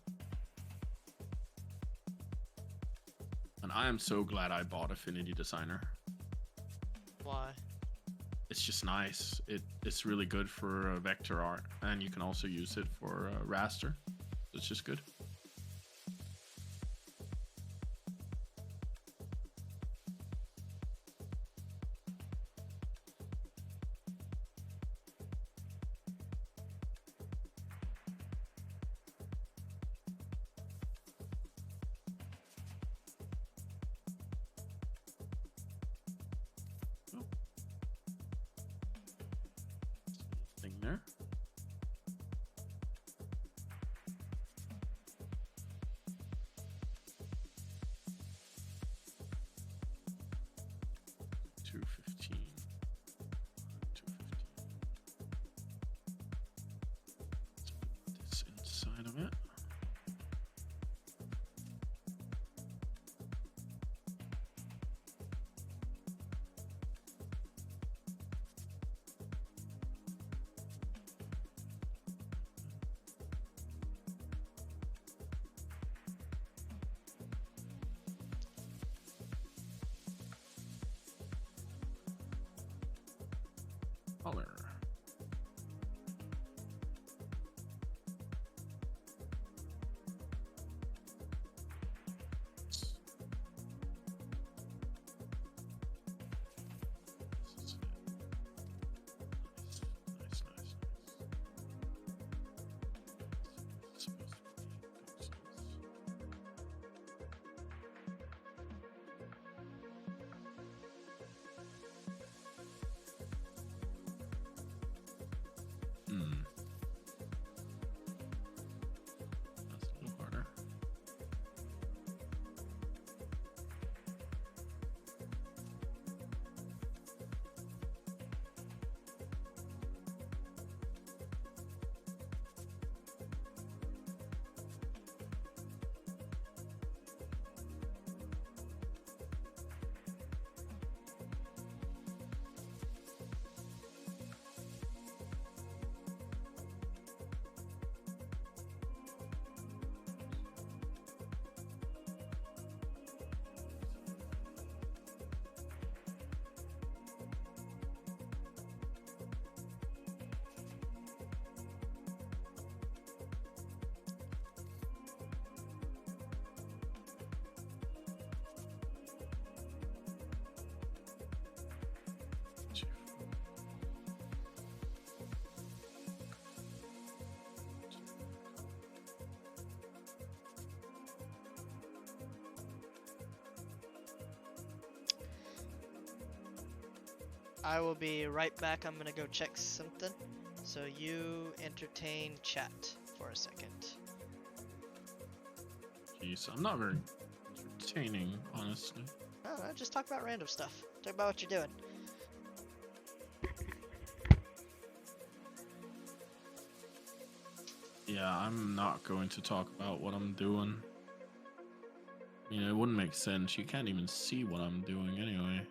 And I am so glad I bought Affinity Designer. Why? It's just nice. It's really good for vector art, and you can also use it for raster. It's just good. Thing there. $2.15. Let's put this inside of it. Color. This is it. Nice, nice, nice. It's supposed to be pixels. Hmm. That's a little harder. I will be right back. I'm gonna go check something. So you entertain chat for a second. Jeez, I'm not very entertaining, honestly. No, just talk about random stuff. Talk about what you're doing. Yeah, I'm not going to talk about what I'm doing. I mean, it wouldn't make sense. You can't even see what I'm doing anyway.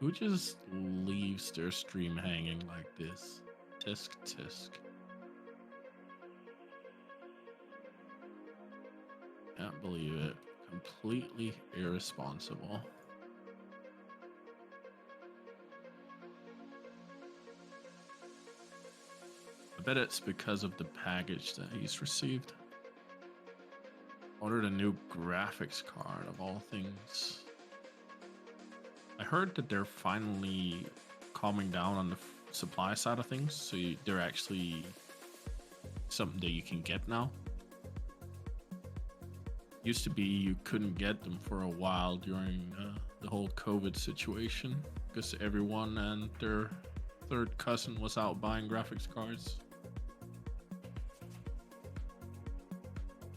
Who just leaves their stream hanging like this? Tisk tisk. Can't believe it. Completely irresponsible. I bet it's because of the package that he's received. Ordered a new graphics card of all things. I heard that they're finally calming down on the supply side of things, so they're actually something that you can get now. Used to be you couldn't get them for a while during the whole COVID situation because everyone and their third cousin was out buying graphics cards.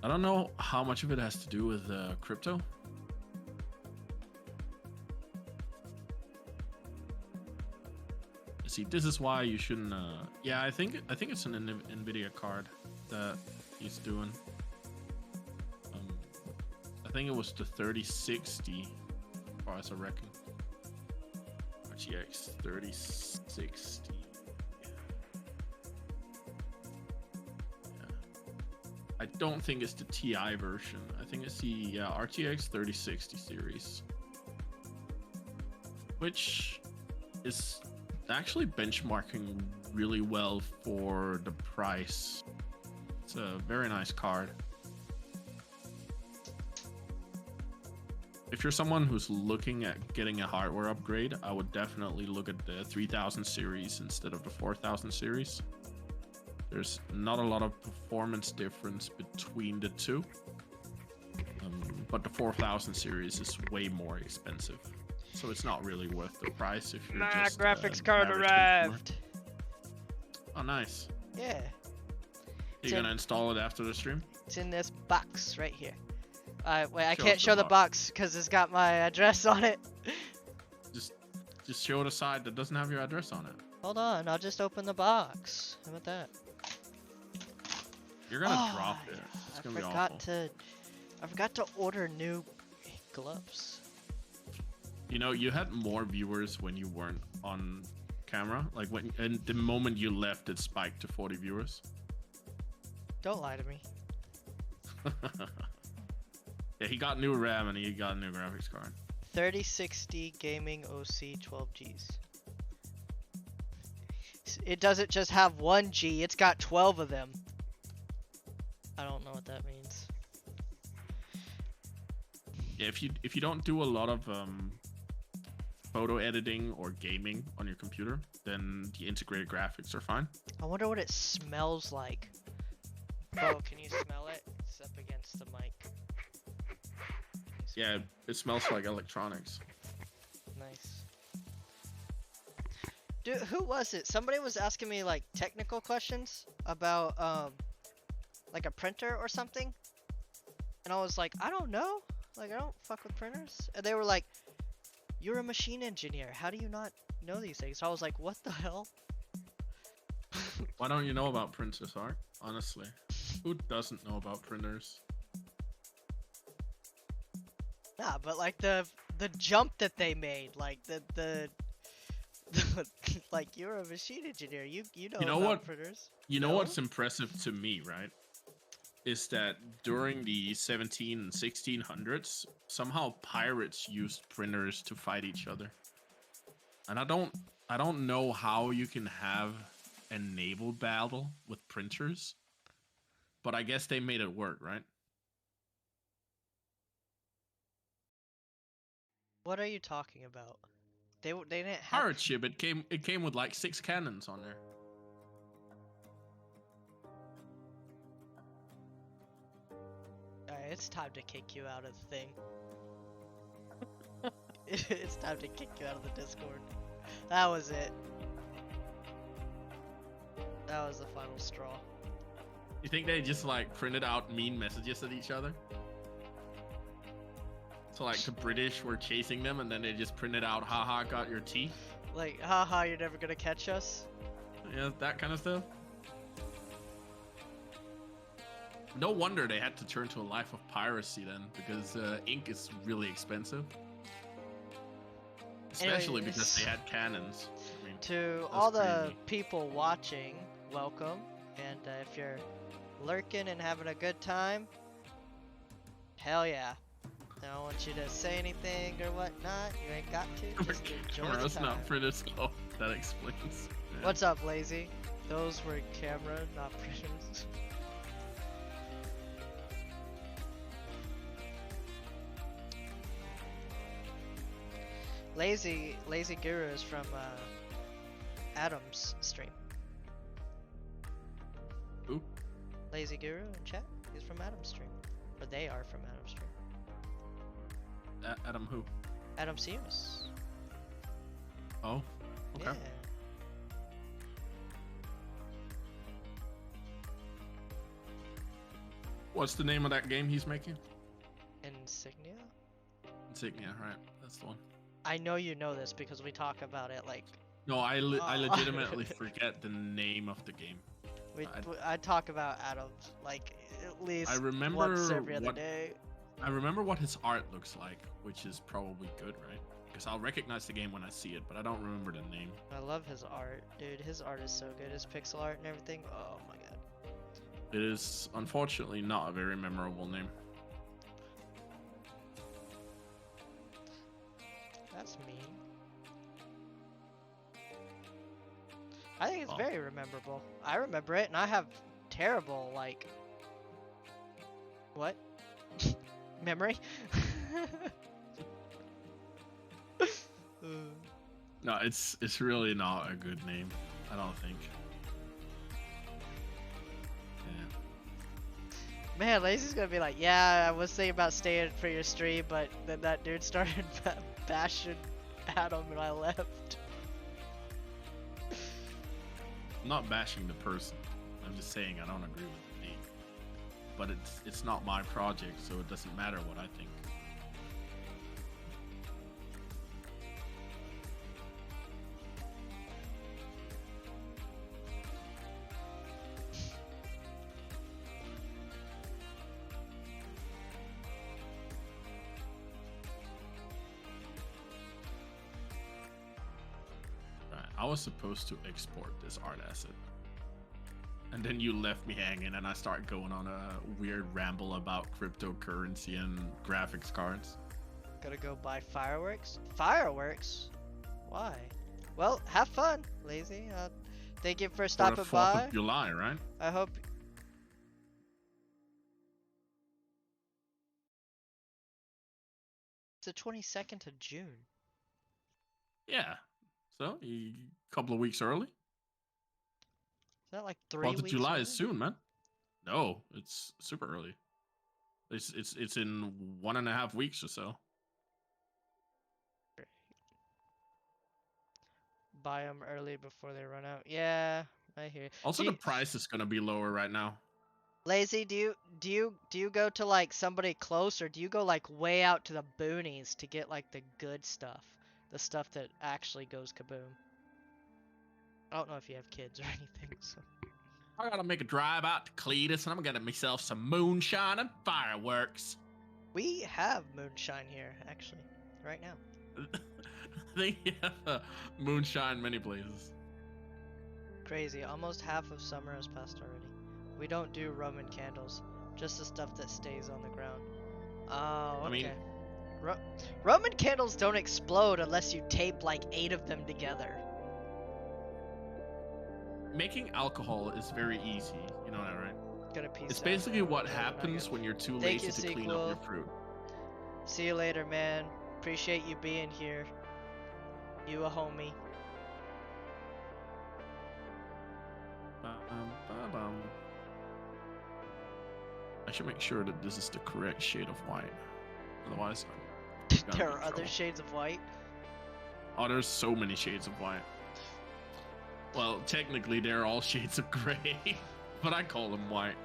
I don't know how much of it has to do with crypto. See, this is why you shouldn't. Yeah, I think it's an Nvidia card that he's doing. I think it was the 3060, as far as I reckon. RTX 3060. Yeah. I don't think it's the TI version. I think it's the RTX 3060 series, which is actually benchmarking really well for the price. It's a very nice card. If you're someone who's looking at getting a hardware upgrade, I would definitely look at the 3000 series instead of the 4000 series. There's not a lot of performance difference between the two, but the 4000 series is way more expensive, so it's not really worth the price if you're just graphics card arrived. Oh, nice. Yeah. You gonna install it after the stream? It's in this box right here. Wait, I Show can't us show the the box because it's got my address on it. Just show the side that doesn't have your address on it. Hold on, I'll just open the box. How about that? You're gonna drop it. It's gonna be awful. I forgot to order new gloves. You know, you had more viewers when you weren't on camera. Like and the moment you left, it spiked to 40 viewers. Don't lie to me. Yeah, he got new RAM and he got a new graphics card. 3060 gaming OC 12Gs. It doesn't just have one G, it's got 12 of them. I don't know what that means. Yeah, if you don't do a lot of photo editing or gaming on your computer, then the integrated graphics are fine. I wonder what it smells like. Bro, can you smell it? It's up against the mic. Yeah, it smells like electronics. Nice. Dude, who was it? Somebody was asking me like technical questions about like a printer or something. And I was like, I don't know. Like, I don't fuck with printers. And they were like, you're a machine engineer. How do you not know these things? So I was like, what the hell? Why don't you know about printers, Art? Honestly, who doesn't know about printers? Nah, but like the jump that they made, like the like you're a machine engineer, you know about what printers. You know what's impressive to me, right? Is that during the 17 and 1600s, somehow pirates used printers to fight each other. And I don't know how you can have a naval battle with printers, but I guess they made it work, right? What are you talking about? They didn't have Pirate ship. It came with like 6 cannons on there. Alright, it's time to kick you out of the thing. It's time to kick you out of the Discord. That was it. That was the final straw. You think they just like printed out mean messages at each other? So like the British were chasing them and then they just printed out, haha, got your teeth? Like, haha, you're never gonna catch us? Yeah, that kind of stuff. No wonder they had to turn to a life of piracy then, because ink is really expensive. Especially because they had cannons. I mean, to all the people watching, welcome. And if you're lurking and having a good time, hell yeah. I don't want you to say anything or whatnot. You ain't got to. Just enjoy the Camera's time. not pretty slow. That explains. Yeah. What's up, Lazy? Those were camera, not printers. Lazy Guru is from Adam's stream. Who? Lazy Guru in chat. He's from Adam's stream, or they are from Adam's stream. Adam who? Adam Sears. Oh, okay. Yeah. What's the name of that game he's making? Insignia. Insignia, right? That's the one. I know you know this because we talk about it like No, I Oh. legitimately forget the name of the game. I talk about Adams like at least I remember once every other what- day. I remember what his art looks like, which is probably good, right? Because I'll recognize the game when I see it, but I don't remember the name. I love his art, dude. His art is so good. His pixel art and everything. Oh my god. It is unfortunately not a very memorable name. That's mean. I think it's Oh. very rememberable. I remember it, and I have terrible like what memory. No, it's really not a good name. I don't think. Yeah. Man, Lazy's gonna be like, yeah, I was thinking about staying for your stream, but then that dude started bashing Adam, and I left. I'm not bashing the person. I'm just saying I don't agree with the name. But it's not my project, so it doesn't matter what I think. Right, I was supposed to export this art asset. And then you left me hanging and I started going on a weird ramble about cryptocurrency and graphics cards. Gotta go buy fireworks? Fireworks? Why? Well, have fun, Lazy. Thank you for For stopping the 4th by. of July, right? I hope. It's the 22nd of June. Yeah. So, a couple of weeks early. Is that like 3 4th of weeks July early? is soon, man. No, it's super early. It's in 1.5 weeks or so. Buy them early before they run out. Yeah, I hear you. Also, Do the you- price is gonna be lower right now. Lazy, do you go to like somebody close, or do you go like way out to the boonies to get like the good stuff, the stuff that actually goes kaboom? I don't know if you have kids or anything. So. I gotta make a drive out to Cletus, and I'm gonna get myself some moonshine and fireworks. We have moonshine here, actually, right now. They have moonshine many places. Crazy, almost half of summer has passed already. We don't do Roman candles, just the stuff that stays on the ground. Oh, okay. I mean- Roman candles don't explode unless you tape like 8 of them together. Making alcohol is very easy. You know that, right? Gonna peace It's out. basically what Yeah, we're not happens good. when you're too Thank lazy you, to clean up your Sequel. fruit. See you later, man. Appreciate you being here. You a homie. Ba-bum. I should make sure that this is the correct shade of white. Otherwise, I'm gonna There be are in other trouble. shades of white. Oh, there's so many shades of white. Well, technically, they're all shades of gray, but I call them white.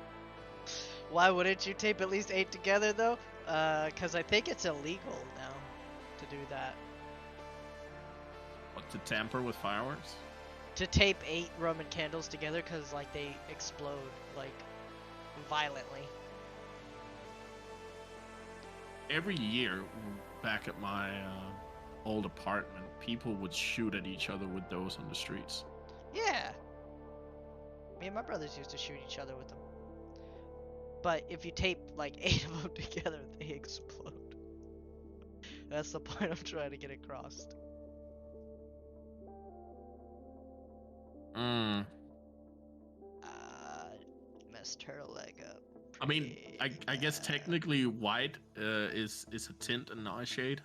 Why wouldn't you tape at least 8 together though? Cause I think it's illegal now to do that. What, to tamper with fireworks? To tape 8 Roman candles together, cause like they explode like violently. Every year, back at my old apartment, people would shoot at each other with those on the streets. Yeah. Me and my brothers used to shoot each other with them. But if you tape like 8 of them together, they explode. That's the point I'm trying to get across. messed her leg up. I mean, I pretty guess bad. technically white is a tint and not a shade.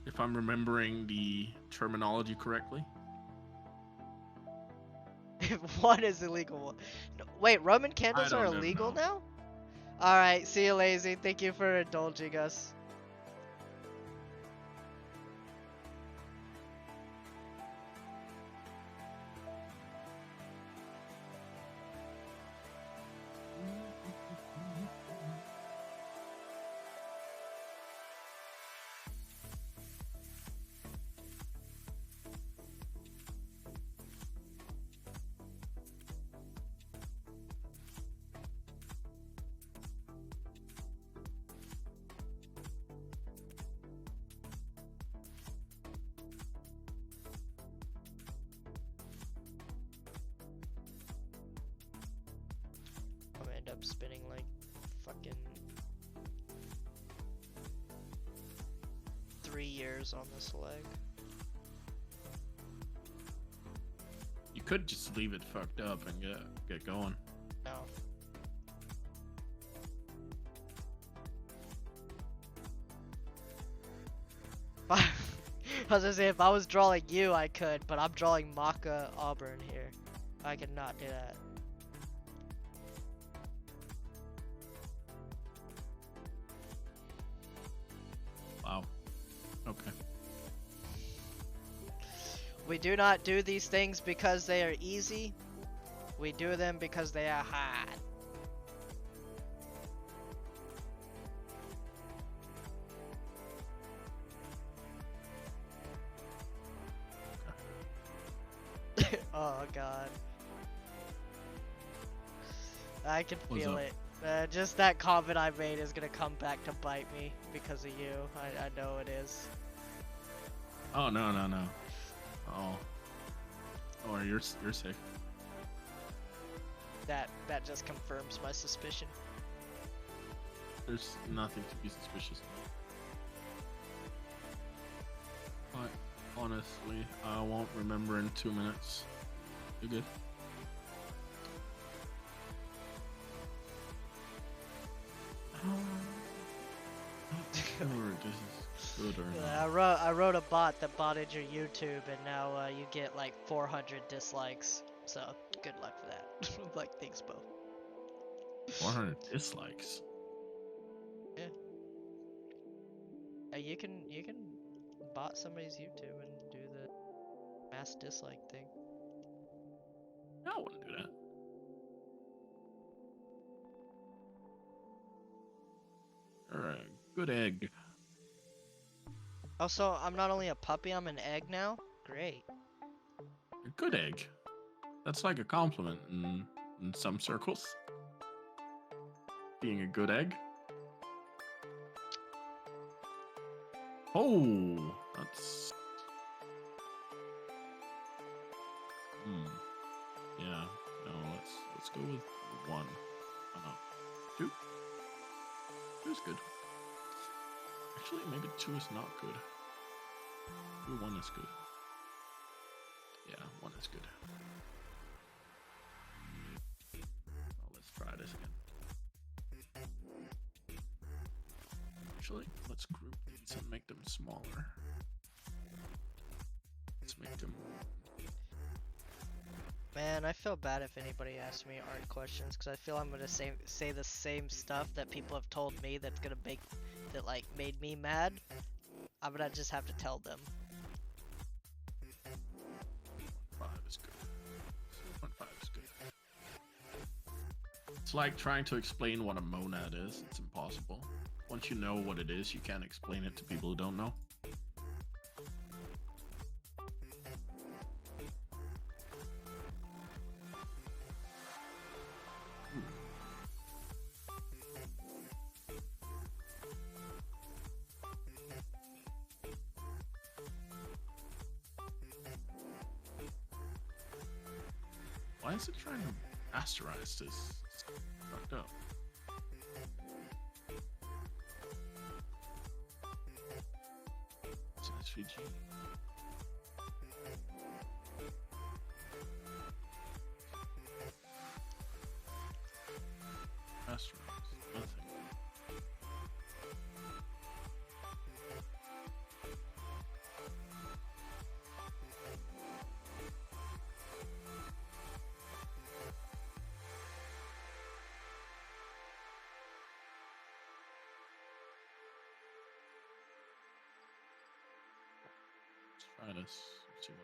If I'm remembering the terminology correctly. One is illegal. No, wait, Roman I candles are don't know. illegal now? Alright, see you, Lazy. Thank you for indulging us. I'm gonna end up spending like fucking 3 years on this leg. You could just leave it fucked up and get going. No. I was gonna say, if I was drawing you, I could, but I'm drawing Maka Albarn here. I cannot do that. Wow. Okay. We do not do these things because they are easy. We do them because they are hard. Oh god. I can What's feel up? it. Just that comment I made is gonna come back to bite me because of you. I know it is. Oh no. Oh. Oh, you're safe. That just confirms my suspicion. There's nothing to be suspicious of. But honestly, I won't remember in 2 minutes. You good? Or this is good or not. I wrote a bot that botted your YouTube, and now you get like 400 dislikes. So good luck for that. Like thanks, Bo. 400 dislikes. You can bot somebody's YouTube and do the mass dislike thing. I wouldn't do that. Alright, good egg. Also, I'm not only a puppy, I'm an egg now. Great. A good egg. That's like a compliment in some circles. Being a good egg. Oh, that's. Yeah. No, let's go with 1. Oh no, 2. 2 is good. Actually, maybe 2 is not good. Maybe 1 is good. Yeah, 1 is good. Oh, let's try this again. Actually, let's group these and make them smaller. Let's make them. Man, I feel bad if anybody asks me art questions because I feel I'm gonna say the same stuff that people have told me that's gonna make that like made me mad. I'm gonna just have to tell them. 5 is good. 0.5 is good. It's like trying to explain what a monad is. It's impossible. Once you know what it is, you can't explain it to people who don't know. Why is it trying to rasterize this? It's fucked up. It's an SVG. Try this. See what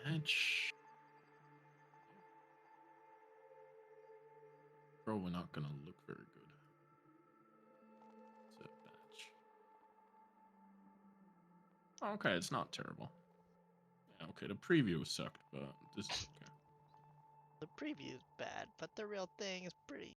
happens. Badge. Probably not gonna look very good. Set badge. Okay, it's not terrible. Yeah, okay, the preview sucked, but this is okay. The preview's bad, but the real thing is pretty.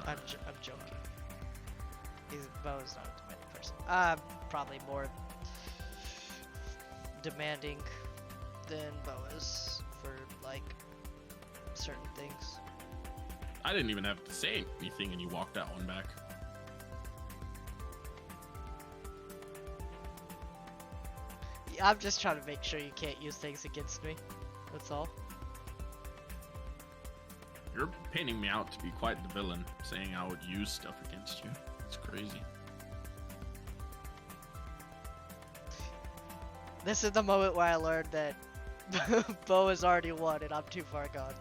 I'm joking. Bo's not a demanding person. Probably more demanding than Bo is for like certain things. I didn't even have to say anything, and you walked that one back. Yeah, I'm just trying to make sure you can't use things against me. That's all. You're painting me out to be quite the villain, saying I would use stuff against you. It's crazy. This is the moment where I learned that Bo has already won and I'm too far gone.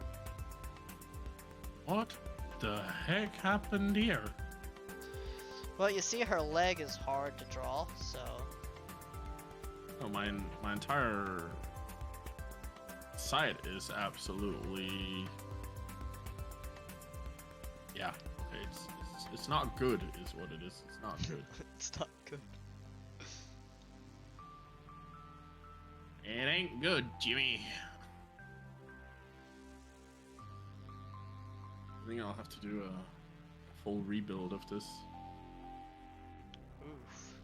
What the heck happened here? Well, you see her leg is hard to draw, so... Oh, my entire site is absolutely... Yeah, okay, it's not good is what it is. It's not good. It's not good. It ain't good, Jimmy. I think I'll have to do a full rebuild of this. Oof.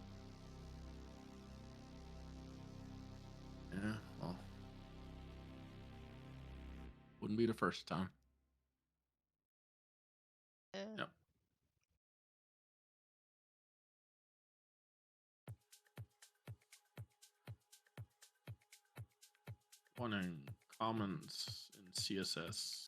Yeah, well, wouldn't be the first time. Eh. Yep. One in comments in CSS.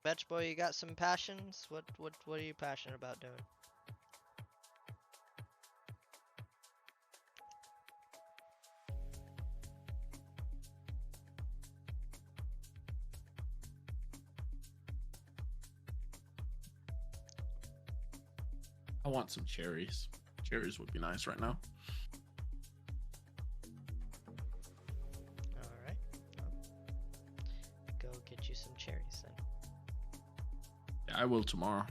Betch boy, you got some passions? What are you passionate about doing? I want some cherries. Cherries would be nice right now. Alright. Go get you some cherries then. Yeah, I will tomorrow.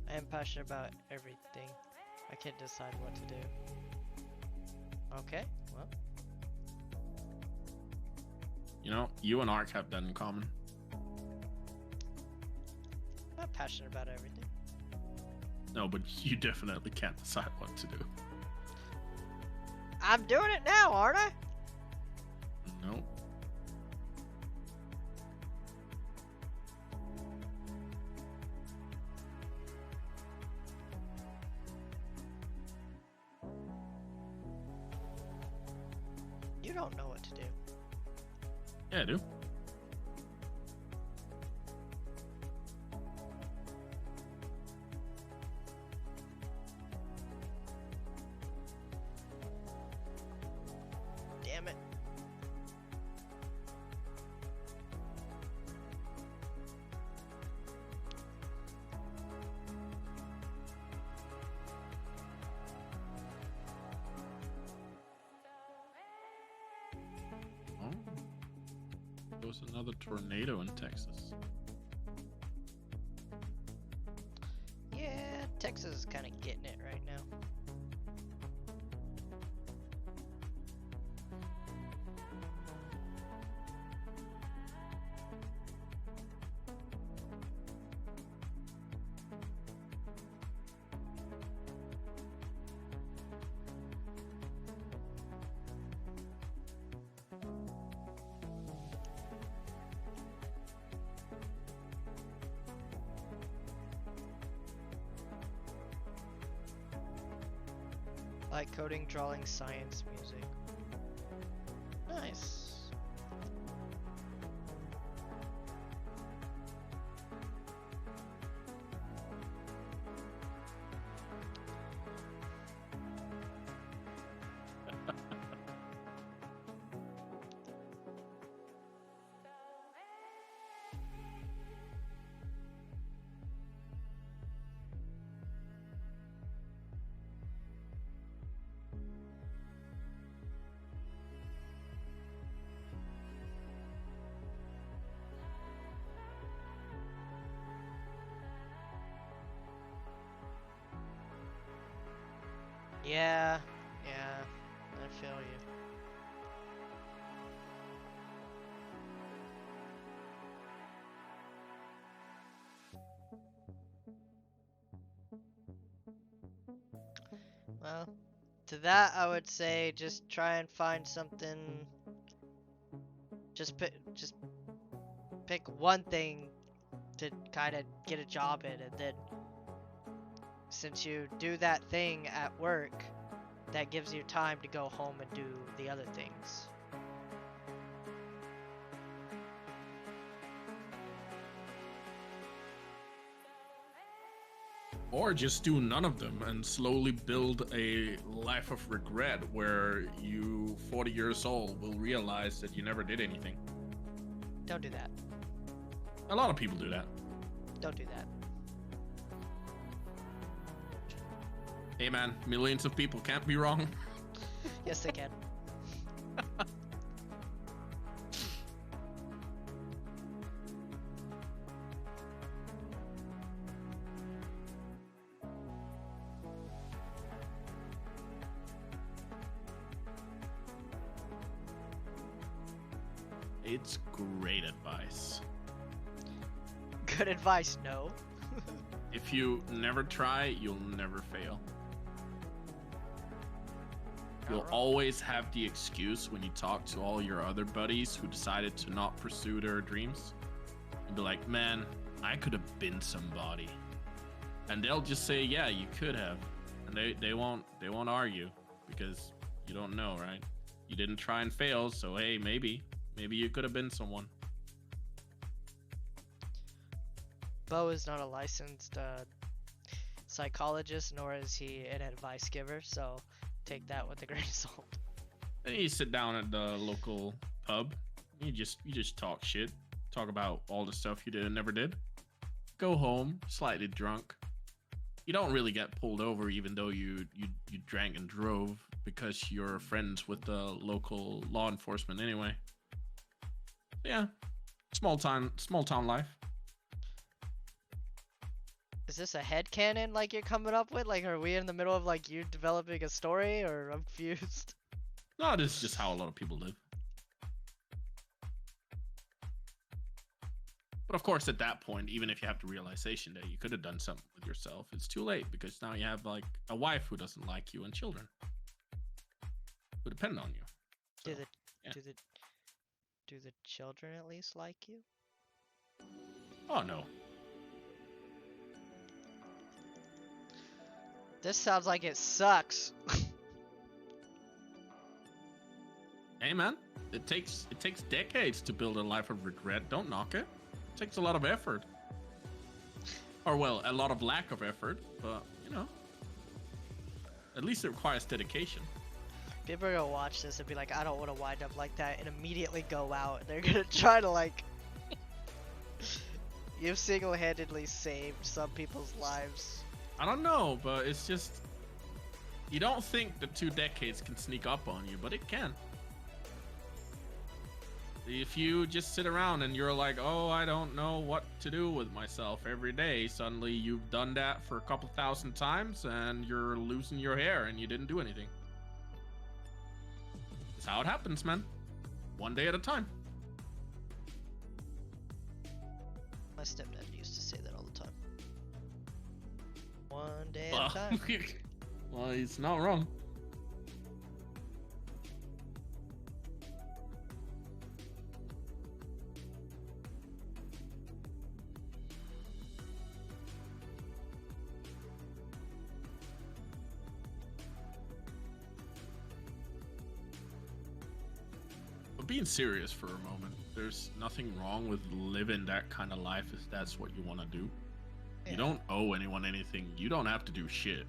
I am passionate about everything. I can't decide what to do. Okay, well. You know, you and Ark have that in common. I'm not passionate about everything. No, but you definitely can't decide what to do. I'm doing it now, aren't I? No. You don't know what to do. Yeah, I do. Damn it. Oh. There was another tornado in Texas. Yeah, Texas is kind of getting it right now. Like coding, drawing, science, music. Nice. Yeah, I feel you. Well, to that I would say just try and find something. Just pick one thing to kind of get a job in, and then since you do that thing at work, that gives you time to go home and do the other things. Or just do none of them and slowly build a life of regret where you, 40 years old, will realize that you never did anything. Don't do that. A lot of people do that. Don't do that. Hey man, millions of people can't be wrong. Yes, they can. It's great advice. Good advice, no. If you never try, you'll never fail. You'll Not wrong. always have the excuse when you talk to all your other buddies who decided to not pursue their dreams. You'll be like, man, I could have been somebody. And they'll just say, yeah, you could have. And they won't argue because you don't know, right? You didn't try and fail, so hey, maybe you could have been someone. Bo is not a licensed psychologist, nor is he an advice giver, so take that with a grain of salt. Then you sit down at the local pub. You just talk shit. Talk about all the stuff you did and never did. Go home slightly drunk. You don't really get pulled over, even though you drank and drove, because you're friends with the local law enforcement anyway. Yeah, small town life. Is this a headcanon like you're coming up with? Like, are we in the middle of like you developing a story, or I'm confused? No, this is just how a lot of people live. But of course, at that point, even if you have the realization that you could have done something with yourself, it's too late because now you have like a wife who doesn't like you and children who depend on you. So, do the yeah. do the children at least like you? Oh no. This sounds like it sucks. Hey man, it takes decades to build a life of regret. Don't knock it. It takes a lot of effort. Or well, a lot of lack of effort, but you know, at least it requires dedication. People are gonna watch this and be like, I don't want to wind up like that, and immediately go out. They're gonna try to like. You've single-handedly saved some people's lives. I don't know, but it's just you don't think the 2 decades can sneak up on you, but it can. If you just sit around and you're like, oh, I don't know what to do with myself every day, suddenly you've done that for a couple thousand times and you're losing your hair and you didn't do anything. That's how it happens, man. One day at a time. My stepdad used to say that all the time. One day Well, at a time. well, he's not wrong. But being serious for a moment, there's nothing wrong with living that kind of life if that's what you want to do. Yeah. You don't owe anyone anything. You don't have to do shit.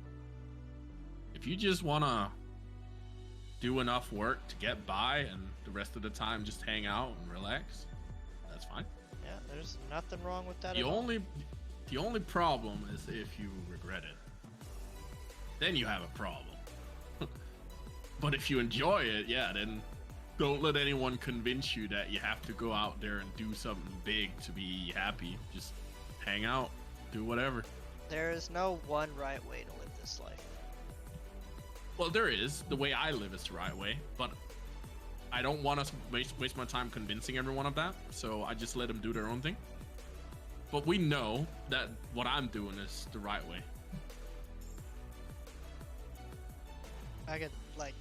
If you just want to do enough work to get by and the rest of the time just hang out and relax, that's fine. Yeah, there's nothing wrong with that The at all. only problem is if you regret it. Then you have a problem. But if you enjoy it, yeah, then don't let anyone convince you that you have to go out there and do something big to be happy. Just hang out, do whatever. There is no one right way to live this life. Well, there is. The way I live is the right way, but I don't want to waste my time convincing everyone of that, so I just let them do their own thing. But we know that what I'm doing is the right way. I could, like...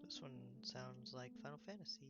This one sounds like Final Fantasy.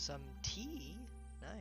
Some tea? Nice.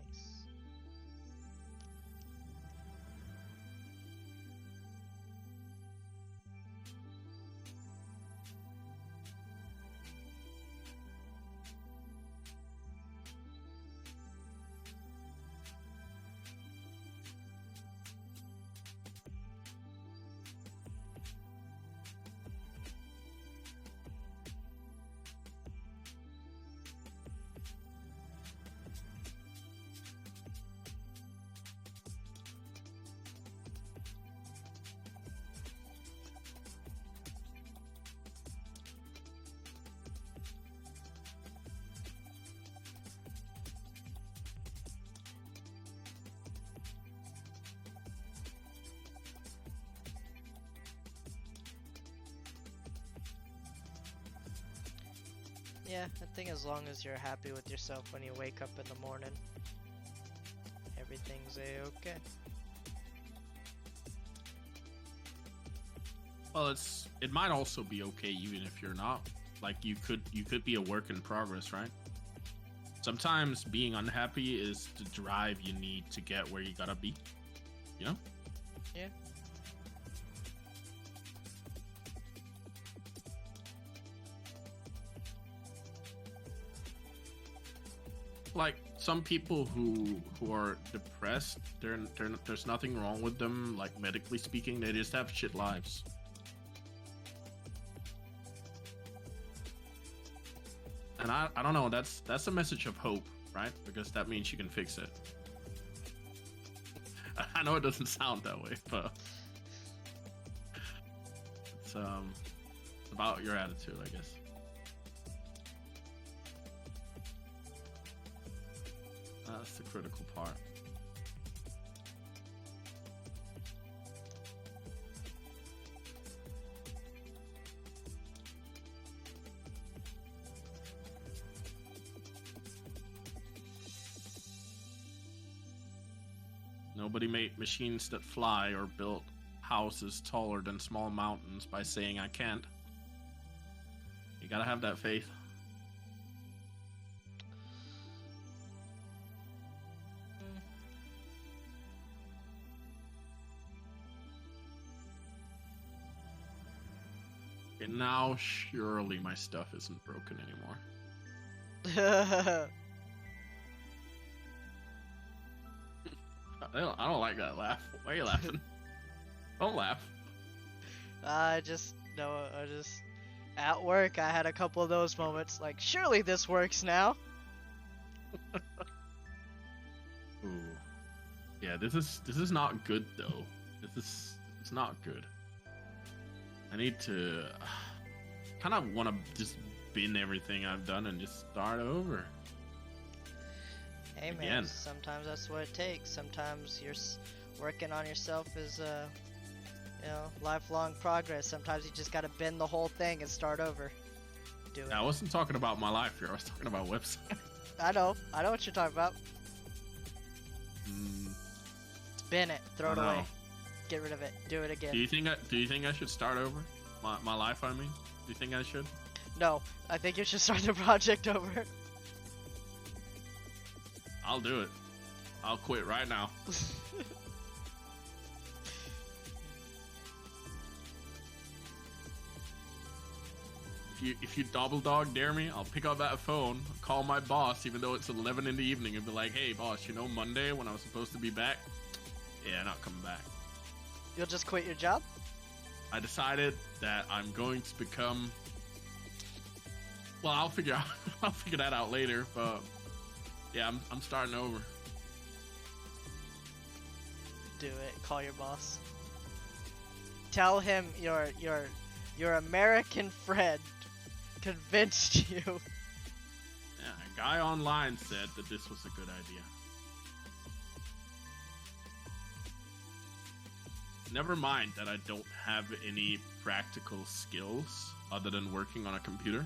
Yeah, I think as long as you're happy with yourself when you wake up in the morning, everything's a-okay. Well, it might also be okay even if you're not. Like you could be a work in progress, right? Sometimes being unhappy is the drive you need to get where you gotta be. You know? Yeah. Like some people who are depressed, there's nothing wrong with them, like medically speaking. They just have shit lives. And I don't know. That's a message of hope, right? Because that means you can fix it. I know it doesn't sound that way, but it's about your attitude, I guess. That's the critical part. Nobody made machines that fly or built houses taller than small mountains by saying I can't. You gotta have that faith. And now surely my stuff isn't broken anymore. I don't like that laugh. Why are you laughing? Don't laugh. I just at work I had a couple of those moments like surely this works now. Ooh. Yeah, this is not good though. It's not good. I need to kind of want to just bin everything I've done and just start over. Hey man, Again. sometimes that's what it takes. Sometimes you're working on yourself is lifelong progress. Sometimes you just gotta bend the whole thing and start over. Do it. I wasn't talking about my life here. I was talking about websites. I know what you're talking about. Spin it, throw it away, get rid of it, do it again. Do you think I should start over? My life, I mean. Do you think I should? No, I think you should start the project over. I'll do it. I'll quit right now. If you double dog dare me, I'll pick up that phone, call my boss, even though it's 11 in the evening, and be like, "Hey, boss, Monday when I was supposed to be back, yeah, not coming back." You'll just quit your job? I decided that I'm going to become. Well, I'll figure that out later, but yeah, I'm starting over. Do it. Call your boss. Tell him your American friend convinced you. Yeah, a guy online said that this was a good idea. Never mind that I don't have any practical skills other than working on a computer.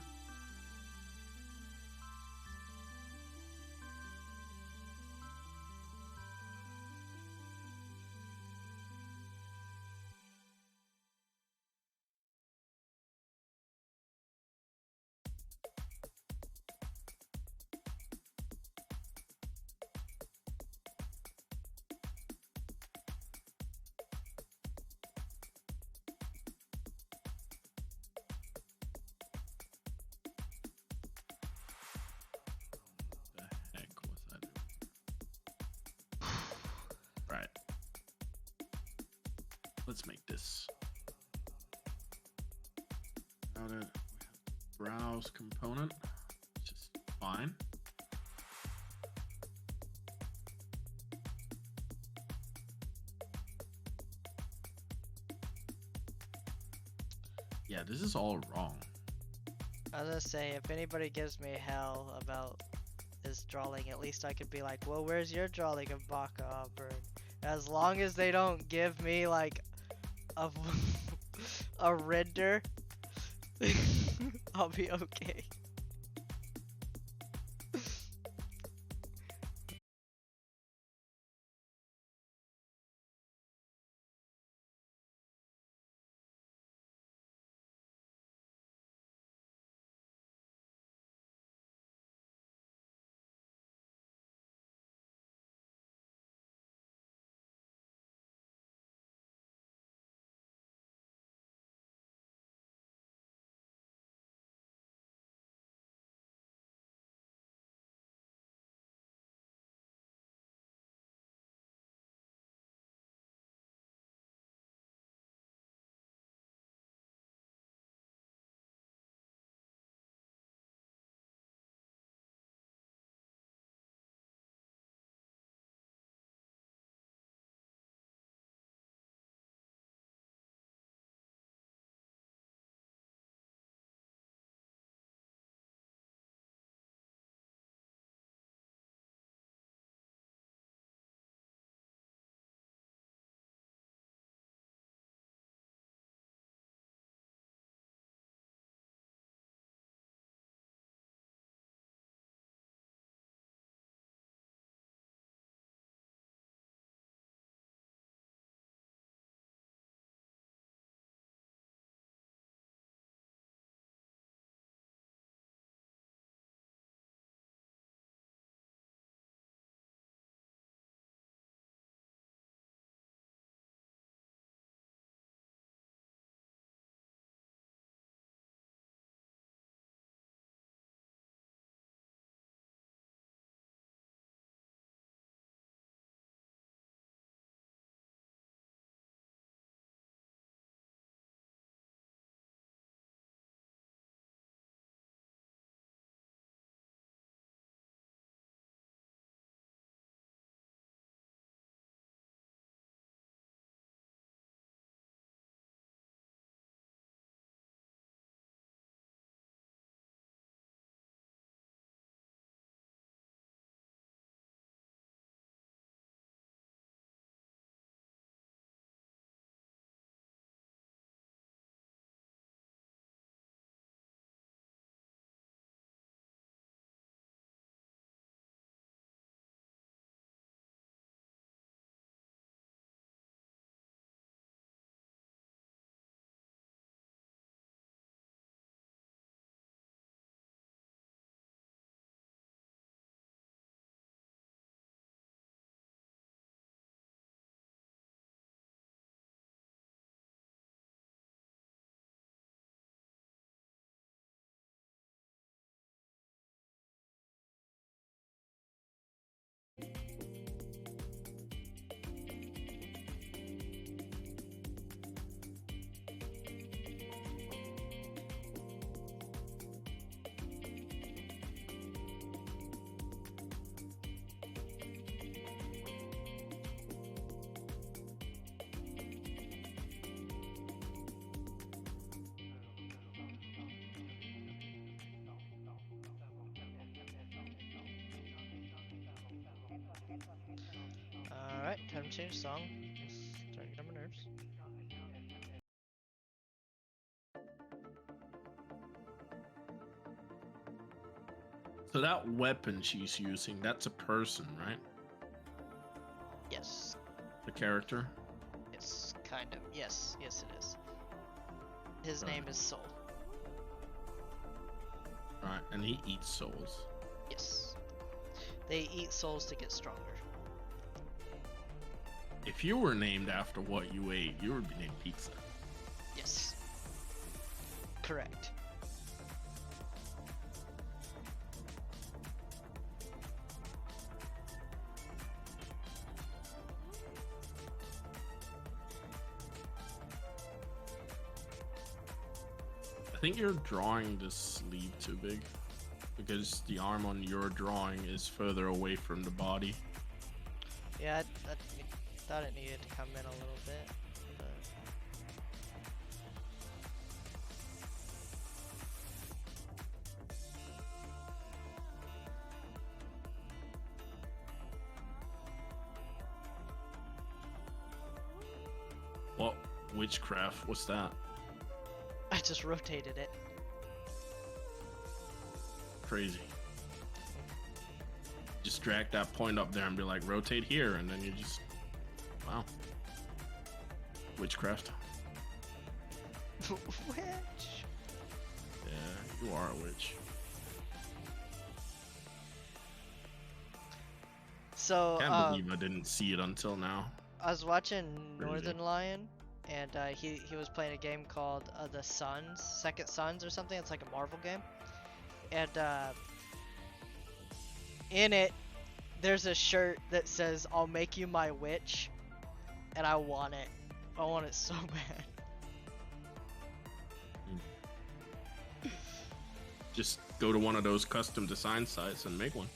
let's make this. Got it. We have browse component, which is fine. Yeah, this is all wrong. I was gonna say, if anybody gives me hell about this drawing, at least I could be like, well, where's your drawing of Maka Albarn? As long as they don't give me like a, a render, I'll be okay. Alright, time to change song. It's starting to get on my nerves. So that weapon she's using, that's a person, right? Yes. The character? It's kind of. Yes, yes it is. His Right. name is Soul. Right, and he eats souls. Yes. They eat souls to get stronger. If you were named after what you ate, you would be named Pizza. Yes. Correct. think you're drawing the sleeve too big because the arm on your drawing is further away from the body. Yeah, I thought it needed to come in a little bit, but What witchcraft was that? I just rotated it. Crazy. Just drag that point up there and be like, rotate here, and then you just, wow. Witchcraft. Witch. Yeah, you are a witch. So, Can't believe I didn't see it until now. I was watching Crazy. Northern Lion, and he was playing a game called The Sons, Second Sons or something. It's like a Marvel game, and in it, there's a shirt that says "I'll make you my witch," and I want it. I want it so bad. Just go to one of those custom design sites and make one.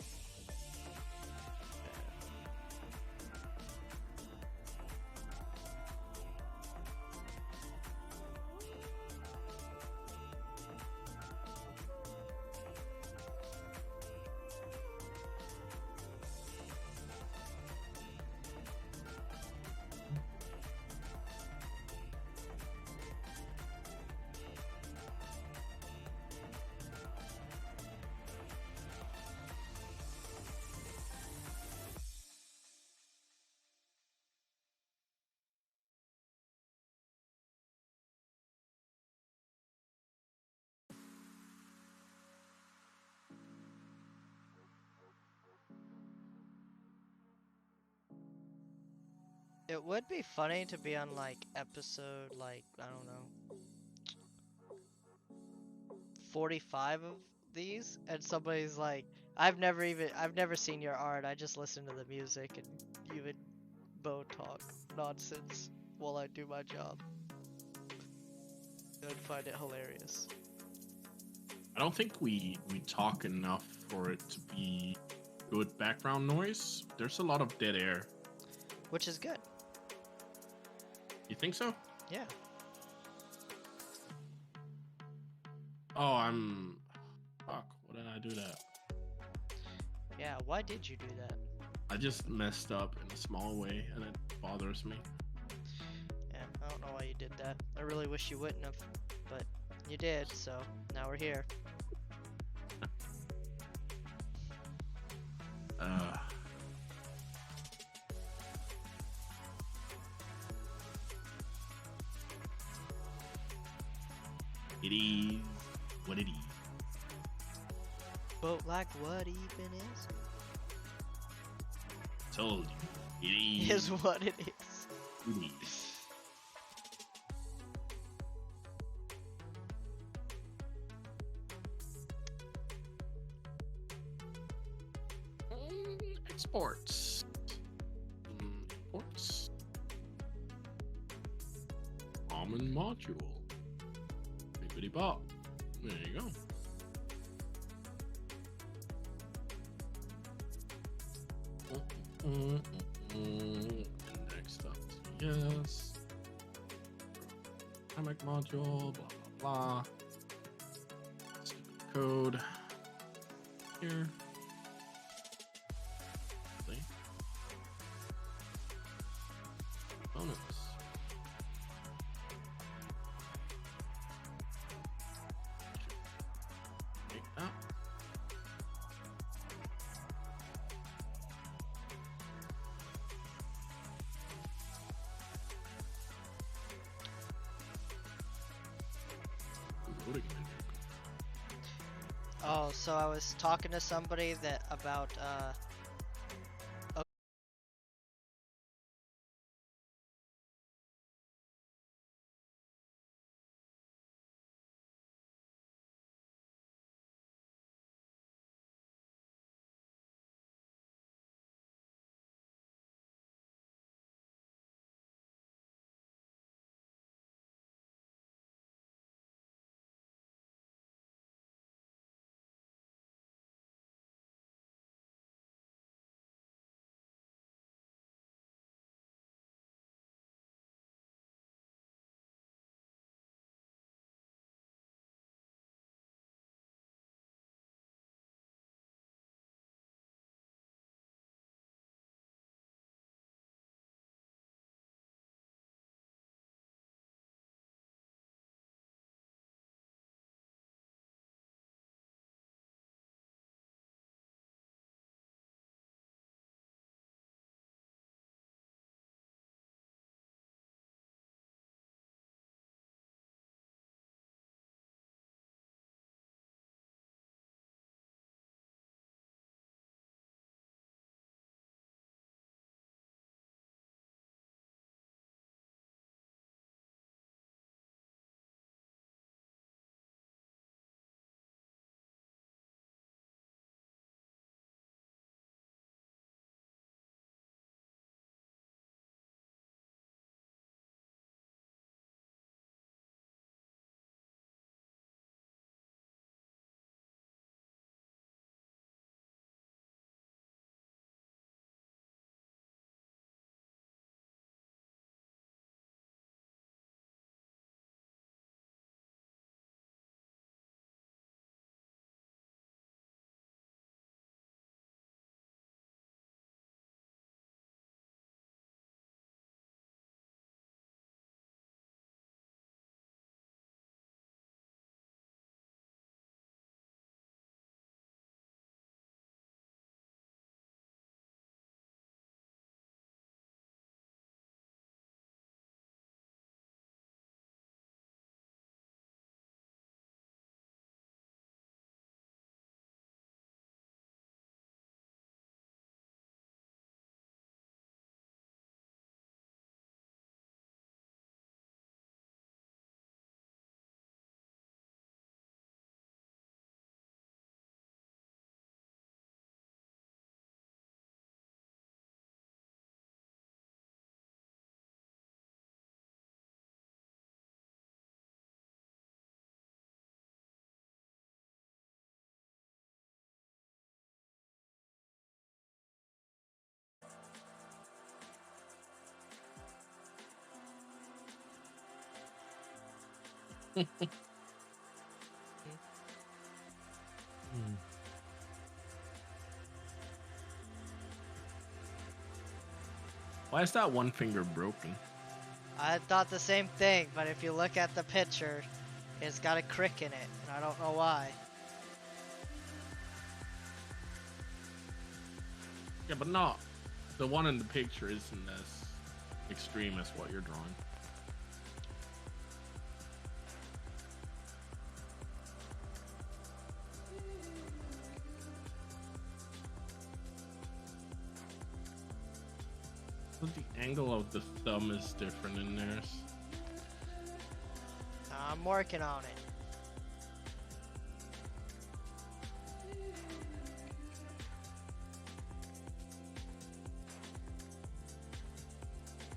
It would be funny to be on like episode like I don't know 45 of these, and somebody's like, I've never seen your art. I just listen to the music, and you would bow talk nonsense while I do my job. I would find it hilarious. I don't think we talk enough for it to be good background noise. There's a lot of dead air. Which is good. You think so? Yeah. Oh, fuck, why did I do that? Yeah, why did you do that? I just messed up in a small way and it bothers me. Yeah, I don't know why you did that. I really wish you wouldn't have, but you did, so now we're here. It is what it is. But like what even is? Told you. It Is what it is. It is. Exports. Imports. Common module. Bippity bop. There you go. Next up, yes. Dynamic module, blah blah blah. Stupid code here. See? Bonus. Make that. Loading menu. Oh, so I was talking to somebody that about Why is that one finger broken? I thought the same thing, but if you look at the picture, it's got a crick in it, and I don't know why. Yeah, but not the one in the picture isn't as extreme as what you're drawing. But the angle of the thumb is different in theirs. I'm working on it.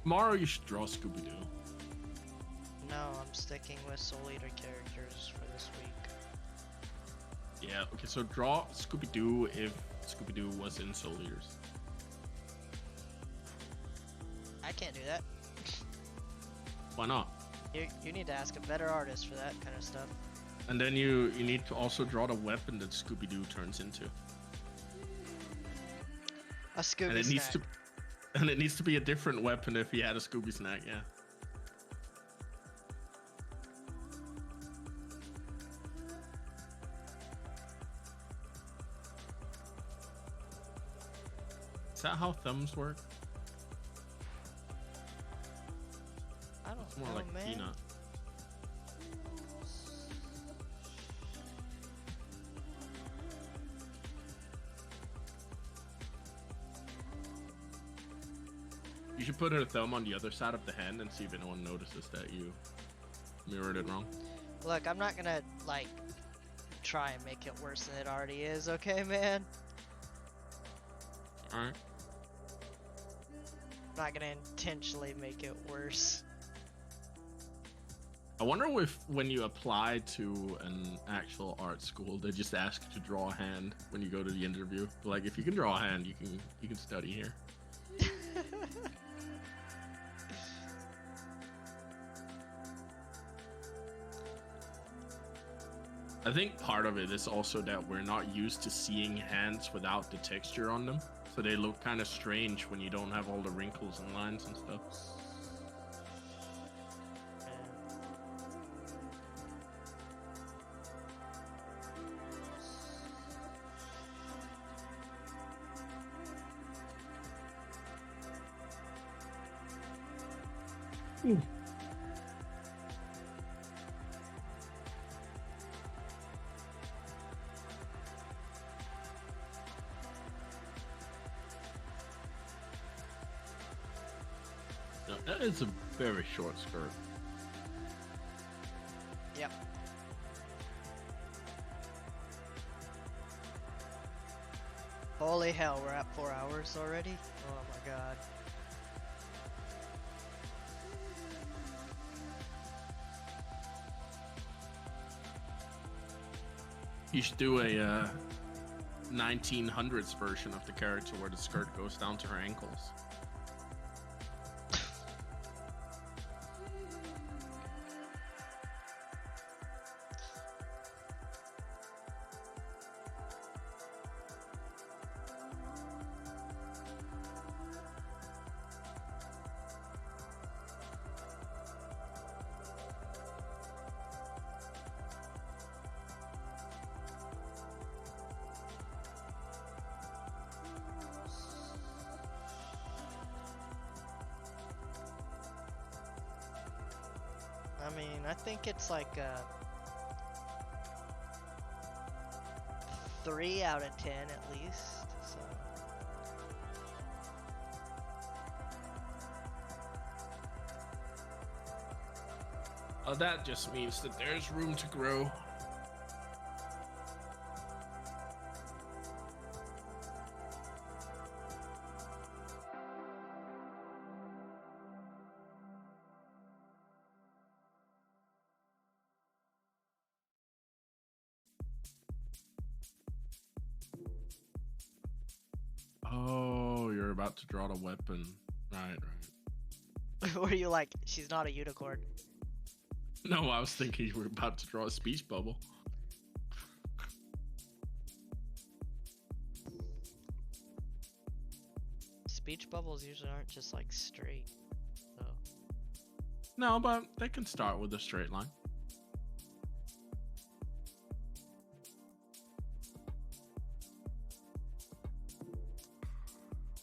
Tomorrow you should draw Scooby-Doo. No, I'm sticking with Soul Eater characters for this week. Yeah, okay, so draw Scooby-Doo if Scooby-Doo was in Soul Eaters. I can't do that. Why not? You need to ask a better artist for that kind of stuff. And then you need to also draw the weapon that Scooby-Doo turns into. A Scooby And it snack. needs to and it needs to be a different weapon if he had a Scooby snack, yeah. Is that how thumbs work? I don't It's more know, like man. peanut. You should put a thumb on the other side of the hand and see if anyone notices that you mirrored it wrong. Look, I'm not gonna, like, try and make it worse than it already is, okay, man? Alright. I'm not gonna intentionally make it worse. I wonder if when you apply to an actual art school, they just ask you to draw a hand when you go to the interview. Like, if you can draw a hand, you can study here. I think part of it is also that we're not used to seeing hands without the texture on them. So they look kind of strange when you don't have all the wrinkles and lines and stuff. No, that is a very short skirt. Yep. Holy hell, we're at 4 hours already? Oh my god. You should do a 1900s version of the character where the skirt goes down to her ankles. I mean, I think it's like a 3 out of 10 at least, so. That just means that there's room to grow. Oh, you're about to draw the weapon. Right, right. Were you like, she's not a unicorn? No, I was thinking you were about to draw a speech bubble. Speech bubbles usually aren't just like straight, though. No, but they can start with a straight line.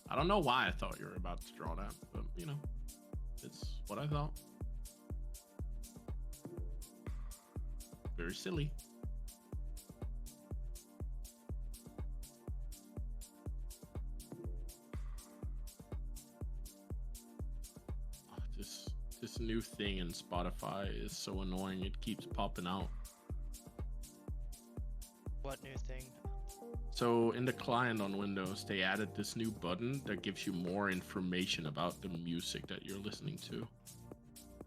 I don't know why I thought you were about to draw that, but you know, it's what I thought. Very silly. This new thing in Spotify is so annoying. It keeps popping out. What new thing? So in the client on Windows, they added this new button that gives you more information about the music that you're listening to.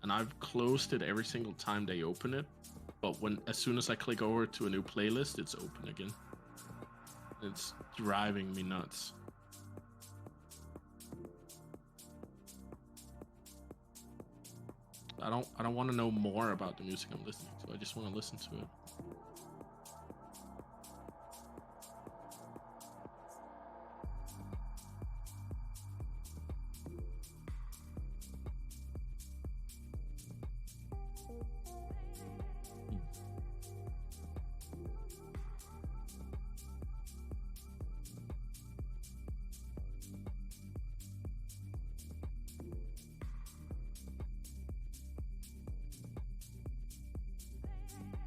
And I've closed it every single time they open it. But as soon as I click over to a new playlist, it's open again. It's driving me nuts. I don't want to know more about the music I'm listening to. I just want to listen to it.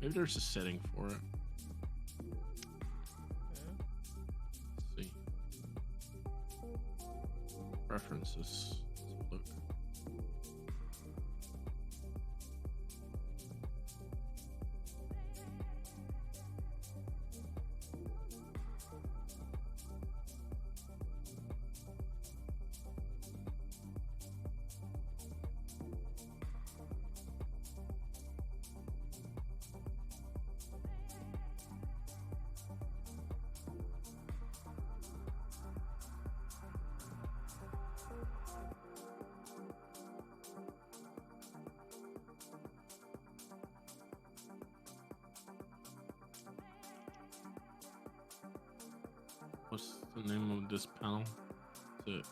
Maybe there's a setting for it. Let's see. Preferences. Let's look. What's the name of this panel? Is it?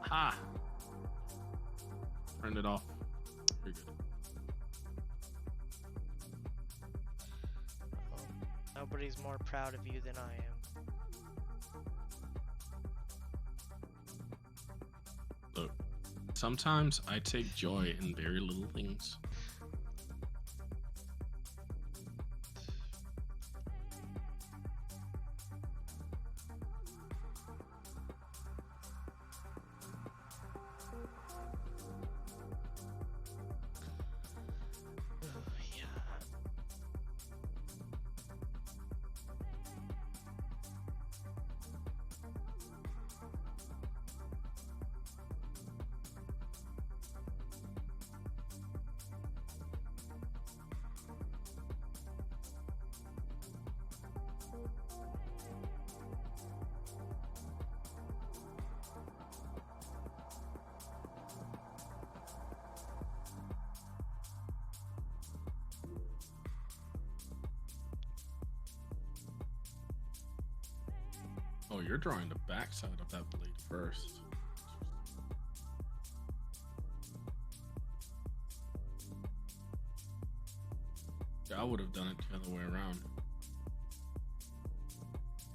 Ha! Turned it off. Very good. Nobody's more proud of you than I am. Look, sometimes I take joy in very little things. Oh, you're drawing the backside of that blade first. Yeah, I would have done it the other way around.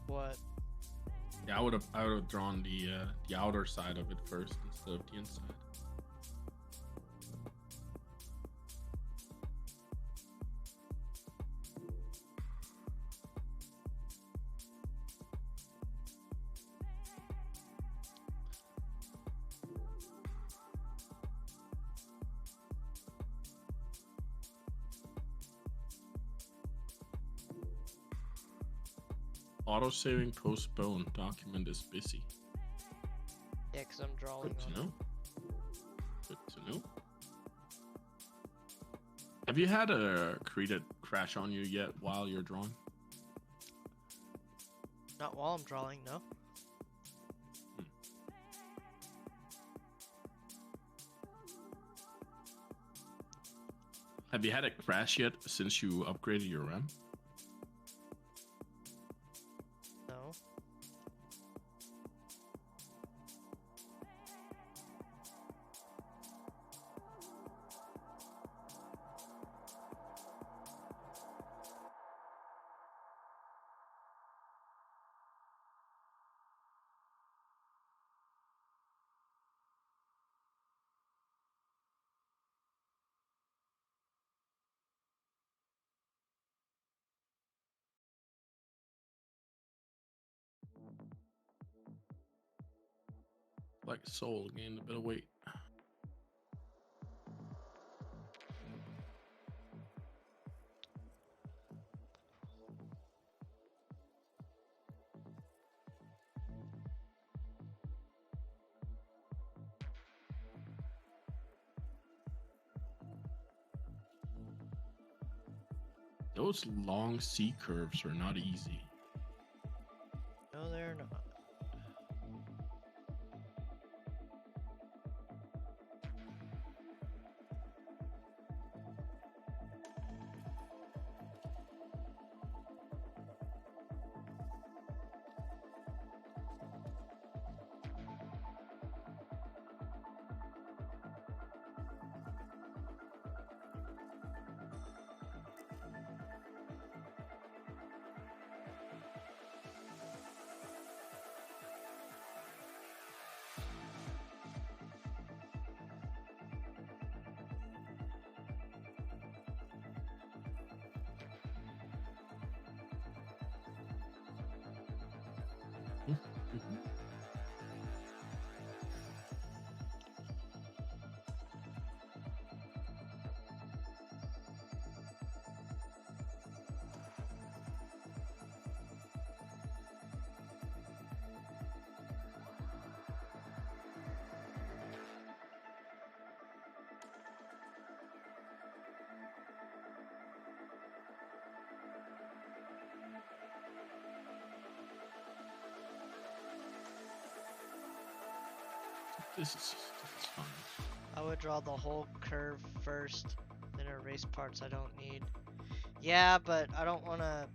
What? Yeah, I would have drawn the outer side of it first instead of the inside. Auto-saving postpone document is busy. Yeah, because I'm drawing Good to on know. Good to know. Have you had a created crash on you yet while you're drawing? Not while I'm drawing, no. Have you had a crash yet since you upgraded your RAM? No. Like Soul gained a bit of weight. Those long C curves are not easy. No, they're not. This is fun. I would draw the whole curve first, then erase parts I don't need. Yeah, but I don't wanna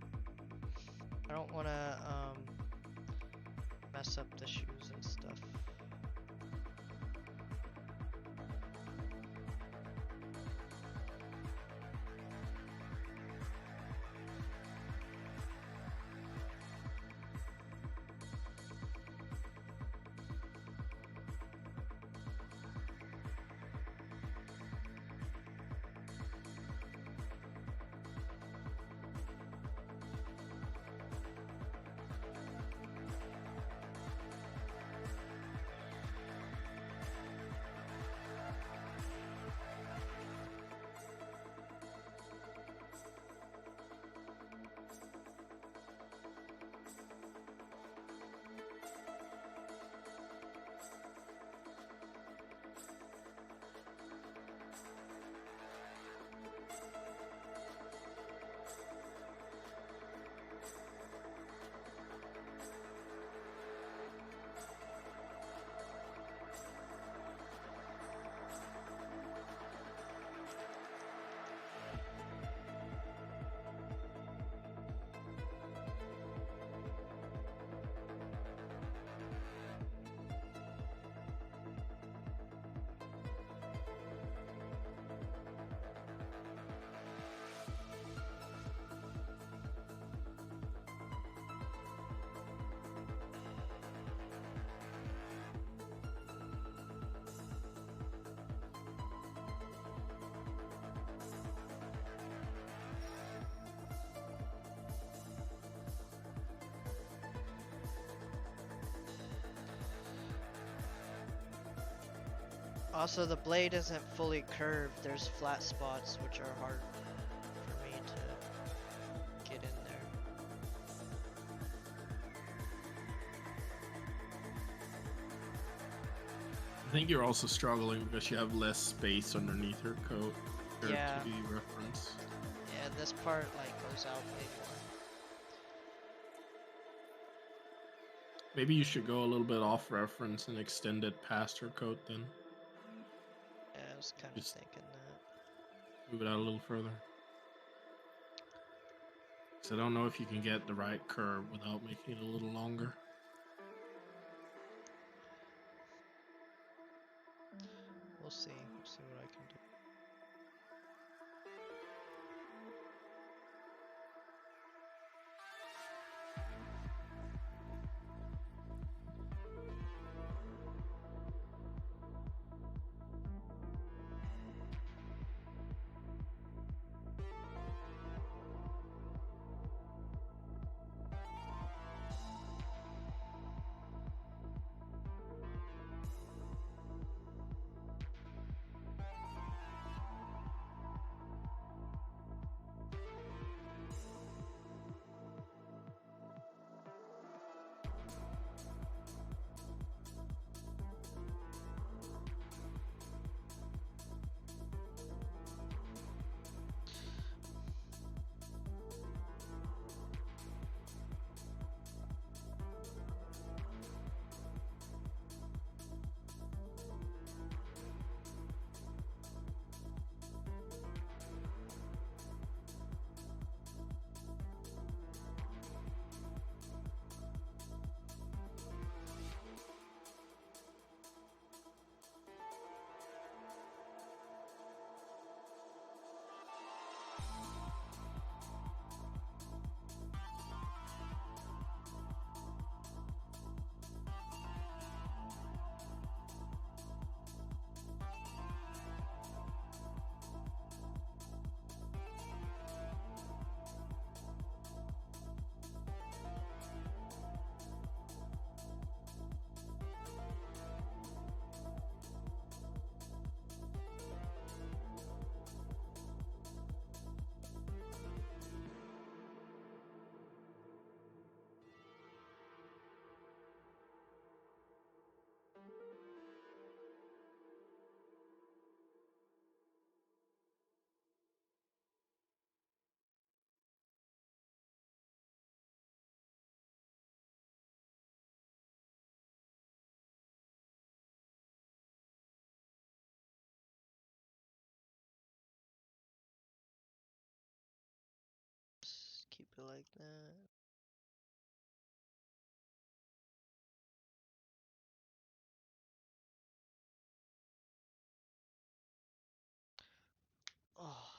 mess up the shoes and stuff. Also, the blade isn't fully curved. There's flat spots which are hard for me to get in there. I think you're also struggling because you have less space underneath your coat. Here Yeah. to be reference. Yeah, this part like goes out way more. Maybe you should go a little bit off reference and extend it past her coat then. Yeah, I was kind of Just thinking that. move it out a little further. So I don't know if you can get the right curve without making it a little longer. We'll see. We'll see what I can do. Just keep it like that. Oh,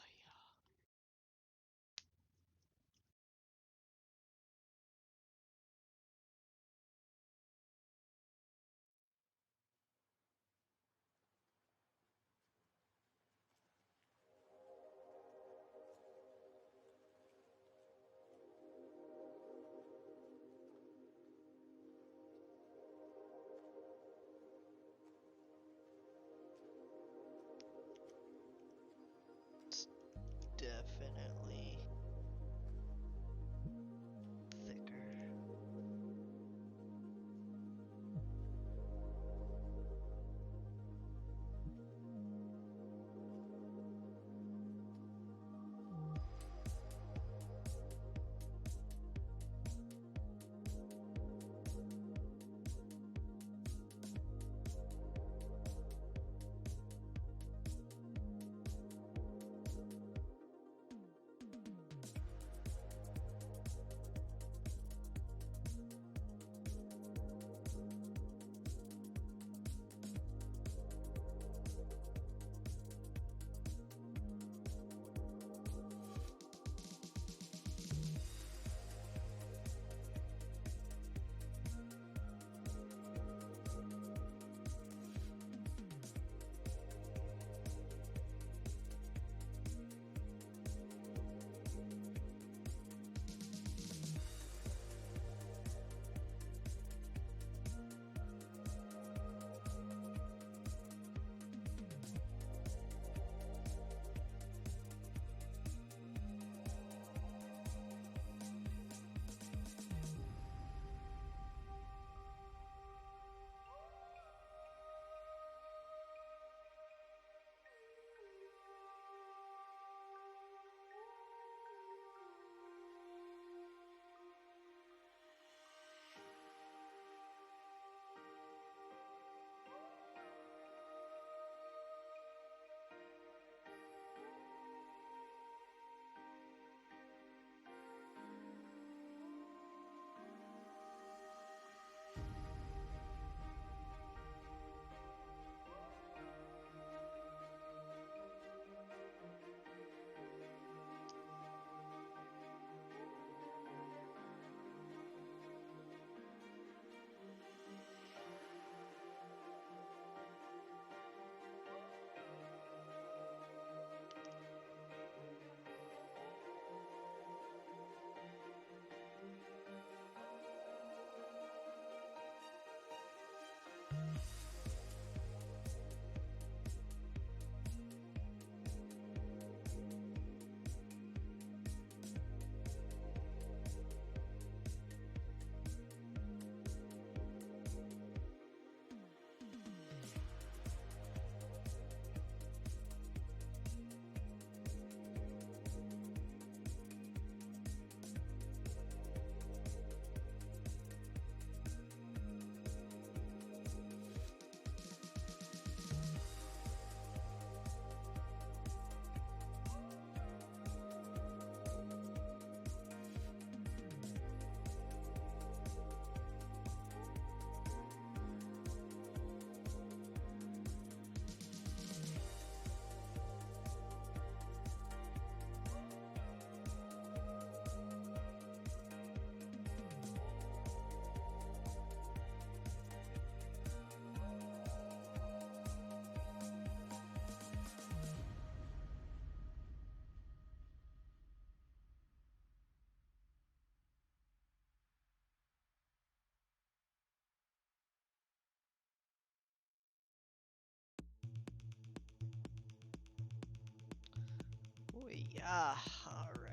Oh yeah. All right.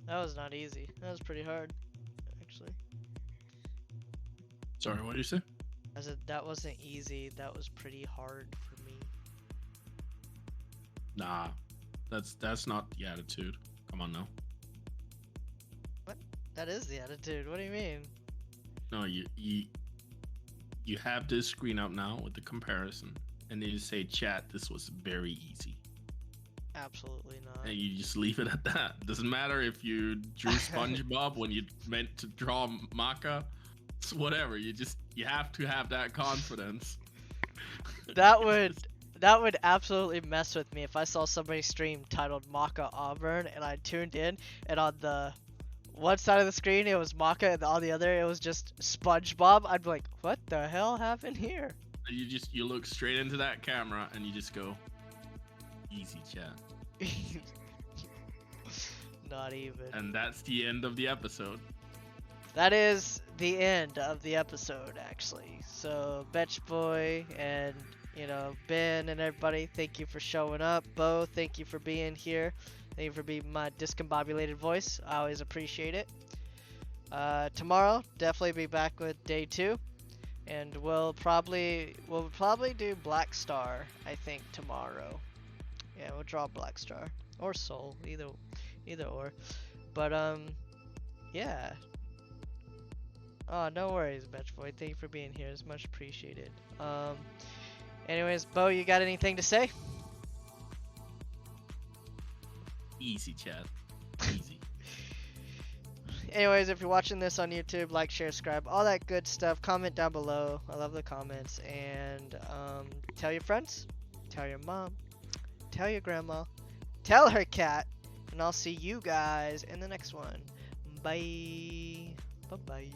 That was not easy. That was pretty hard, actually. Sorry, what did you say? I said that wasn't easy. That was pretty hard for me. Nah, that's not the attitude. Come on now. That is the attitude. What do you mean? No, you have this screen up now with the comparison, and then you say, "Chat, this was very easy," Absolutely not. and you just leave it at that. Doesn't matter if you drew SpongeBob when you meant to draw Maka. It's whatever. You have to have that confidence. That would absolutely mess with me if I saw somebody stream titled Maka Albarn and I tuned in and on the one side of the screen it was Maka and on the other it was just SpongeBob. I'd be like, what the hell happened here? You look straight into that camera and you just go, "Easy, chat." Not even. And that's the end of the episode. That is the end of the episode, actually. So, Betch Boy and, Ben and everybody, thank you for showing up. Bo, thank you for being here. Thank you for being my discombobulated voice. I always appreciate it. Tomorrow, definitely be back with day 2. And we'll probably do Black Star, I think, tomorrow. Yeah, we'll draw Black Star. Or Soul, either or. But, yeah. Oh, no worries, Betch Boy. Thank you for being here. It's much appreciated. Anyways, Bo, you got anything to say? Easy, chat. Easy. Anyways, if you're watching this on YouTube, like, share, subscribe, all that good stuff. Comment down below. I love the comments. And tell your friends. Tell your mom. Tell your grandma. Tell her cat. And I'll see you guys in the next one. Bye. Bye-bye.